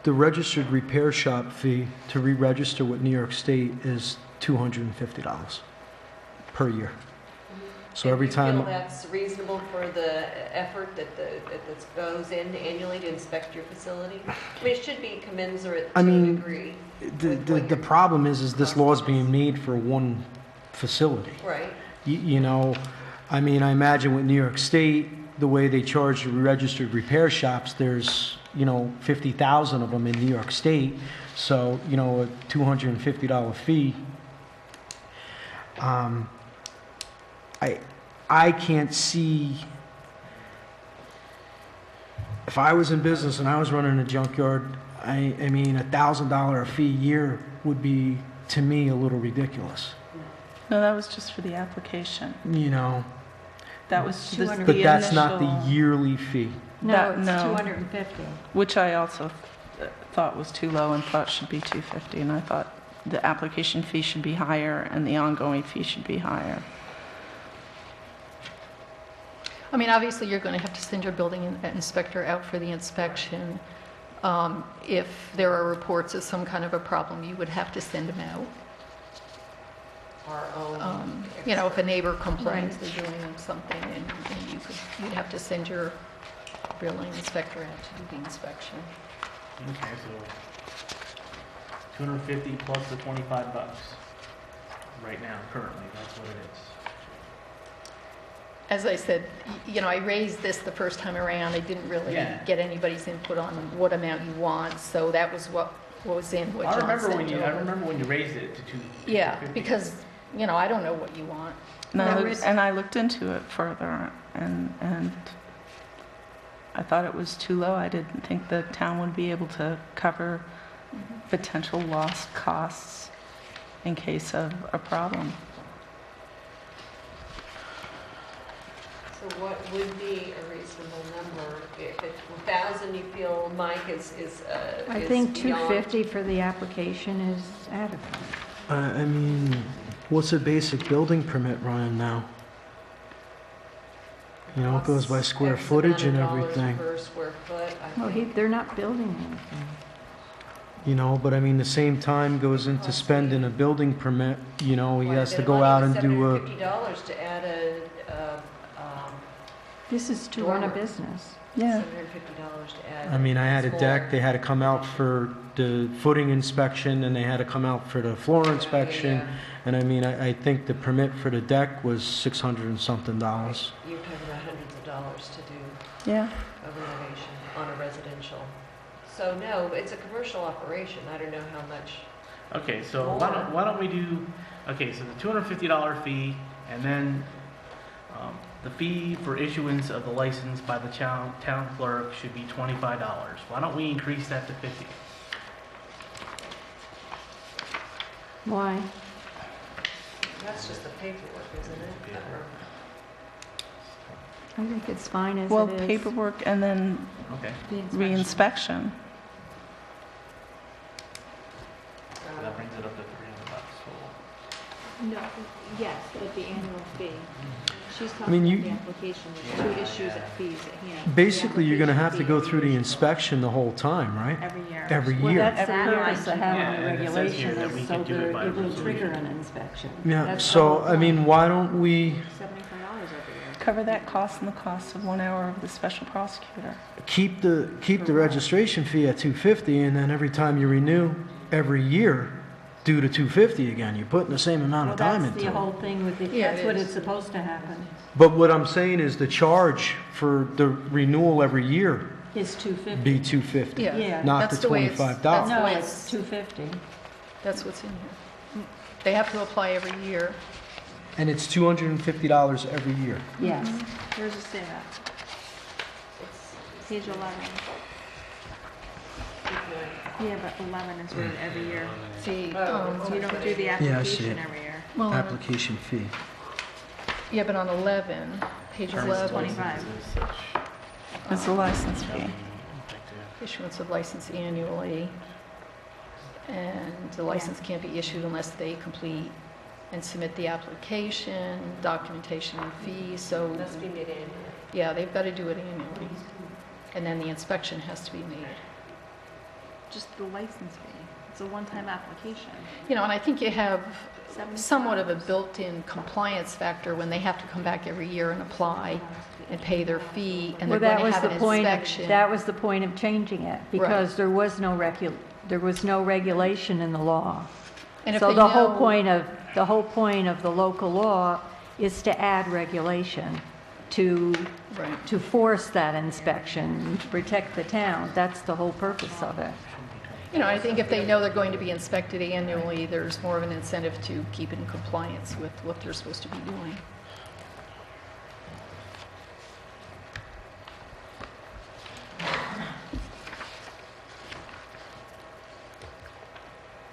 The registered repair shop fee to re-register with New York State is $250 per year. So every Do you time, feel that's reasonable for the effort that goes in annually to inspect your facility? I mean, it should be commensurate to I a mean, degree. the problem is this law is being made for one facility. Right. You know, I mean, I imagine with New York State, the way they charge the registered repair shops, there's, 50,000 of them in New York State. So, a $250 fee. I can't see, if I was in business and I was running a junkyard, I mean, $1,000 a fee a year would be, to me, a little ridiculous. No, that was just for the application. That was the But that's not initial- the yearly fee. No, it's no. 250. Which I also thought was too low and thought should be 250, and I thought the application fee should be higher and the ongoing fee should be higher. I mean, obviously, you're going to have to send your building inspector out for the inspection. If there are reports of some kind of a problem, you would have to send them out. Our own. If a neighbor complains they're doing something, and you'd have to send your building inspector out to do the inspection. Okay, so 250 plus the $25 right now, currently, that's what it is. As I said, I raised this the first time around. I didn't really get anybody's input on what amount you want, so that was what was in what John sent over. I remember when you raised it to 250. Yeah, because, I don't know what you want. And I looked into it further, and I thought it was too low. I didn't think the town would be able to cover potential lost costs in case of a problem. So what would be a reasonable number? If it's 1,000, you feel, Mike, is I think beyond- 250 for the application is adequate. I mean, what's a basic building permit running now? It goes by square X footage and amount of dollars everything. per square foot, I Well, think. they're not building anything. But I mean, the same time goes into spending a building permit, he has to go out and do a, $750 to add This is to run a dormer. business. Yeah. $750 to add. I mean, I had a small- deck, they had to come out for the footing inspection, and they had to come out for the floor inspection. Yeah. And I mean, I think the permit for the deck was $600 and something dollars. You're talking about hundreds of dollars to do Yeah. a renovation on a residential. So no, it's a commercial operation. I don't know how much. Okay, so why don't we do, okay, so the $250 fee, and then the fee for issuance of the license by the town clerk should be $25. Why don't we increase that to $50? Why? That's just the paperwork, isn't it? I think it's fine as Well, it is. paperwork and then Okay. The inspection. re-inspection. So that brings it up to $300 total. No, yes, but the annual fee. She's I mean, talking you- about the application, there's two issues at fees at hand. Basically, you're gonna have to go application through the fee inspection the whole time, right? Every year. Every Well, year. that's the Every purpose of Yeah, having the and it says here regulation, that we is so can do it by that it will resolution. trigger an inspection. Yeah, That's the so, whole I mean, point. why don't we $75 every year. Cover that cost and the cost of 1 hour of the special prosecutor. keep the registration fee at $250, and then every time you renew, every year, do the $250 again? You're putting the same amount Well, of time that's into the it. whole thing with the, Yeah, that's it what is. it's supposed to happen, But what I'm saying is the charge for the renewal every year is 250. be $250, Yeah. not That's the the way it's- $25. that's- No, way it's 250. That's what's in here. They have to apply every year. And it's $250 every year. Yes. Where's it say that? Page 11. Yeah, but 11 is written every year. See, So you don't do the Yeah, I see application it. every year. well, Application fee. yeah, but on 11, page 11, 25. It's a license fee. issuance of license annually, and the license can't be issued unless they complete and submit the application, documentation and fees, so, Must be made annually. yeah, they've got to do it annually. And then the inspection has to be made. Just the license fee. It's a one-time application. You know, and I think you have $70. somewhat of a built-in compliance factor when they have to come back every year and apply and pay their fee, and they're Well, going to have an inspection. that was the point of changing it, because there was no regulation in the law. And if So they the whole know- point of the local law is to add regulation to force that inspection, to protect the town. That's the whole purpose of it. You know, I think if they know they're going to be inspected annually, there's more of an incentive to keep in compliance with what they're supposed to be doing.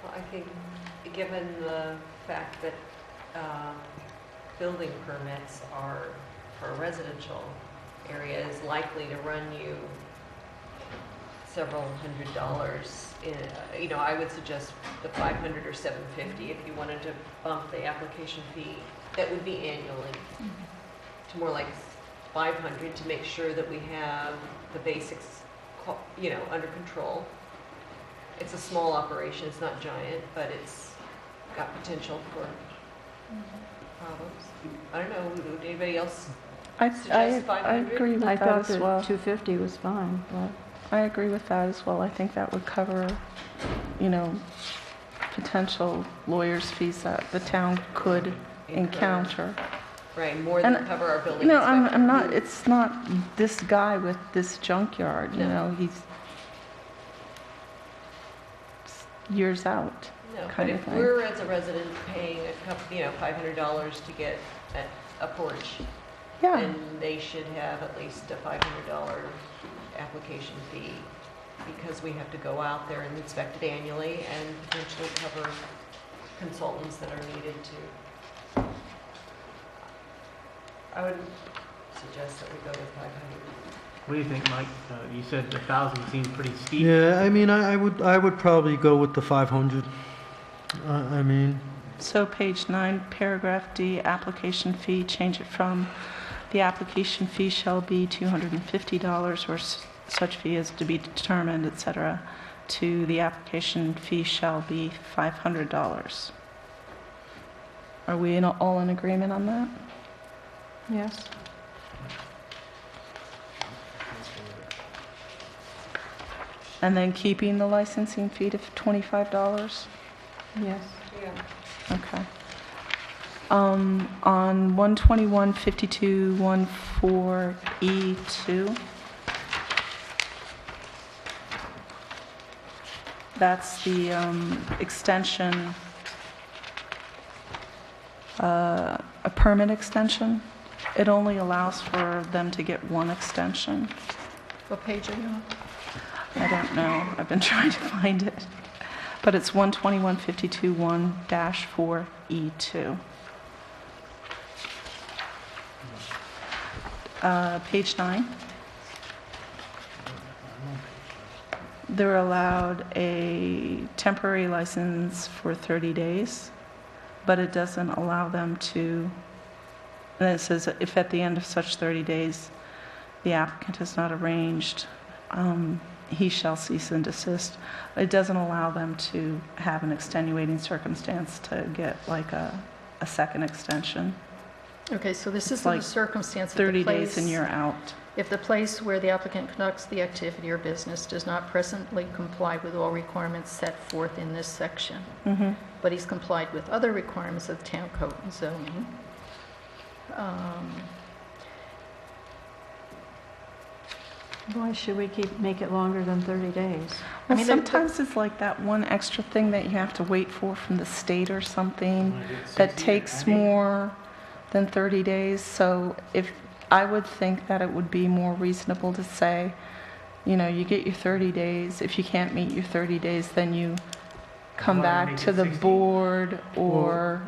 Well, I think, given the fact that building permits are for a residential area is likely to run you several $100s. You know, I would suggest the $500 or $750 if you wanted to bump the application fee. That would be annually to more like $500 to make sure that we have the basics, you know, under control. It's a small operation, it's not giant, but it's got potential for problems. I don't know, would anybody else suggest 500? I agree with I that thought as that well. 250 was fine, but. I agree with that as well. I think that would cover, you know, potential lawyers' fees that the town could encounter. Right, more than cover our building No, inspector. I'm not, it's not this guy with this junkyard, you know, he's years out No, but kind of if thing. we're as a resident paying a couple, you know, $500 to get a porch, Yeah. then they should have at least a $500 application fee, because we have to go out there and inspect it annually and potentially cover consultants that are needed to. I would suggest that we go with 500. What do you think, Mike? You said 1,000 seemed pretty steep. Yeah, I mean, I would probably go with the 500. I mean, So page 9, paragraph D, application fee, change it from the application fee shall be $250 or such fee is to be determined, etc., to the application fee shall be $500. Are we all in agreement on that? Yes. And then keeping the licensing fee to $25? Yes. Yeah. Okay. On 121-52-14E2, that's the extension, a permit extension. It only allows for them to get one extension. What page are you on? I don't know. I've been trying to find it. But it's 121-52-1-4E2. Page 9. They're allowed a temporary license for 30 days, but it doesn't allow them to, and it says if at the end of such 30 days the applicant has not arranged, he shall cease and desist. It doesn't allow them to have an extenuating circumstance to get like a second extension. Okay, so this is Like the circumstance of 30 the place. days and you're out. If the place where the applicant conducts the activity or business does not presently comply with all requirements set forth in this section, but he's complied with other requirements of the town code and zoning, Why should we make it longer than 30 days? Well, sometimes it's like that one extra thing that you have to wait for from the state or something that takes more than 30 days. So if I would think that it would be more reasonable to say, you know, you get your 30 days. If you can't meet your 30 days, then you come back to the board or,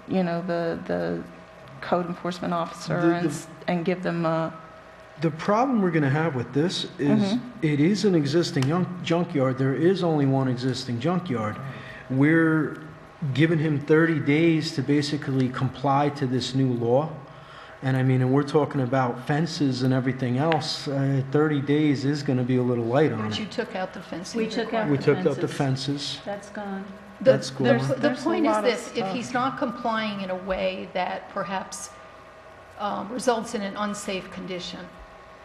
you know, the code enforcement officer and give them a... the problem we're going to have with this is it is an existing junkyard. There is only one existing junkyard. We're given him 30 days to basically comply to this new law. And I mean, and we're talking about fences and everything else. 30 days is going to be a little light on But you it. took out the fencing. We took out We the took out the fences. fences. That's gone. That's gone. The There's point a is lot of this, if stuff. he's not complying in a way that perhaps results in an unsafe condition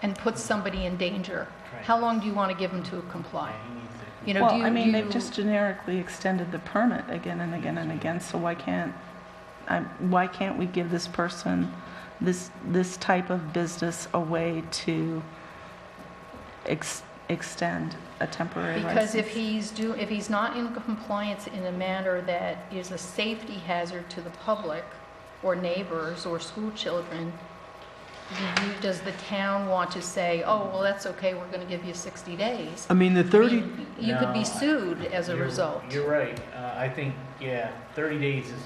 and puts somebody in danger, how long do you want to give him to comply? You know, Well, do you, I mean, do they've you- just generically extended the permit again and again and again, so why can't we give this person, this type of business a way to extend a temporary license? Because if he's not in compliance in a manner that is a safety hazard to the public or neighbors or school children, does the town want to say, oh, well, that's okay, we're going to give you 60 days? I mean, the 30, You could be No, sued as a result. You're right. I think, yeah, 30 days is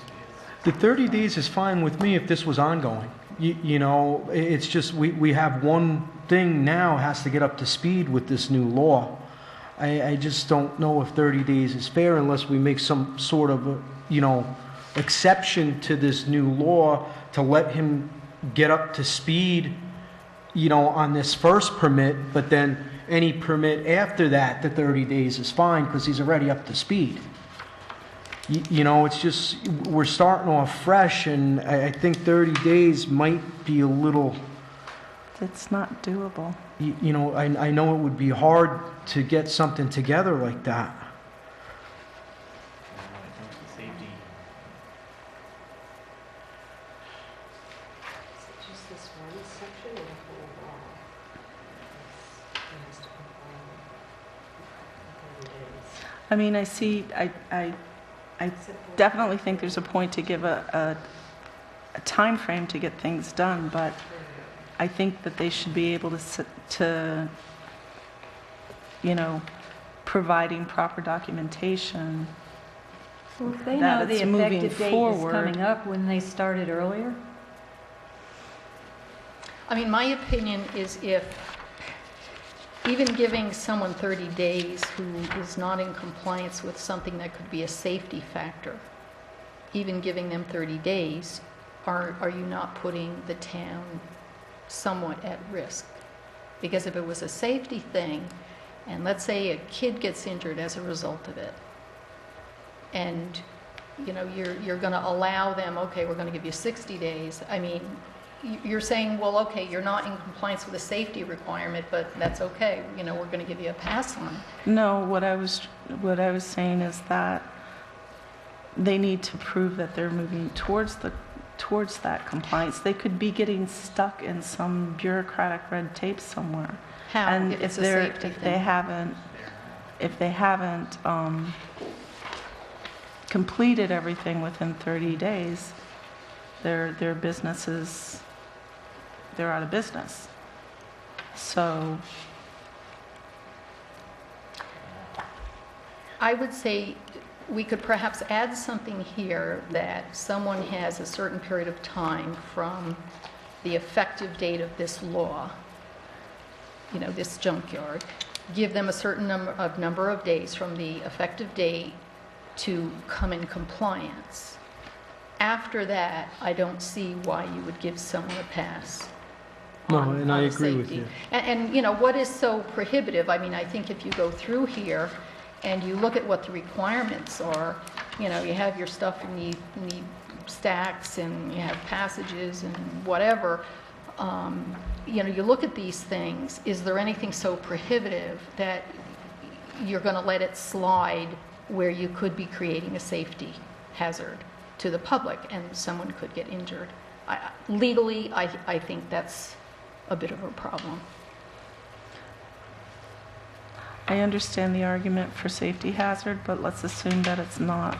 the 30 days is fine with me if this was ongoing. You know, it's just we have one thing now has to get up to speed with this new law. I just don't know if 30 days is fair unless we make some sort of, exception to this new law to let him get up to speed, on this first permit, but then any permit after that, the 30 days is fine because he's already up to speed. It's just, we're starting off fresh, and I think 30 days might be a little, It's not doable. I know it would be hard to get something together like that. safety. Is it just this one section or the whole law? It has to comply with 30 days. I mean, I definitely think there's a point to give a time frame to get things done, but I think that they should be able to providing proper documentation. Well, if they that know the it's moving effective date is forward. coming up, when they started earlier? I mean, my opinion is if, even giving someone 30 days who is not in compliance with something that could be a safety factor, even giving them 30 days, are you not putting the town somewhat at risk? Because if it was a safety thing, and let's say a kid gets injured as a result of it, and you're going to allow them, okay, we're going to give you 60 days. I mean, you're saying, well, okay, you're not in compliance with a safety requirement, but that's okay. We're going to give you a pass on it. No, what I was saying is that they need to prove that they're moving towards that compliance. They could be getting stuck in some bureaucratic red tape somewhere. How? And If it's a safety thing? if they haven't completed everything within 30 days, their businesses, they're out of business. So I would say we could perhaps add something here that someone has a certain period of time from the effective date of this law, this junkyard, give them a certain number of days from the effective date to come in compliance. After that, I don't see why you would give someone a pass. No, on- and on I the agree with safety. you. And what is so prohibitive? I mean, I think if you go through here and you look at what the requirements are, you have your stuff, you need stacks, and you have passages and whatever. You look at these things, is there anything so prohibitive that you're going to let it slide where you could be creating a safety hazard to the public and someone could get injured? Legally, I think that's a bit of a problem. I understand the argument for safety hazard, but let's assume that it's not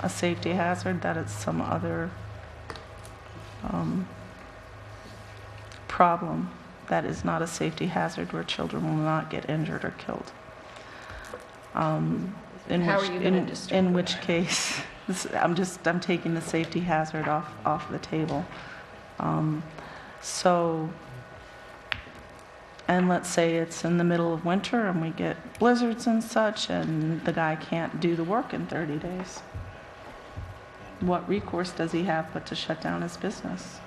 a safety hazard, that it's some other problem that is not a safety hazard where children will not get injured or killed. How are you going to determine in which case, I'm taking the safety hazard off the table. And let's say it's in the middle of winter and we get blizzards and such, and the guy can't do the work in 30 days. what recourse does he have but to shut down his business?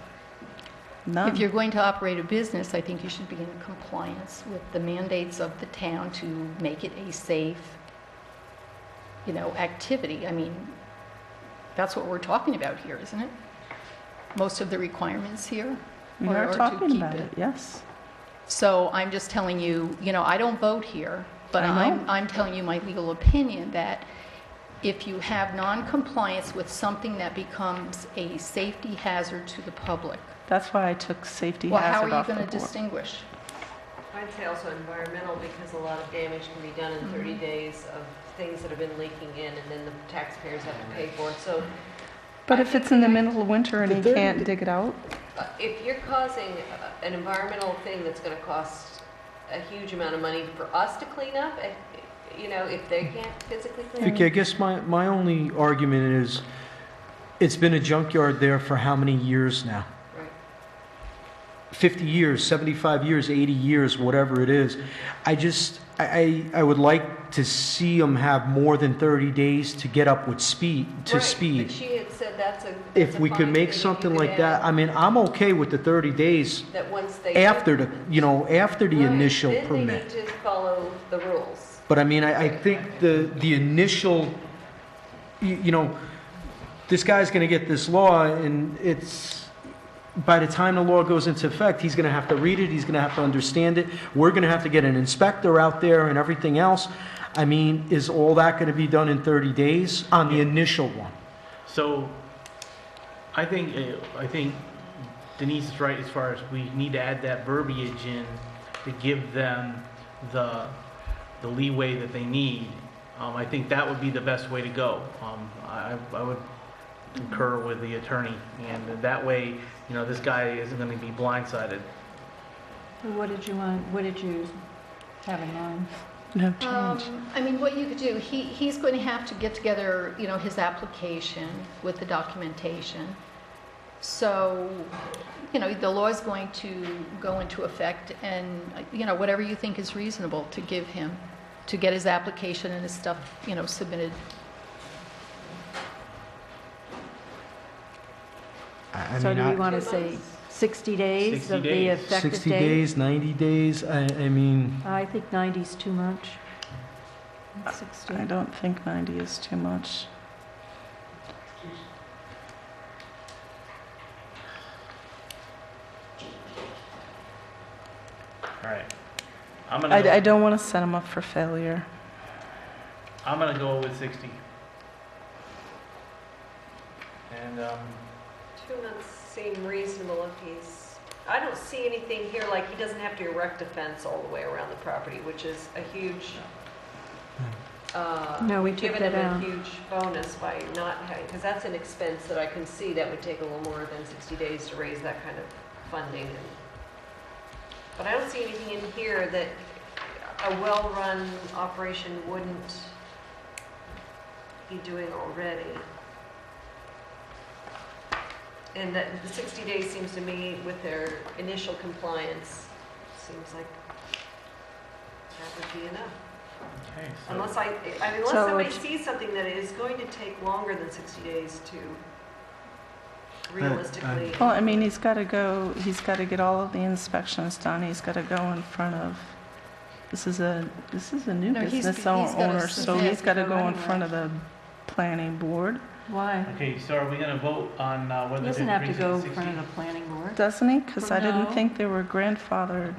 None. If you're going to operate a business, I think you should be in compliance with the mandates of the town to make it a safe, activity. I mean, that's what we're talking about here, isn't it? Most of the requirements here We are are to talking keep about it, yes. So I'm just telling you, I don't vote here, but I know. I'm telling you my legal opinion that if you have non-compliance with something that becomes a safety hazard to the public, That's why I took safety well, how hazard are you off the going to board. distinguish? I'd say also environmental, because a lot of damage can be done in 30 days of things that have been leaking in, and then the taxpayers have to pay for it. So But if it's in the middle of winter and he can't dig it out? if you're causing an environmental thing that's going to cost a huge amount of money for us to clean up, if they can't physically clean up. Vicky, I guess my only argument is, it's been a junkyard there for how many years now? Right. 50 years, 75 years, 80 years, whatever it is. I would like to see them have more than 30 days to get up with speed, Right, speed. but she had said that's If a we could fine make thing something you could like that, add, I mean, I'm okay with the 30 days that once they after after the Right, initial then permit. they need to follow the rules. But I mean, I think the initial, this guy's going to get this law, and by the time the law goes into effect, he's going to have to read it, he's going to have to understand it. We're going to have to get an inspector out there and everything else. I mean, is all that going to be done in 30 days on the initial one? So, I think Denise is right as far as we need to add that verbiage in to give them the leeway that they need. I think that would be the best way to go. I would concur with the attorney, and that way, this guy isn't going to be blindsided. What did you have in mind? No change. I mean, what you could do, he's going to have to get together, his application with the documentation. So, the law is going to go into effect, and, whatever you think is reasonable to give him to get his application and his stuff, submitted. So do we want to say 60 days 60 of the days. effective date? 60 days, 90 days, I mean, I think 90 is too much. 60. I don't think 90 is too much. All right. I don't want to set him up for failure. I'm gonna go with 60. And 2 months seem reasonable if he's, I don't see anything here like he doesn't have to erect a fence all the way around the property, which is a huge, No, we we've took given that him out. a huge bonus by not having, because that's an expense that I can see that would take a little more than 60 days to raise that kind of funding. But I don't see anything in here that a well-run operation wouldn't be doing already. And that the 60 days seems to me, with their initial compliance, seems like that would be enough. okay, so Unless unless So somebody it's- sees something that is going to take longer than 60 days to realistically. Well, I mean, he's got to get all of the inspections done. He's got to go in front of, this is a new No, he's business gotta owner, so submit he's got to to go go in front of the planning board, Why? okay, so are we gonna vote on whether He to doesn't have to increase it go to in front of 60? the planning board. doesn't he? Because I didn't No. think they were grandfathered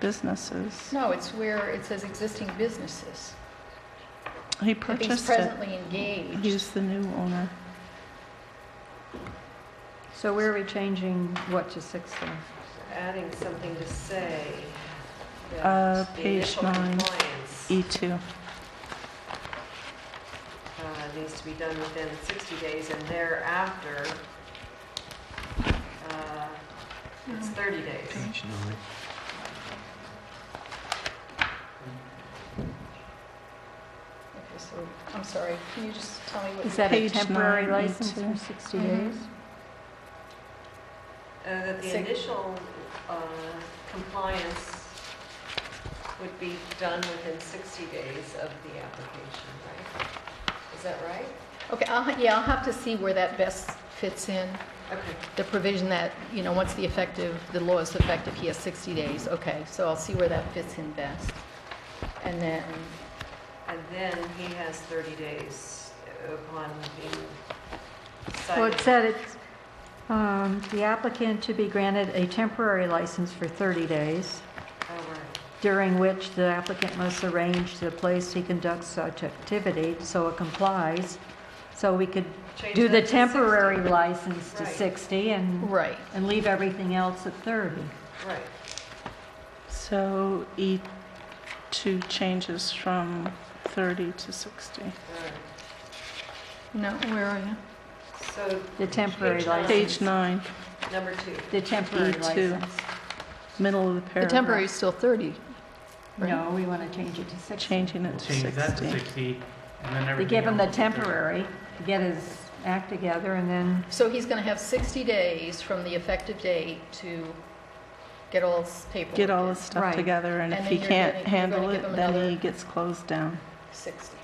businesses. No, it's where it says existing businesses. He If he's purchased it. presently engaged. He's the new owner. So where are we changing what to 60? Adding something to say Uh, that the page initial 9. compliance E2. needs to be done within 60 days, and thereafter, it's 30 days. page 9. Okay, so, I'm sorry, can you just tell me what? Is that a Page temporary 9, license E2. for 60 Mhm. days? That the Six. initial compliance would be done within 60 days of the application, right? Is that right? Okay, I'll have to see where that best fits in. Okay. The provision that, once the law is effective, he has 60 days. Okay, so I'll see where that fits in best. And then, And then he has 30 days upon being Well, it cited. said it's, the applicant to be granted a temporary license for 30 days, Oh, right. during which the applicant must arrange the place he conducts such activity so it complies. So we could Change do the that to temporary 60. license to Right. 60 and right. leave everything else at 30. Right. So E2 changes from 30 to 60. Right. No, where are you? So. The temporary page nine. license. Page 9, Number 2. The temporary E2. license. middle of the The paragraph. temporary is still 30. right? No, we want to change it to 60. Changing it We'll to change that to 60. 60, and then To everything give him the else will be 30. temporary, to get his act together, and then, So he's going to have 60 days from the effective date to get all his paperwork Get all in. his stuff Right. together, and And if then he you're can't gonna handle give it, him then another- he gets closed down. 60.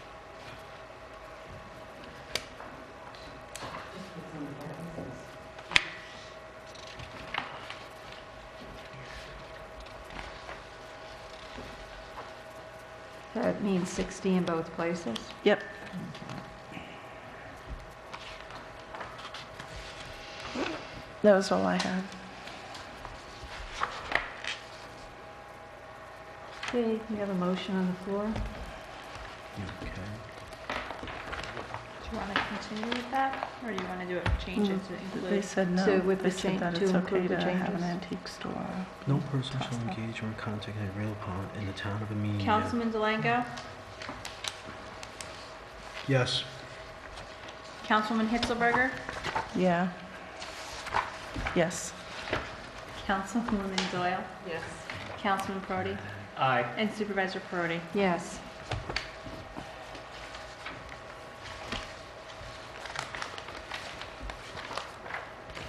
that means 60 in both places. Yep. That was all I had. Okay, we have a motion on the floor. Do you want to continue with that, or do you want to do it, change it to They include? said no. To- with They the said change- that to it's okay include the to have an changes? antique store. No person shall Toss-up. engage or in contact in real upon in the town of Amenia. Councilman Delango? Yes. Councilwoman Hitzelberger? Yeah. Yes. Councilwoman Doyle? Yes. Councilman Prodi? Aye. And Supervisor Prodi? Yes.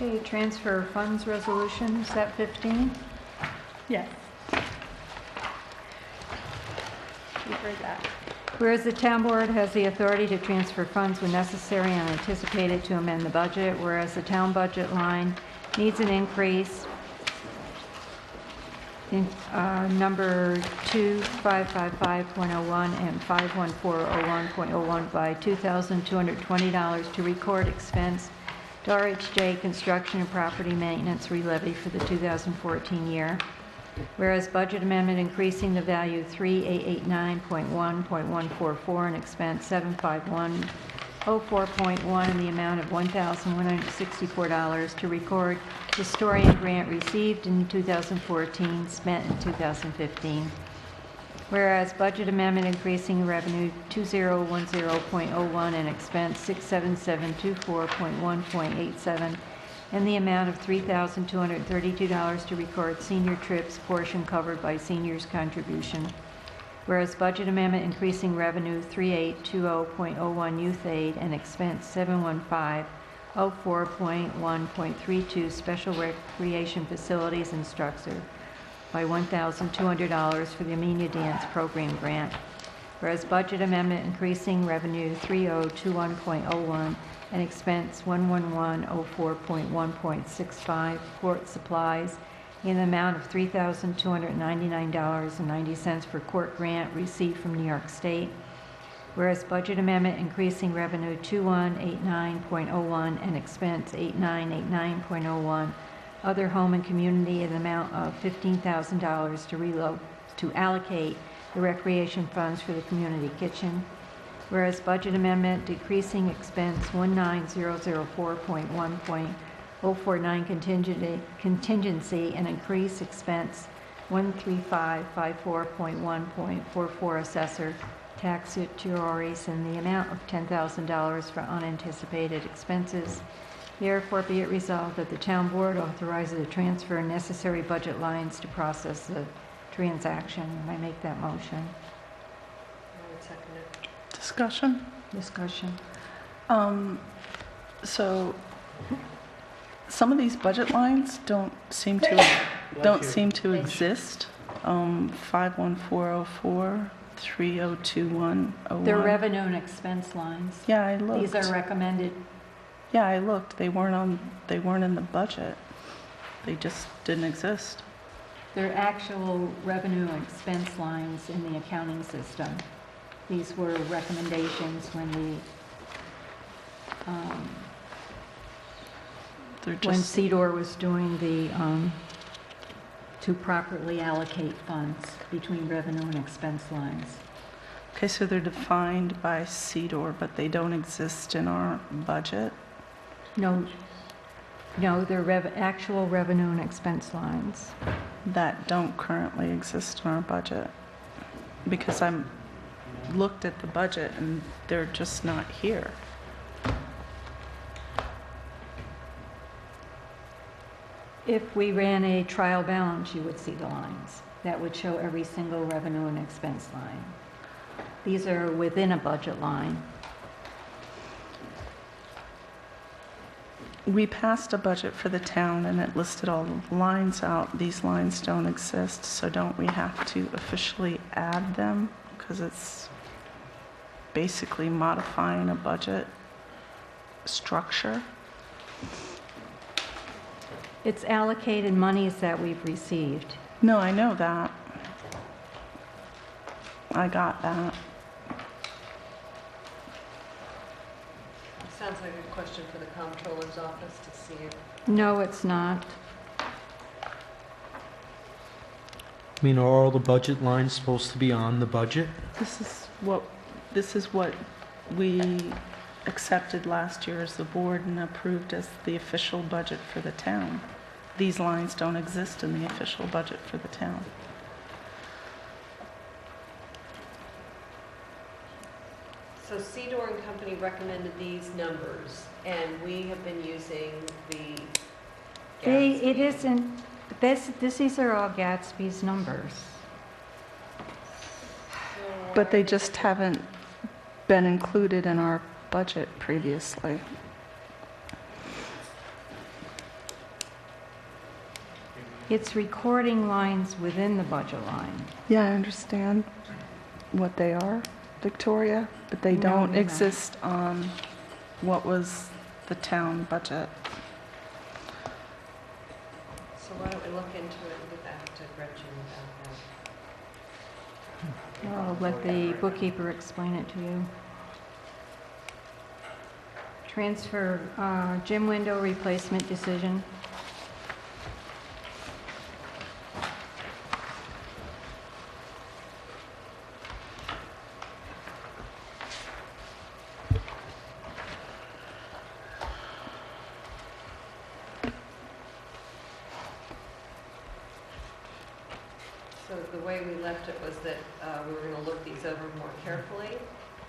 Okay, transfer funds resolution, is that 15? Yes. We've heard that. Whereas the town board has the authority to transfer funds when necessary and anticipated to amend the budget, whereas the town budget line needs an increase in number 2555.01 and 51401.01 by $2,220 to record expense to RHJ Construction and Property Maintenance relevy for the 2014 year. Whereas budget amendment increasing the value 3889.1.144 and expense 75104.1 in the amount of $1,164 to record historian grant received in 2014, spent in 2015. Whereas budget amendment increasing revenue 2010.01 and expense 67724.1.87 in the amount of $3,232 to record senior trips portion covered by seniors' contribution. Whereas budget amendment increasing revenue 3820.01 youth aid and expense 71504.1.32 special recreation facilities and structure by $1,200 for the Amenia Dance Program grant. Whereas budget amendment increasing revenue 3021.01 and expense 11104.1.65 court supplies in the amount of $3,299.90 for court grant received from New York State. Whereas budget amendment increasing revenue 2189.01 and expense 8989.01 other home and community in the amount of $15,000 to allocate the recreation funds for the community kitchen. Whereas budget amendment decreasing expense 19004.1.049 contingency and increase expense 13554.1.44 assessor tax certioraries in the amount of $10,000 for unanticipated expenses. Therefore, be it resolved that the town board authorizes the transfer of necessary budget lines to process the transaction. I make that motion. I would second it. Discussion? Discussion. So some of these budget lines don't seem to exist. 51404 302101. They're revenue and expense lines. Yeah, I looked. These are recommended. Yeah, I looked. They weren't in the budget. They just didn't exist. They're actual revenue and expense lines in the accounting system. These were recommendations when CEDOR was doing the, to properly allocate funds between revenue and expense lines. Okay, so they're defined by CEDOR, but they don't exist in our budget? No, they're actual revenue and expense lines. That don't currently exist in our budget. Because I'm looked at the budget and they're just not here. If we ran a trial balance, you would see the lines. That would show every single revenue and expense line. These are within a budget line. We passed a budget for the town and it listed all the lines out. These lines don't exist, so don't we have to officially add them? Because it's basically modifying a budget structure. It's allocated monies that we've received. No, I know that. I got that. Sounds like a question for the comptroller's office to see if... No, it's not. I mean, are all the budget lines supposed to be on the budget? This is what we accepted last year as the board and approved as the official budget for the town. These lines don't exist in the official budget for the town. So CEDOR and Company recommended these numbers, and we have been using the... It isn't, these are all Gatsby's numbers. But they just haven't been included in our budget previously. It's recording lines within the budget line. Yeah, I understand what they are, Victoria, but they don't exist on what was the town budget. So why don't we look into it and get back to Gretchen about that? I'll let the bookkeeper explain it to you. Transfer gym window replacement decision. So the way we left it was that we were going to look these over more carefully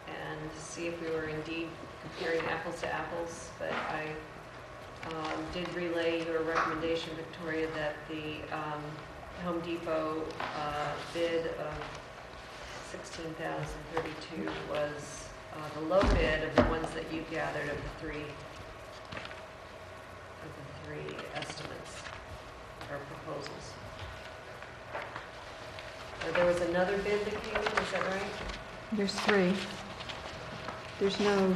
and see if we were indeed comparing apples to apples. But I did relay your recommendation, Victoria, that the Home Depot bid of $16,032 was the low bid of the ones that you gathered of the three estimates or proposals. There was another bid that came in, is that right? There's three. There's no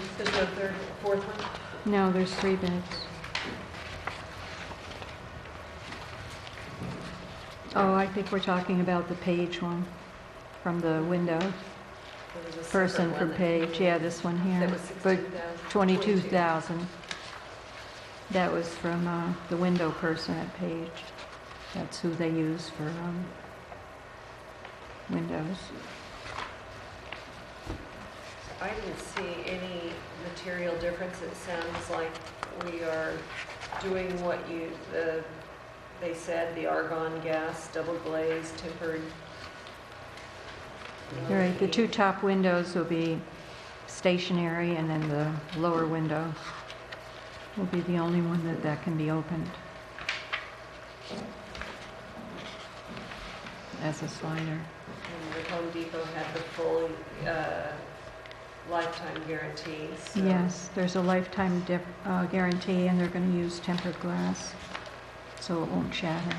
fourth one? No, there's three bids. Oh, I think we're talking about the Page one from the window. Person from Page, yeah, this one here. That was But 22,000. 22,000. That was from the window person at Page. That's who they use for windows. I didn't see any material difference. It sounds like we are doing what they said, the argon gas, double glazed, tempered. All right, the two top windows will be stationary, and then the lower window will be the only one that can be opened as a slider. And the Home Depot had the full lifetime guarantee. So. Yes, there's a lifetime guarantee, and they're going to use tempered glass, so it won't shatter.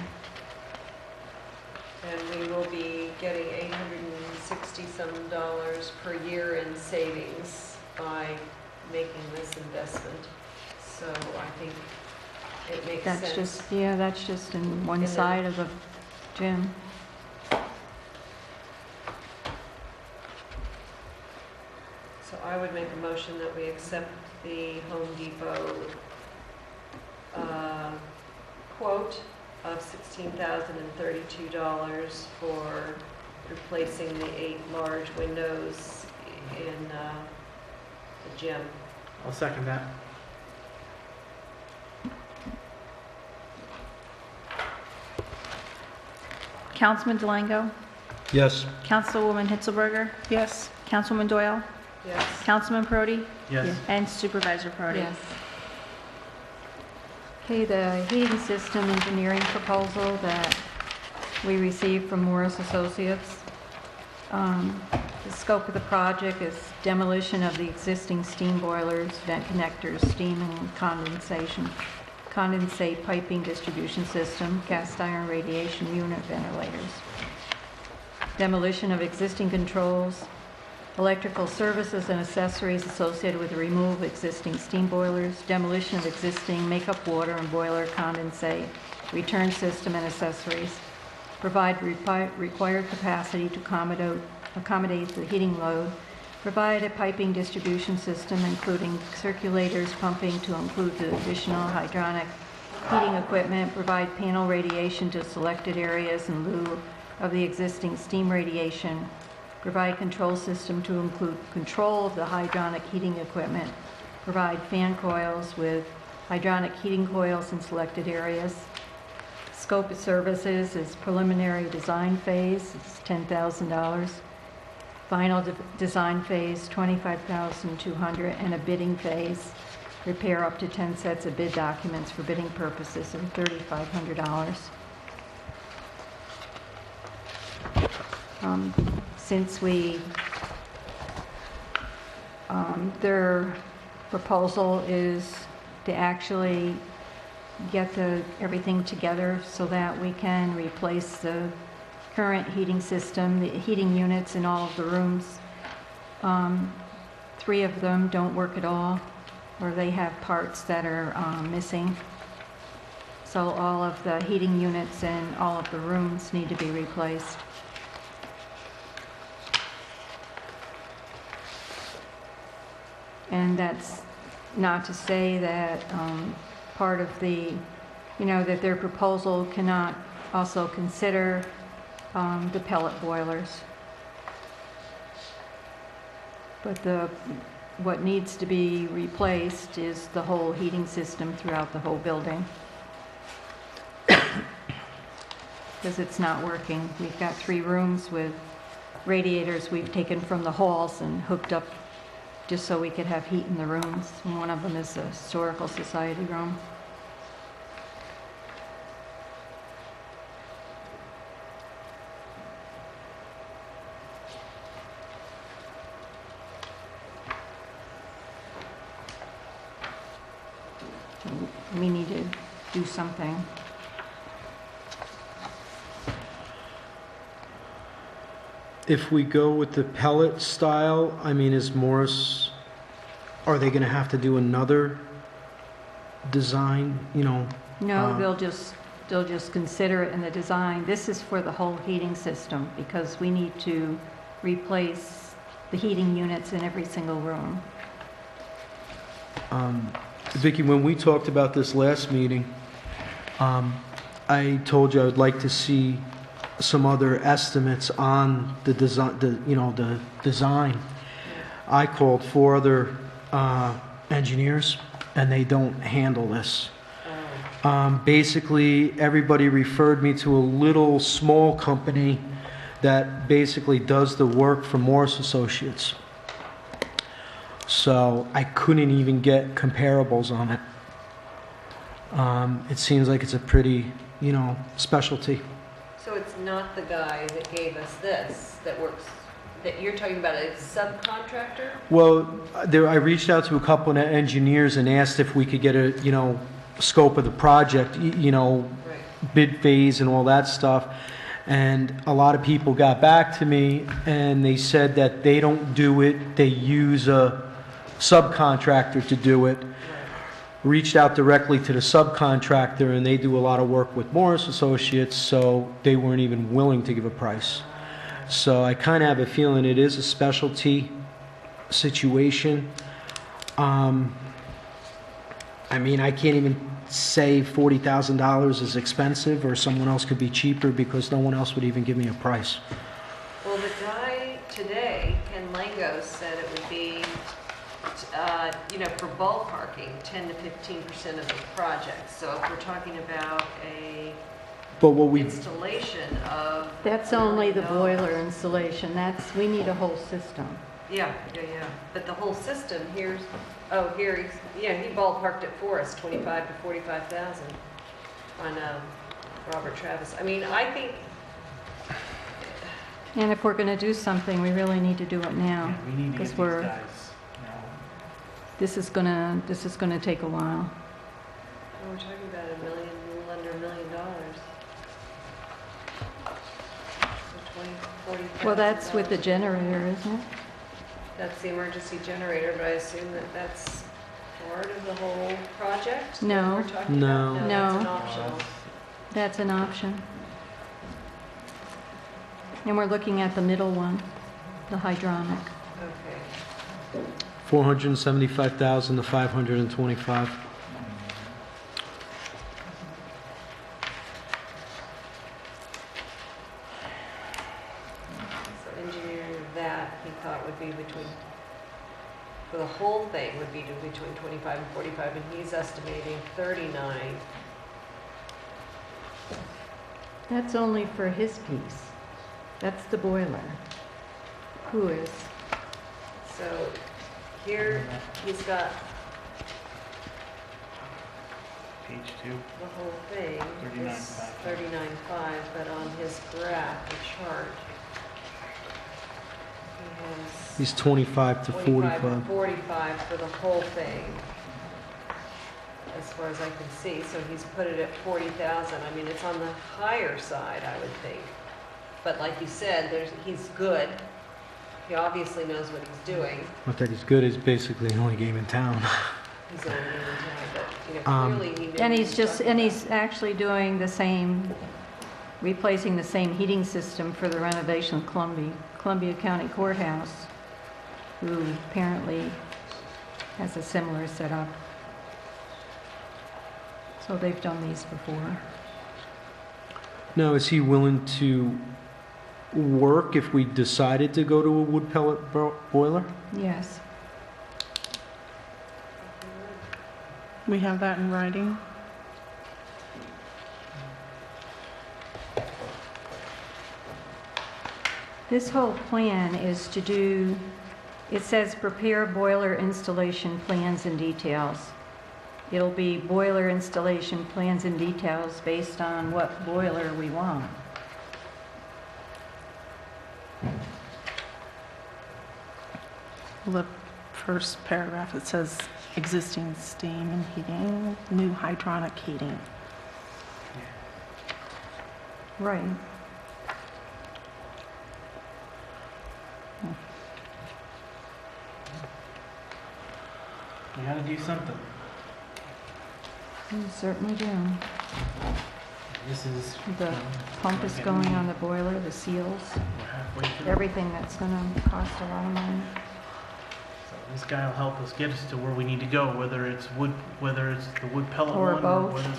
And we will be getting $860 per year in savings by making this investment. So I think it makes sense. That's just in one side of the gym. So I would make a motion that we accept the Home Depot quote of $16,032 for replacing the 8 large windows in the gym. I'll second that. Councilman Delango? Yes. Councilwoman Hitzelberger? Yes. Councilman Doyle? Yes. Councilman Prodi? Yes. And Supervisor Prodi? Yes. Okay, the heating system engineering proposal that we received from Morris Associates. The scope of the project is demolition of the existing steam boilers, vent connectors, steam and condensate piping distribution system, cast iron radiation unit ventilators. Demolition of existing controls, electrical services and accessories associated with the removal of existing steam boilers, demolition of existing makeup water and boiler condensate, return system and accessories, provide required capacity to accommodate the heating load, provide a piping distribution system including circulators, pumping to include the additional hydronic heating equipment, provide panel radiation to selected areas in lieu of the existing steam radiation, provide control system to include control of the hydronic heating equipment, provide fan coils with hydronic heating coils in selected areas. Scope of services is preliminary design phase, it's $10,000. Final design phase, $25,200, and a bidding phase. Prepare up to 10 sets of bid documents for bidding purposes of $3,500. Since their proposal is to actually get everything together so that we can replace the current heating system, the heating units in all of the rooms. 3 of them don't work at all, or they have parts that are missing. So all of the heating units in all of the rooms need to be replaced. And that's not to say that part of the, that their proposal cannot also consider the pellet boilers. But what needs to be replaced is the whole heating system throughout the whole building. Because it's not working. We've got 3 rooms with radiators we've taken from the halls and hooked up just so we could have heat in the rooms. And one of them is a historical society room. We need to do something. If we go with the pellet style, I mean, are they going to have to do another design, No, they'll just consider it in the design. This is for the whole heating system because we need to replace the heating units in every single room. Vicki, when we talked about this last meeting, I told you I would like to see some other estimates on the design, the design. I called 4 other engineers, and they don't handle this. Basically, everybody referred me to a little small company that basically does the work for Morris Associates. So I couldn't even get comparables on it. It seems like it's a pretty, specialty. So it's not the guy that gave us this that works, that you're talking about a subcontractor? Well, I reached out to a couple of engineers and asked if we could get a, scope of the project, Right. bid phase and all that stuff. And a lot of people got back to me and they said that they don't do it, they use a subcontractor to do it. Reached out directly to the subcontractor and they do a lot of work with Morris Associates, so they weren't even willing to give a price. So I kind of have a feeling it is a specialty situation. I mean, I can't even say $40,000 is expensive or someone else could be cheaper because no one else would even give me a price. Well, the guy today, Ken Langos, said it would be, for ballparking, 10 to 15% of the project. So if we're talking about But what we installation of... That's only the boiler installation. We need a whole system. Yeah. But the whole system, here he ballparked it for us, 25 to 45,000 on Robert Travis. I mean, I think... And if we're going to do something, we really need to do it now. Yeah, we need to get these guys. This is going to take a while. We're talking about a little under $1 million. So 20, 40,000. Well, that's with the generator, isn't it? That's the emergency generator, but I assume that that's part of the whole project? No. That we're talking No. about? No. That's an optional. That's an option. And we're looking at the middle one, the hydronic. Okay. 475,000 to 525. So engineering that, he thought would be for the whole thing would be between 25 and 45, and he's estimating 39. That's only for his piece. That's the boiler. Who is? So here, he's got Page 2. the whole thing is 39.5. 39.5, but on his graph, the chart, he has He's 25 to 25 to 45. 45 for the whole thing, as far as I can see. So he's put it at 40,000. I mean, it's on the higher side, I would think. But like you said, he's good. He obviously knows what he's doing. Not that he's good, he's basically the only game in town. He's only in town, but clearly he knew. And what he's he was talking about. actually doing replacing the same heating system for the renovation of Columbia County Courthouse, who apparently has a similar setup. So they've done these before. Now, is he willing to work if we decided to go to a wood pellet boiler? Yes. We have that in writing. This whole plan is to do, it says prepare boiler installation plans and details. It'll be boiler installation plans and details based on what boiler we want. The first paragraph, it says existing steam and heating, new hydronic heating. Right. We gotta do something. We certainly do. This is... The pump is going on the boiler, the seals, We're halfway through. everything that's gonna cost a lot of money. So this guy will help us get us to where we need to go, whether it's the wood pellet Or one both. whether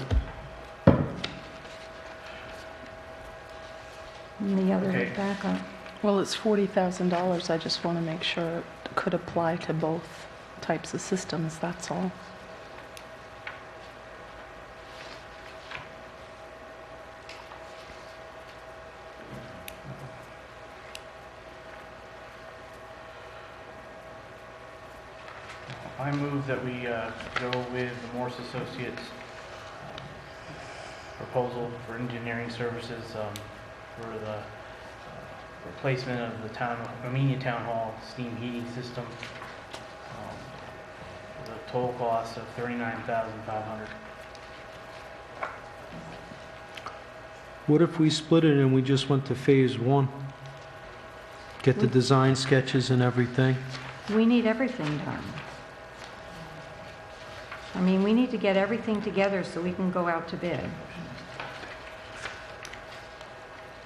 And the other Okay. is backup. Well, it's $40,000. I just want to make sure it could apply to both types of systems, that's all. I move that we go with the Morse Associates proposal for engineering services for the replacement of the Amenia Town Hall steam heating system with a total cost of $39,500. What if we split it and we just went to phase one? Get the design sketches and everything? We need everything done. I mean, we need to get everything together so we can go out to bid.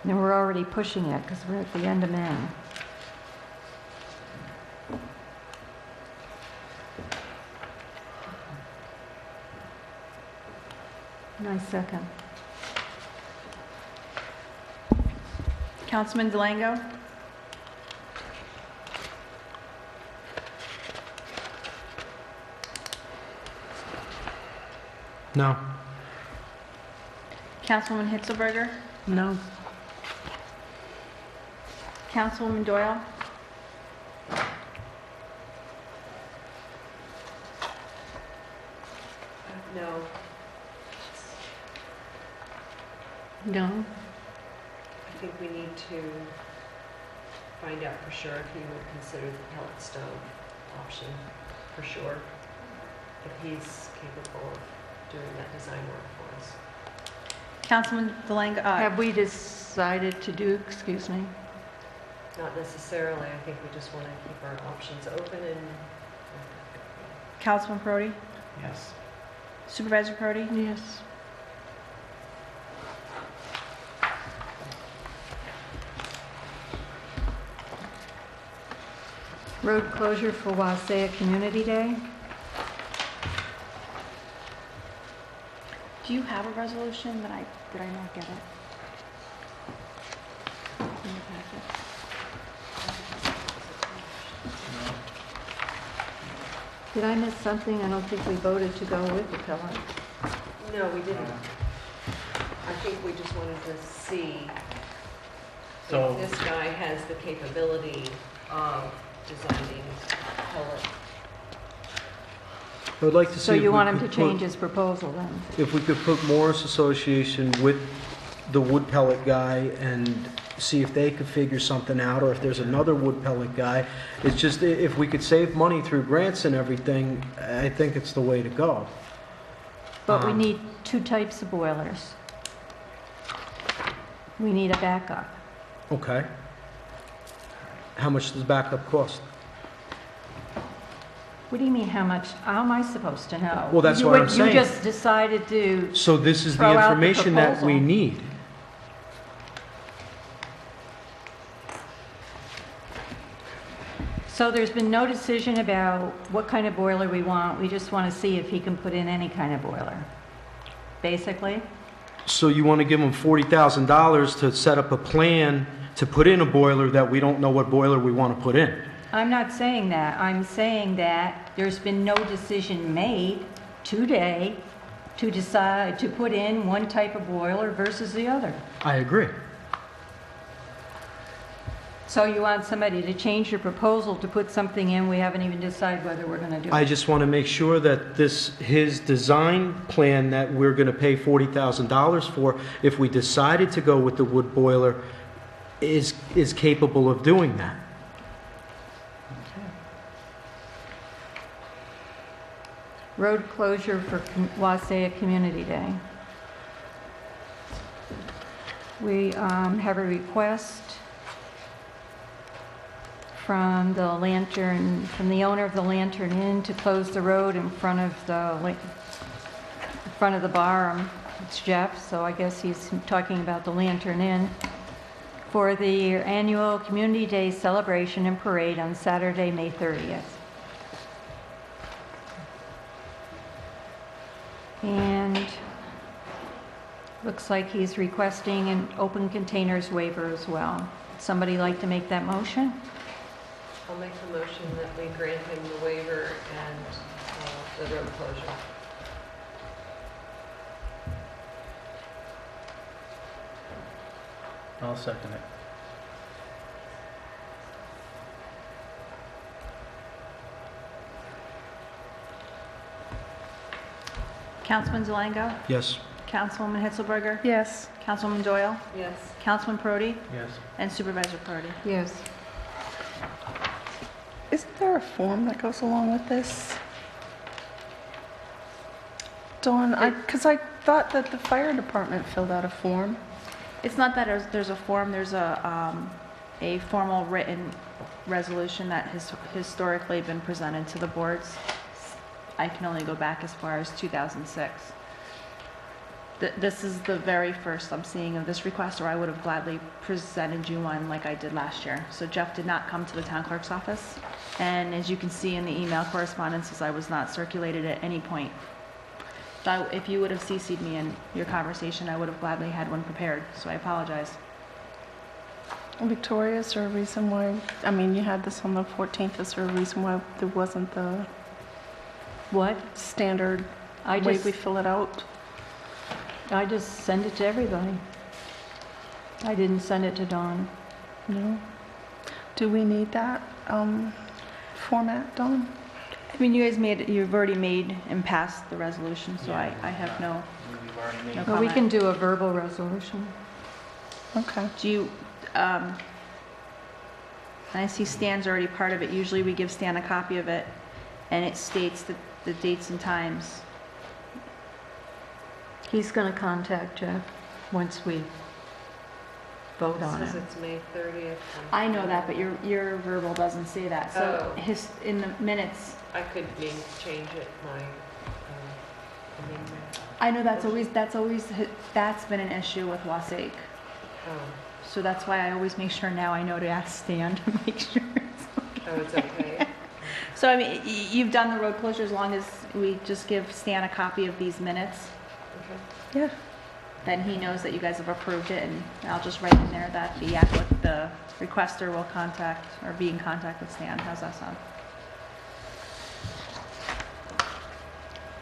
And we're already pushing it because we're at the end of May. Nice second. Councilman Delango? No. Councilwoman Hitzelberger? No. Councilwoman Doyle? No. No? I think we need to find out for sure if he would consider the pellet stove option, for sure, if he's capable of doing that design work for us. Councilman Delango? Have we decided to do, excuse me? Not necessarily, I think we just want to keep our options open and... Councilman Prodi? Yes. Supervisor Prodi? Yes. Road closure for Wasaya Community Day. Do you have a resolution did I not get it? In the packet? Did I miss something? I don't think we voted to go with the pellet. No, we didn't. I think we just wanted to see So- if this guy has the capability of designing pellet. I would like to see. So if you we want him to could change put- his proposal then? If we could put Morris Association with the wood pellet guy and see if they could figure something out, or if there's another wood pellet guy. It's just, if we could save money through grants and everything, I think it's the way to go. But we need two types of boilers. We need a backup. Okay. How much does backup cost? What do you mean, how much? How am I supposed to know? Well, that's what I'm saying. You just decided to So this is the throw out the information that we proposal. need. So there's been no decision about what kind of boiler we want. We just want to see if he can put in any kind of boiler, basically. So you want to give them $40,000 to set up a plan to put in a boiler that we don't know what boiler we want to put in? I'm not saying that. I'm saying that there's been no decision made today to decide to put in one type of boiler versus the other. I agree. So you want somebody to change your proposal to put something in we haven't even decided whether we're going to do it. I just want to make sure that his design plan that we're going to pay $40,000 for, if we decided to go with the wood boiler, is capable of doing that. Road closure for Wasaya Community Day. We have a request from the Lantern, from the owner of the Lantern Inn to close the road in front of the bar. It's Jeff, so I guess he's talking about the Lantern Inn, for the annual Community Day celebration and parade on Saturday, May 30th. And looks like he's requesting an open containers waiver as well. Somebody like to make that motion? I'll make the motion that we grant him the waiver and the road closure. I'll second it. Councilman Delango? Yes. Councilwoman Hitzelberger? Yes. Councilwoman Doyle? Yes. Councilman Prodi? Yes. And Supervisor Prodi? Yes. Isn't there a form that goes along with this? Dawn, because I thought that the fire department filled out a form. It's not that there's a form, there's a formal written resolution that has historically been presented to the boards. I can only go back as far as 2006. This is the very first I'm seeing of this request, or I would have gladly presented you one like I did last year. So Jeff did not come to the town clerk's office, and as you can see in the email correspondences, I was not circulated at any point. So if you would have CC'd me in your conversation, I would have gladly had one prepared, so I apologize. Victoria, is there a reason why, I mean, you had this on the 14th, is there a reason why there wasn't the What? standard I way just, we fill it out? I just send it to everybody. I didn't send it to Dawn. No? Do we need that format, Dawn? I mean, you've already made and passed the resolution, so I have no Well, comment. we can do a verbal resolution. Okay. Do you, I see Stan's already part of it. Usually we give Stan a copy of it, and it states the dates and times. He's going to contact Jeff once we vote on It says it. it's May 30th. I know that, but your verbal doesn't say that. So Oh. in the minutes, I could maybe change it, my amendment. I know that's been an issue with Wasaik. Oh, So that's why I always make sure now I know to ask Stan to make sure it's okay. oh, it's okay. So I mean, you've done the road closure as long as we just give Stan a copy of these minutes. Okay. Yeah. Then he knows that you guys have approved it, and I'll just write in there that the requester will contact, or be in contact with Stan. How's that sound?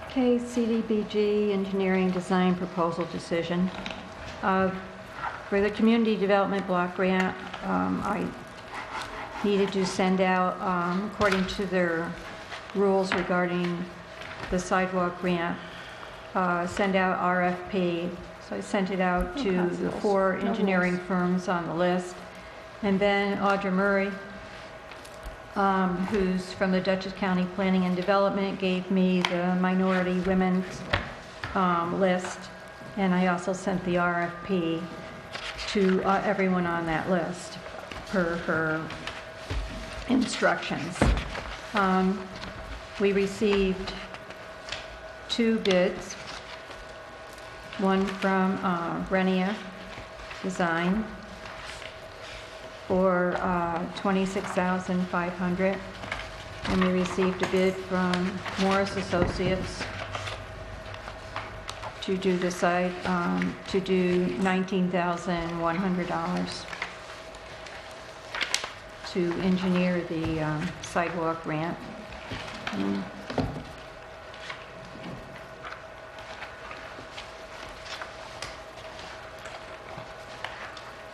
Okay, CDBG Engineering Design Proposal Decision. For the Community Development Block Grant, I needed to send out, according to their rules regarding the sidewalk grant, send out RFP. So I sent it out to the 4 engineering firms on the list. And then Audra Murray, who's from the Dutchess County Planning and Development, gave me the minority women's list. And I also sent the RFP to everyone on that list per her instructions. We received 2 bids, one from Amenia Design for $26,500, and we received a bid from Morris Associates to do the site, to do $19,100 to engineer the sidewalk ramp.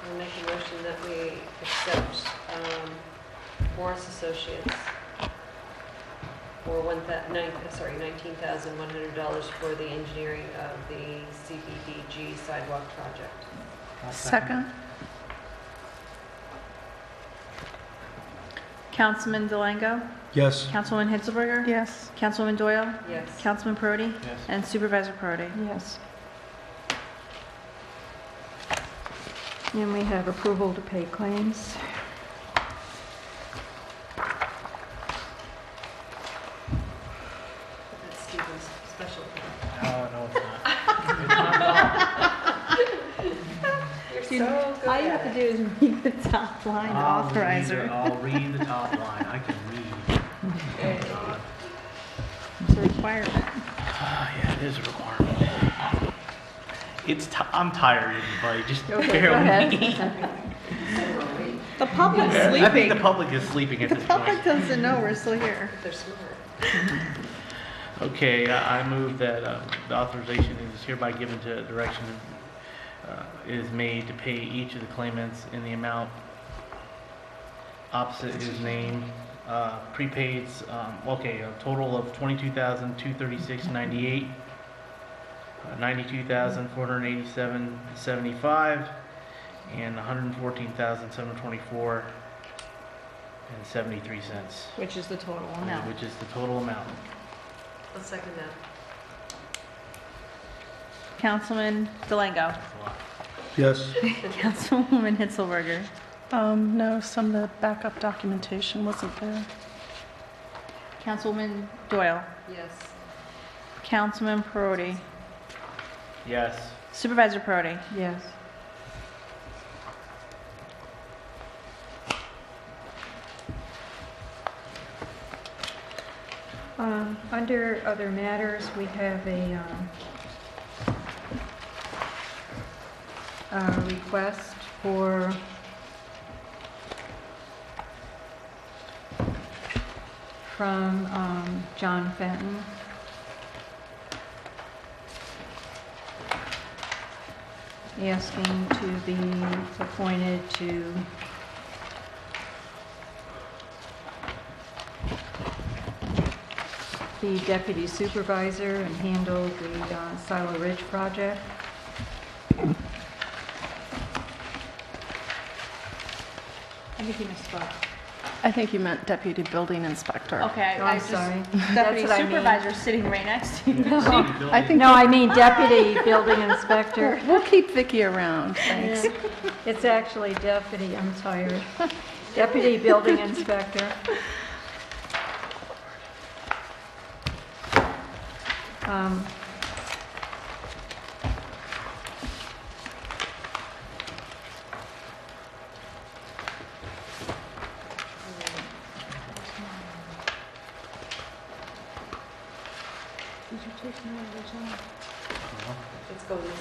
I'll make a motion that we accept Morris Associates for $19,100 for the engineering of the CDBG sidewalk project. Second? Councilman Delango? Yes. Councilwoman Hitzelberger? Yes. Councilwoman Doyle? Yes. Councilman Perotti? Yes. And Supervisor Perotti? Yes. And we have approval to pay claims. That's Stephen's special account. No, it's not. You're Dude, so good all you at have to it. do is read the top line authorizer. I'll read the top line. I can read. Oh, God. It's a requirement. Yeah, it is a requirement. I'm tired, everybody. Just Okay, bear go with ahead. me. The public's I think sleeping. the public is sleeping at The this public point. doesn't know we're still here. They're smart. Okay, I move that the authorization is hereby given to direction is made to pay each of the claimants in the amount opposite his name. Prepaids, okay, a total of $22,236.98, $92,487.75, and $114,724.73. Which is the total amount. Which is the total amount. I'll second that. Councilman Delango? That's a lot. Yes. Councilwoman Hitzelberger. No, some of the backup documentation wasn't there. Councilwoman Doyle. Yes. Councilman Perotti. Yes. Supervisor Perotti. Yes. Under other matters, we have a request for from John Fenton. Asking to be appointed to be deputy supervisor and handle the Silo Ridge project. I think you misspoke. I think you meant deputy building inspector. Okay, I'm sorry. Deputy That's what I mean. supervisor sitting right next to you. I think No, I mean deputy building inspector. we'll keep Vicky around, thanks. Yeah. It's actually deputy, I'm tired. Deputy building inspector. Let's go this way.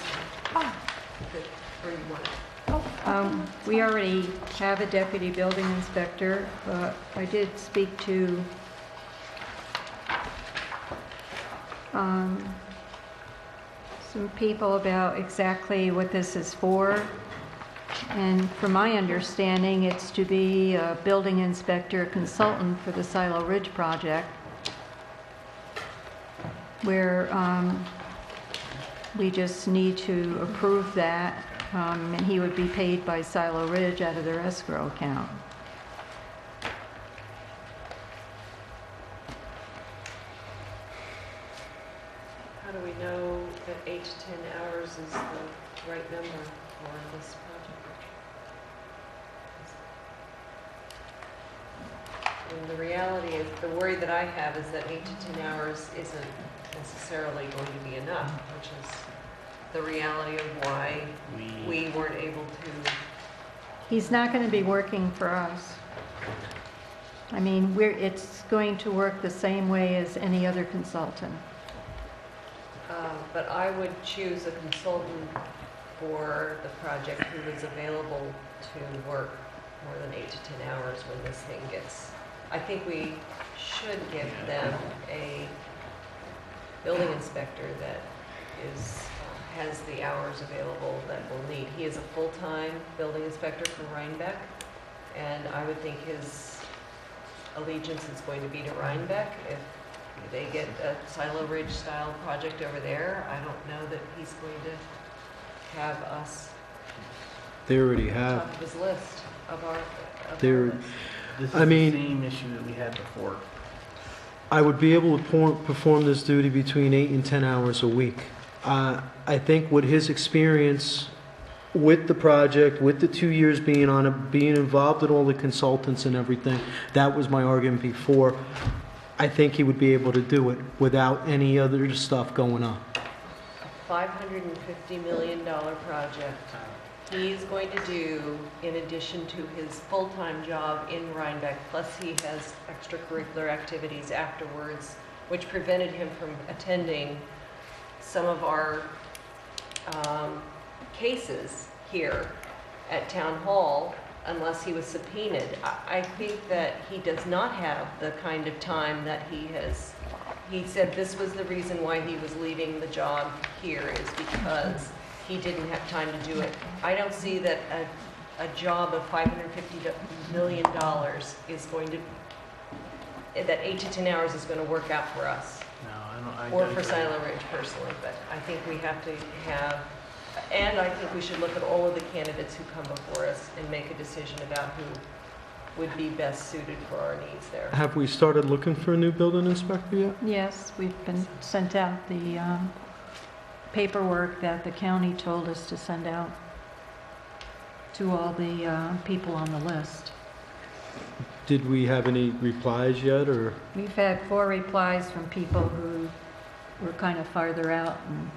Good. Or you want it? We already have a deputy building inspector, but I did speak to some people about exactly what this is for. And from my understanding, it's to be a building inspector consultant for the Silo Ridge project, where we just need to approve that, and he would be paid by Silo Ridge out of their escrow account. How do we know that 8 to 10 hours is the right number for this project? And the reality is, the worry that I have is that 8 to 10 hours isn't necessarily going to be enough, which is the reality of why we weren't able to. He's not going to be working for us. I mean, it's going to work the same way as any other consultant. But I would choose a consultant for the project who is available to work more than 8 to 10 hours when this thing gets. I think we should give them a building inspector that has the hours available that we'll need. He is a full-time building inspector from Rhinebeck, and I would think his allegiance is going to be to Rhinebeck. If they get a Silo Ridge style project over there, I don't know that he's going to have us They already top have. of his list of our They're, list. This is I mean- the same issue that we had before. I would be able to perform this duty between 8 and 10 hours a week. I think with his experience with the project, with the 2 years being on it, being involved in all the consultants and everything, that was my argument before. I think he would be able to do it without any other stuff going on. A $550 million project. He's going to do, in addition to his full-time job in Rhinebeck, plus he has extracurricular activities afterwards, which prevented him from attending some of our cases here at Town Hall unless he was subpoenaed. I think that he does not have the kind of time that he said this was the reason why he was leaving the job here is because he didn't have time to do it. I don't see that a job of $550 million is going to, that 8 to 10 hours is going to work out for us. No, I don't. Or for Silo Ridge personally, but I think we have to have, and I think we should look at all of the candidates who come before us and make a decision about who would be best suited for our needs there. Have we started looking for a new building inspector yet? Yes, we've been sent out the paperwork that the county told us to send out. to all the people on the list. Did we have any replies yet, or? We've had 4 replies from people who were kind of farther out and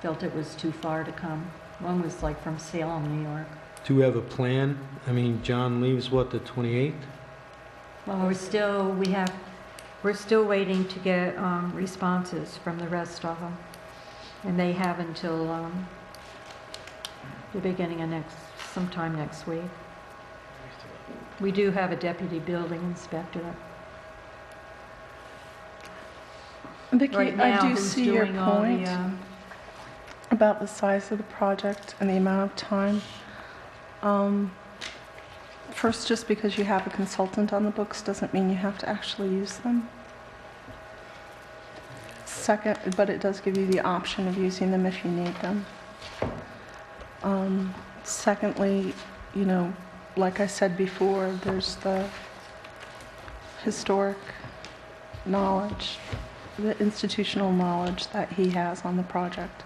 felt it was too far to come. One was like from Salem, New York. Do we have a plan? I mean, John leaves, what, the 28th? Well, we're still waiting to get responses from the rest of them. And they have until the beginning of sometime next week. We do have a deputy building inspector. Vicki, Right now, I do who's see your doing all point the, about the size of the project and the amount of time. First, just because you have a consultant on the books doesn't mean you have to actually use them. Second, but it does give you the option of using them if you need them. Secondly, you know, like I said before, there's the historic knowledge, the institutional knowledge that he has on the project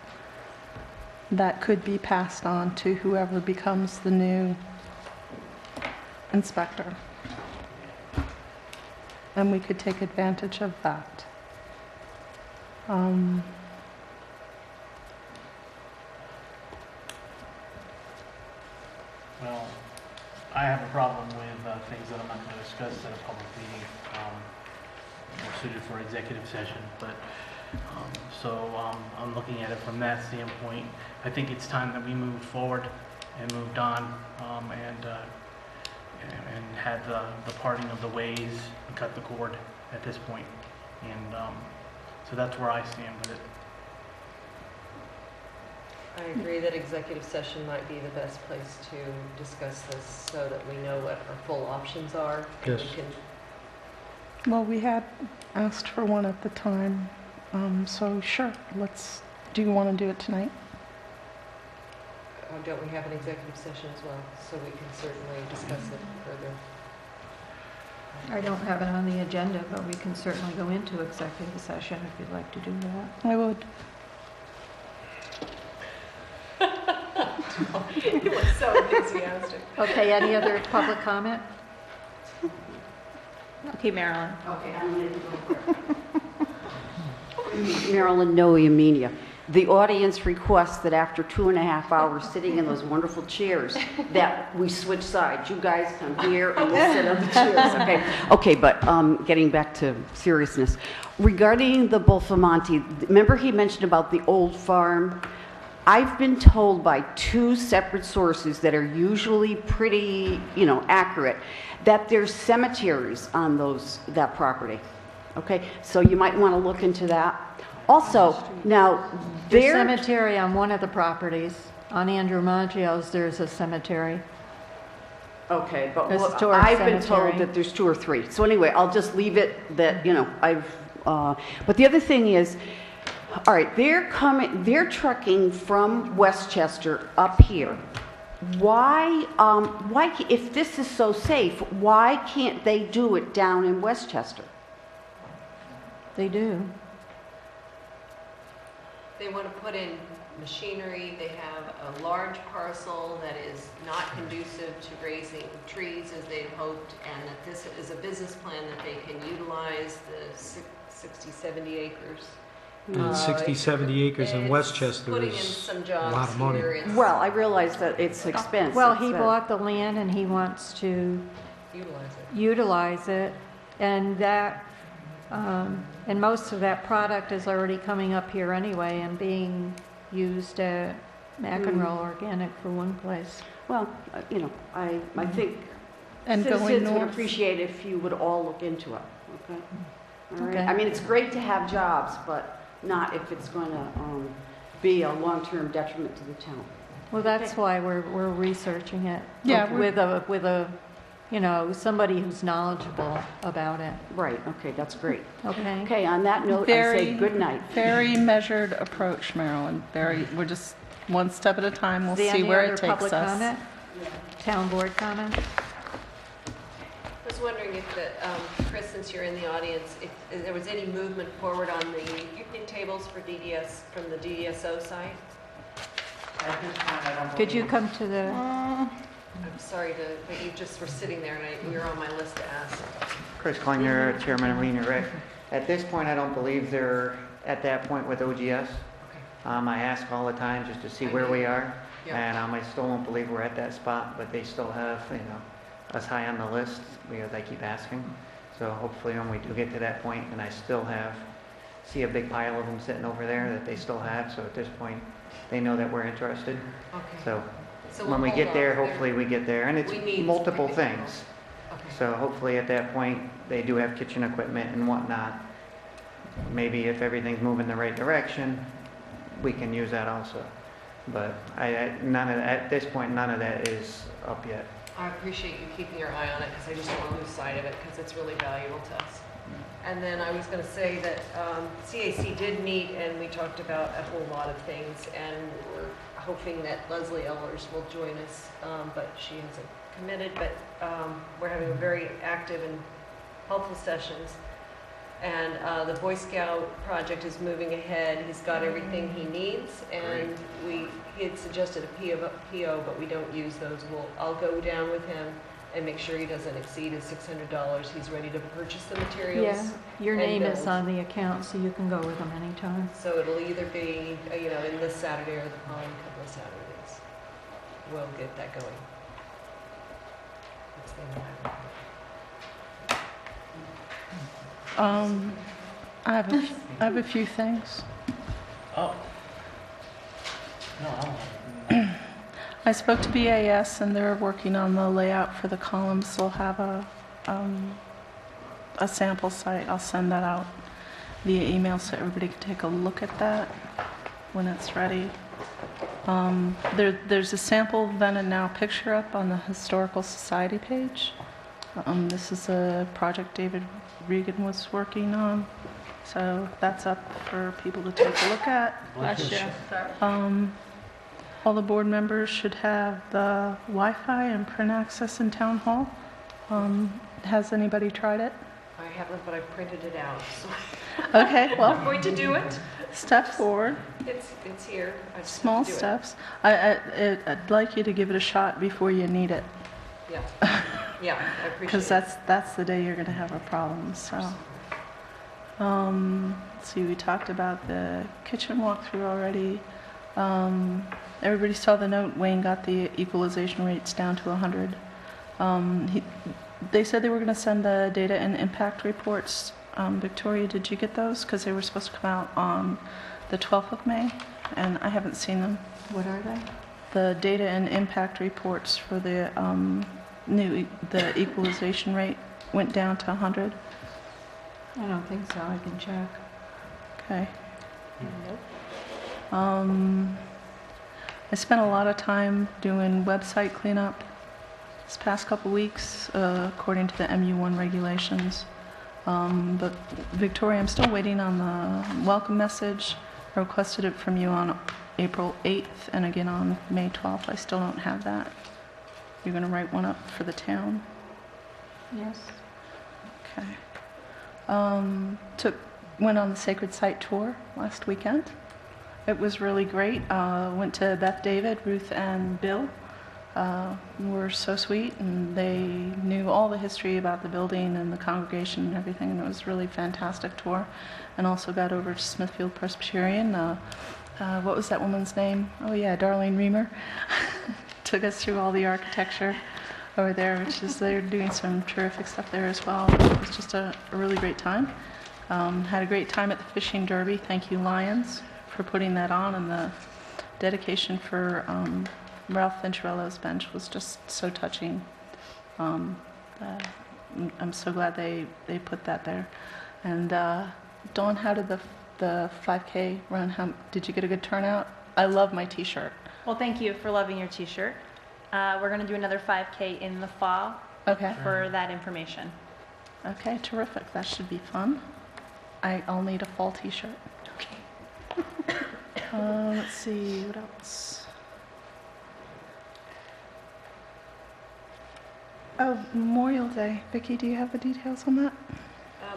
that could be passed on to whoever becomes the new inspector. And we could take advantage of that. Well, I have a problem with things that I'm not going to discuss at a public meeting, more suited for executive session, but I'm looking at it from that standpoint. I think it's time that we moved forward and moved on, and had the parting of the ways and cut the cord at this point. And so that's where I stand with it. I agree that executive session might be the best place to discuss this so that we know what our full options are. Yes. We can, Well, we had asked for one at the time, so sure, do you want to do it tonight? don't we have an executive session as well? So we can certainly discuss it further. I don't have it on the agenda, but we can certainly go into executive session if you'd like to do that. I would. You were so enthusiastic. Okay, any other public comment? Okay, Marilyn. Okay, I'm going to go Marilyn Noe, Amenia. The audience requests that after 2.5 hours sitting in those wonderful chairs, that we switch sides. You guys come here and we'll sit on the chairs, okay? Okay, but getting back to seriousness. Regarding the Bulfamonte, remember he mentioned about the old farm? I've been told by 2 separate sources that are usually pretty, accurate, that there's cemeteries on that property. Okay, so you might want to look into that. Also, now, There's a cemetery on one of the properties. On Andrew Maggio's, there's a cemetery. Okay, but Historic I've been cemetery. told that there's 2 or 3. So anyway, I'll just leave it that, but the other thing is, all right, they're trucking from Westchester up here. Why, if this is so safe, why can't they do it down in Westchester? They do. They want to put in machinery. They have a large parcel that is not conducive to raising trees as they'd hoped, and that this is a business plan that they can utilize the 60, 70 acres. And 60, 70 acres in it's Westchester putting in is some a jobs lot of money. here. It's Well, I realize that it's expensive. Well, he bought the land and he wants to utilize it, and that, and most of that product is already coming up here anyway and being used at McEnroe Organic for one place. Well, I think And going citizens would north. appreciate if you would all look into it, okay? All right. Okay. I mean, it's great to have jobs, but not if it's going to be a long-term detriment to the town. Well, that's why we're researching it. Yeah, With a somebody who's knowledgeable about it. Right, okay, that's great. Okay. Okay, on that note, I say good night. Very measured approach, Marilyn. We're just one step at a time. We'll Is there see any where other it takes public us. comment? Town board comment? I was wondering if Chris, since you're in the audience, if there was any movement forward on the picnic tables for DDS from the DDSO site? At this point, I don't Could you believe- come to the, I'm sorry that you just were sitting there and we were on my list to ask. Chris Klinger, Chairman of Arena Rec. At this point, I don't believe they're at that point with OGS. I ask all the time just to see where we are, Yeah. and I still don't believe we're at that spot, but they still have, us high on the list because I keep asking. So hopefully when we do get to that point, and I still see a big pile of them sitting over there that they still have, so at this point, they know that we're interested. Okay. So So when we'll we get hold there, off. hopefully we get there, and it's We need multiple something. things. Okay. So hopefully at that point, they do have kitchen equipment and whatnot. Maybe if everything's moving the right direction, we can use that also. But at this point, none of that is up yet. I appreciate you keeping your eye on it because I just don't want to lose sight of it because it's really valuable to us. And then I was going to say that CAC did meet and we talked about a whole lot of things and we're hoping that Leslie Ellers will join us, but she hasn't committed. But we're having a very active and helpful sessions. And the Boy Scout project is moving ahead. He's got everything he needs, and he had suggested a PO, but we don't use those. I'll go down with him and make sure he doesn't exceed his $600. He's ready to purchase the materials. yeah, your and name is build. on the account, so you can go with them anytime. So it'll either be, in this Saturday or the following couple of Saturdays. We'll get that going. That's the end of my report. I have a few things. Oh. No, I don't have I spoke to BAS and they're working on the layout for the columns. They'll have a sample site. I'll send that out via email so everybody can take a look at that when it's ready. There's a sample then and now picture up on the Historical Society page. This is a project David Regan was working on, so that's up for people to take a look at. Bless you. All the board members should have the Wi-Fi and print access in Town Hall. Has anybody tried it? I haven't, but I printed it out. So Okay, well, I'm going to do it. Step forward. It's here. I just Small have to do it. steps. I'd like you to give it a shot before you need it. Yeah, yeah, I appreciate Because it. that's the day you're going to have a problem, so. Let's see, we talked about the kitchen walkthrough already. Everybody saw the note, Wayne got the equalization rates down to 100. They said they were going to send the data and impact reports. Victoria, did you get those? Because they were supposed to come out on the 12th of May, and I haven't seen them. What are they? The data and impact reports for the the equalization rate went down to 100. I don't think so, I can check. Okay. Nope. I spent a lot of time doing website cleanup this past couple weeks, according to the MU1 regulations. But Victoria, I'm still waiting on the welcome message. I requested it from you on April 8th and again on May 12th. I still don't have that. You're going to write one up for the town? Yes. Okay. Went on the Sacred Site tour last weekend. It was really great. Went to Beth David, Ruth, and Bill. Were so sweet, and they knew all the history about the building and the congregation and everything, and it was a really fantastic tour. And also got over to Smithfield Presbyterian. What was that woman's name? Oh yeah, Darlene Reamer. Took us through all the architecture over there, which is, they're doing some terrific stuff there as well. It was just a really great time. Had a great time at the fishing derby. Thank you, Lions, for putting that on, and the dedication for Ralph Venturello's bench was just so touching. I'm so glad they put that there. And Dawn, how did the 5K run? Did you get a good turnout? I love my T-shirt. Well, thank you for loving your T-shirt. We're going to do another 5K in the fall. Okay. For that information. Okay, terrific. That should be fun. I'll need a fall T-shirt. Okay. Let's see, what else? Oh, Memorial Day. Vicki, do you have the details on that?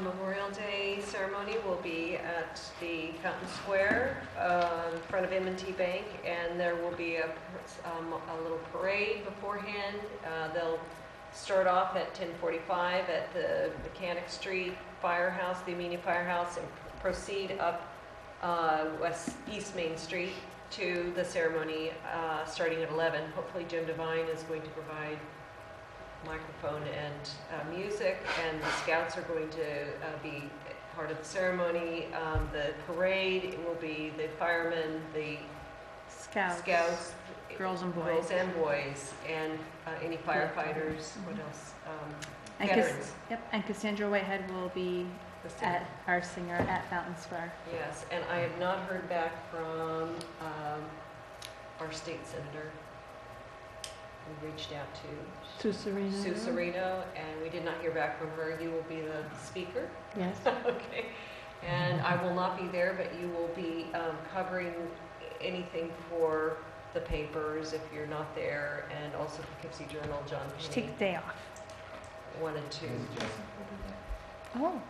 Memorial Day ceremony will be at the Fountain Square in front of M&T Bank, and there will be a little parade beforehand. They'll start off at 10:45 at the Mechanic Street Firehouse, the Amenia Firehouse, and proceed up East Main Street to the ceremony starting at 11. Hopefully Jim Devine is going to provide microphone and music, and the scouts are going to be part of the ceremony. The parade will be the firemen, the scouts, girls and boys. girls and boys, and any firefighters. What else? And Veterans. and Cassandra Whitehead will be at our singer at Fountain Square. Yes, and I have not heard back from our state senator. We reached out to Sue Serino, and we did not hear back from her. You will be the speaker. Yes. Okay. And I will not be there, but you will be covering anything for the papers if you're not there, and also for Poughkeepsie Journal. John She Penny takes the day off. wanted to. Oh.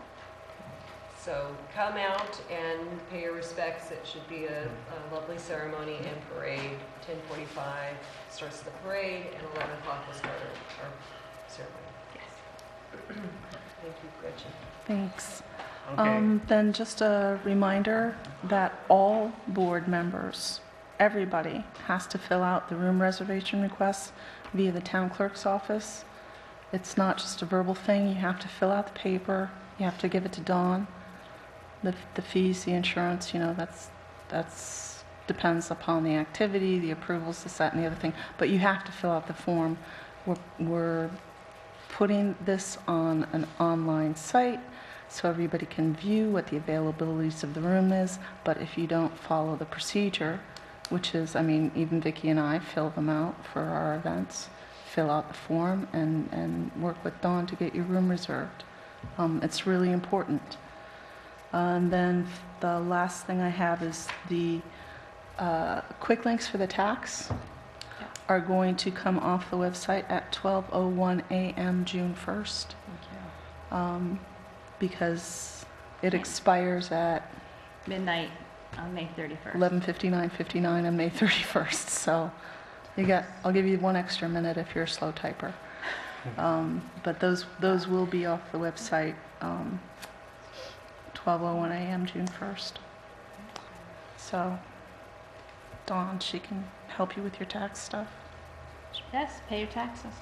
So come out and pay your respects. It should be a lovely ceremony and parade. 10:45 starts the parade, and 11 o'clock will start our ceremony. Yes. Thank you, Gretchen. Thanks. Okay. Then just a reminder that all board members, everybody, has to fill out the room reservation requests via the town clerk's office. It's not just a verbal thing. You have to fill out the paper. You have to give it to Dawn. The fees, the insurance, that's depends upon the activity, the approvals, this, that, and the other thing. But you have to fill out the form. We're putting this on an online site so everybody can view what the availabilities of the room is. But if you don't follow the procedure, which is, even Vicki and I fill them out for our events, fill out the form and work with Dawn to get your room reserved. It's really important. And then the last thing I have is the quick links for the tax are going to come off the website at 12:01 a.m. June 1st. Thank you. Because it expires at Midnight on May 31st. 11:59 on May 31st. So I'll give you one extra minute if you're a slow typer. But those will be off the website 12:01 a.m. June 1st. So Dawn, she can help you with your tax stuff. Yes, pay your taxes.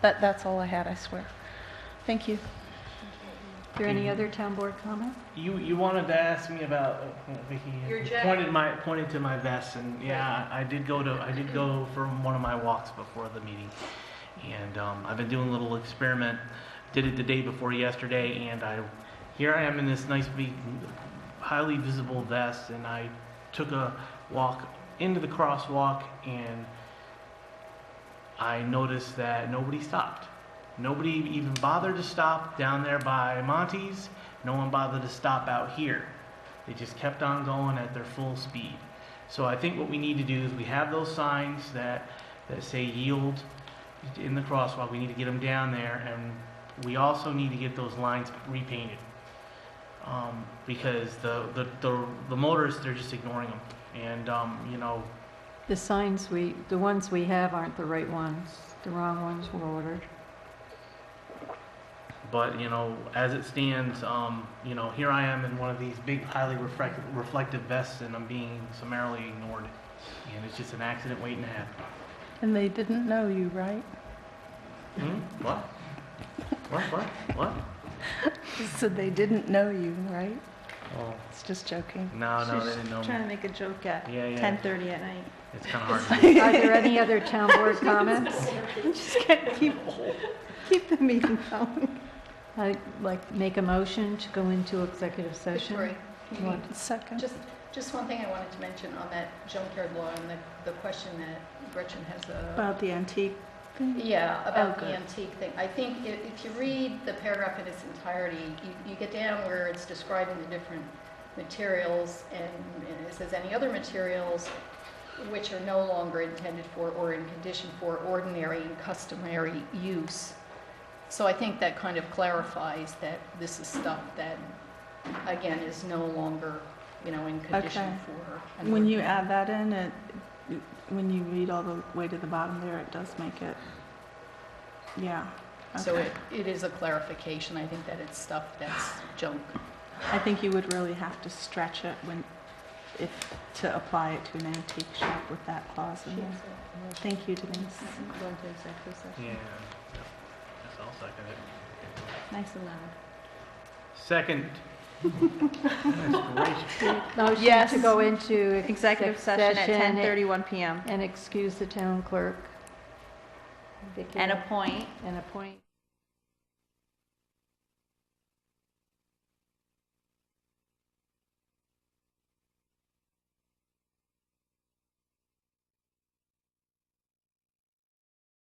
That's all I had, I swear. Thank you. Is there any other town board comment? You wanted to ask me about Vicki. Your jacket. Pointed to my vest, and yeah, I did go for one of my walks before the meeting, and I've been doing a little experiment. Did it the day before yesterday, and here I am in this nice big, highly visible vest, and I took a walk into the crosswalk, and I noticed that nobody stopped. Nobody even bothered to stop down there by Monty's. No one bothered to stop out here. They just kept on going at their full speed. So I think what we need to do is we have those signs that say yield in the crosswalk. We need to get them down there, and we also need to get those lines repainted. Because the motorists, they're just ignoring them. And, The signs the ones we have aren't the right ones. The wrong ones were ordered. But, as it stands, here I am in one of these big, highly reflective vests, and I'm being summarily ignored. And it's just an accident waiting to happen. And they didn't know you, right? What? What? So they didn't know you, right? Oh. It's just joking. No, they didn't know me. Trying to make a joke at Yeah. 10:30 at night. It's kind of hard to do. Are there any other town board comments? I'm just gonna keep the meeting going. I'd like to make a motion to go into executive session. Victoria, can you- What? Second. Just one thing I wanted to mention on that junkyard law and the question that Gretchen has. About the antique thing? Yeah, about Oh, the good. antique thing. I think if you read the paragraph in its entirety, you get down where it's describing the different materials, and it says any other materials which are no longer intended for or in condition for ordinary and customary use. So I think that kind of clarifies that this is stuff that, again, is no longer, you know, in condition Okay. for. When you add that in, when you read all the way to the bottom there, it does make it, yeah. So okay. it is a clarification. I think that it's stuff that's junk. I think you would really have to stretch it to apply it to an antique shop with that clause in there. Thank you, Denise. Go into executive session. Yeah. Yes, I'll second it. Nice and loud. Second. That's great. Motion Yes. to go into Executive session at 10:31 PM. and excuse the town clerk. Vicky, And appoint And appoint.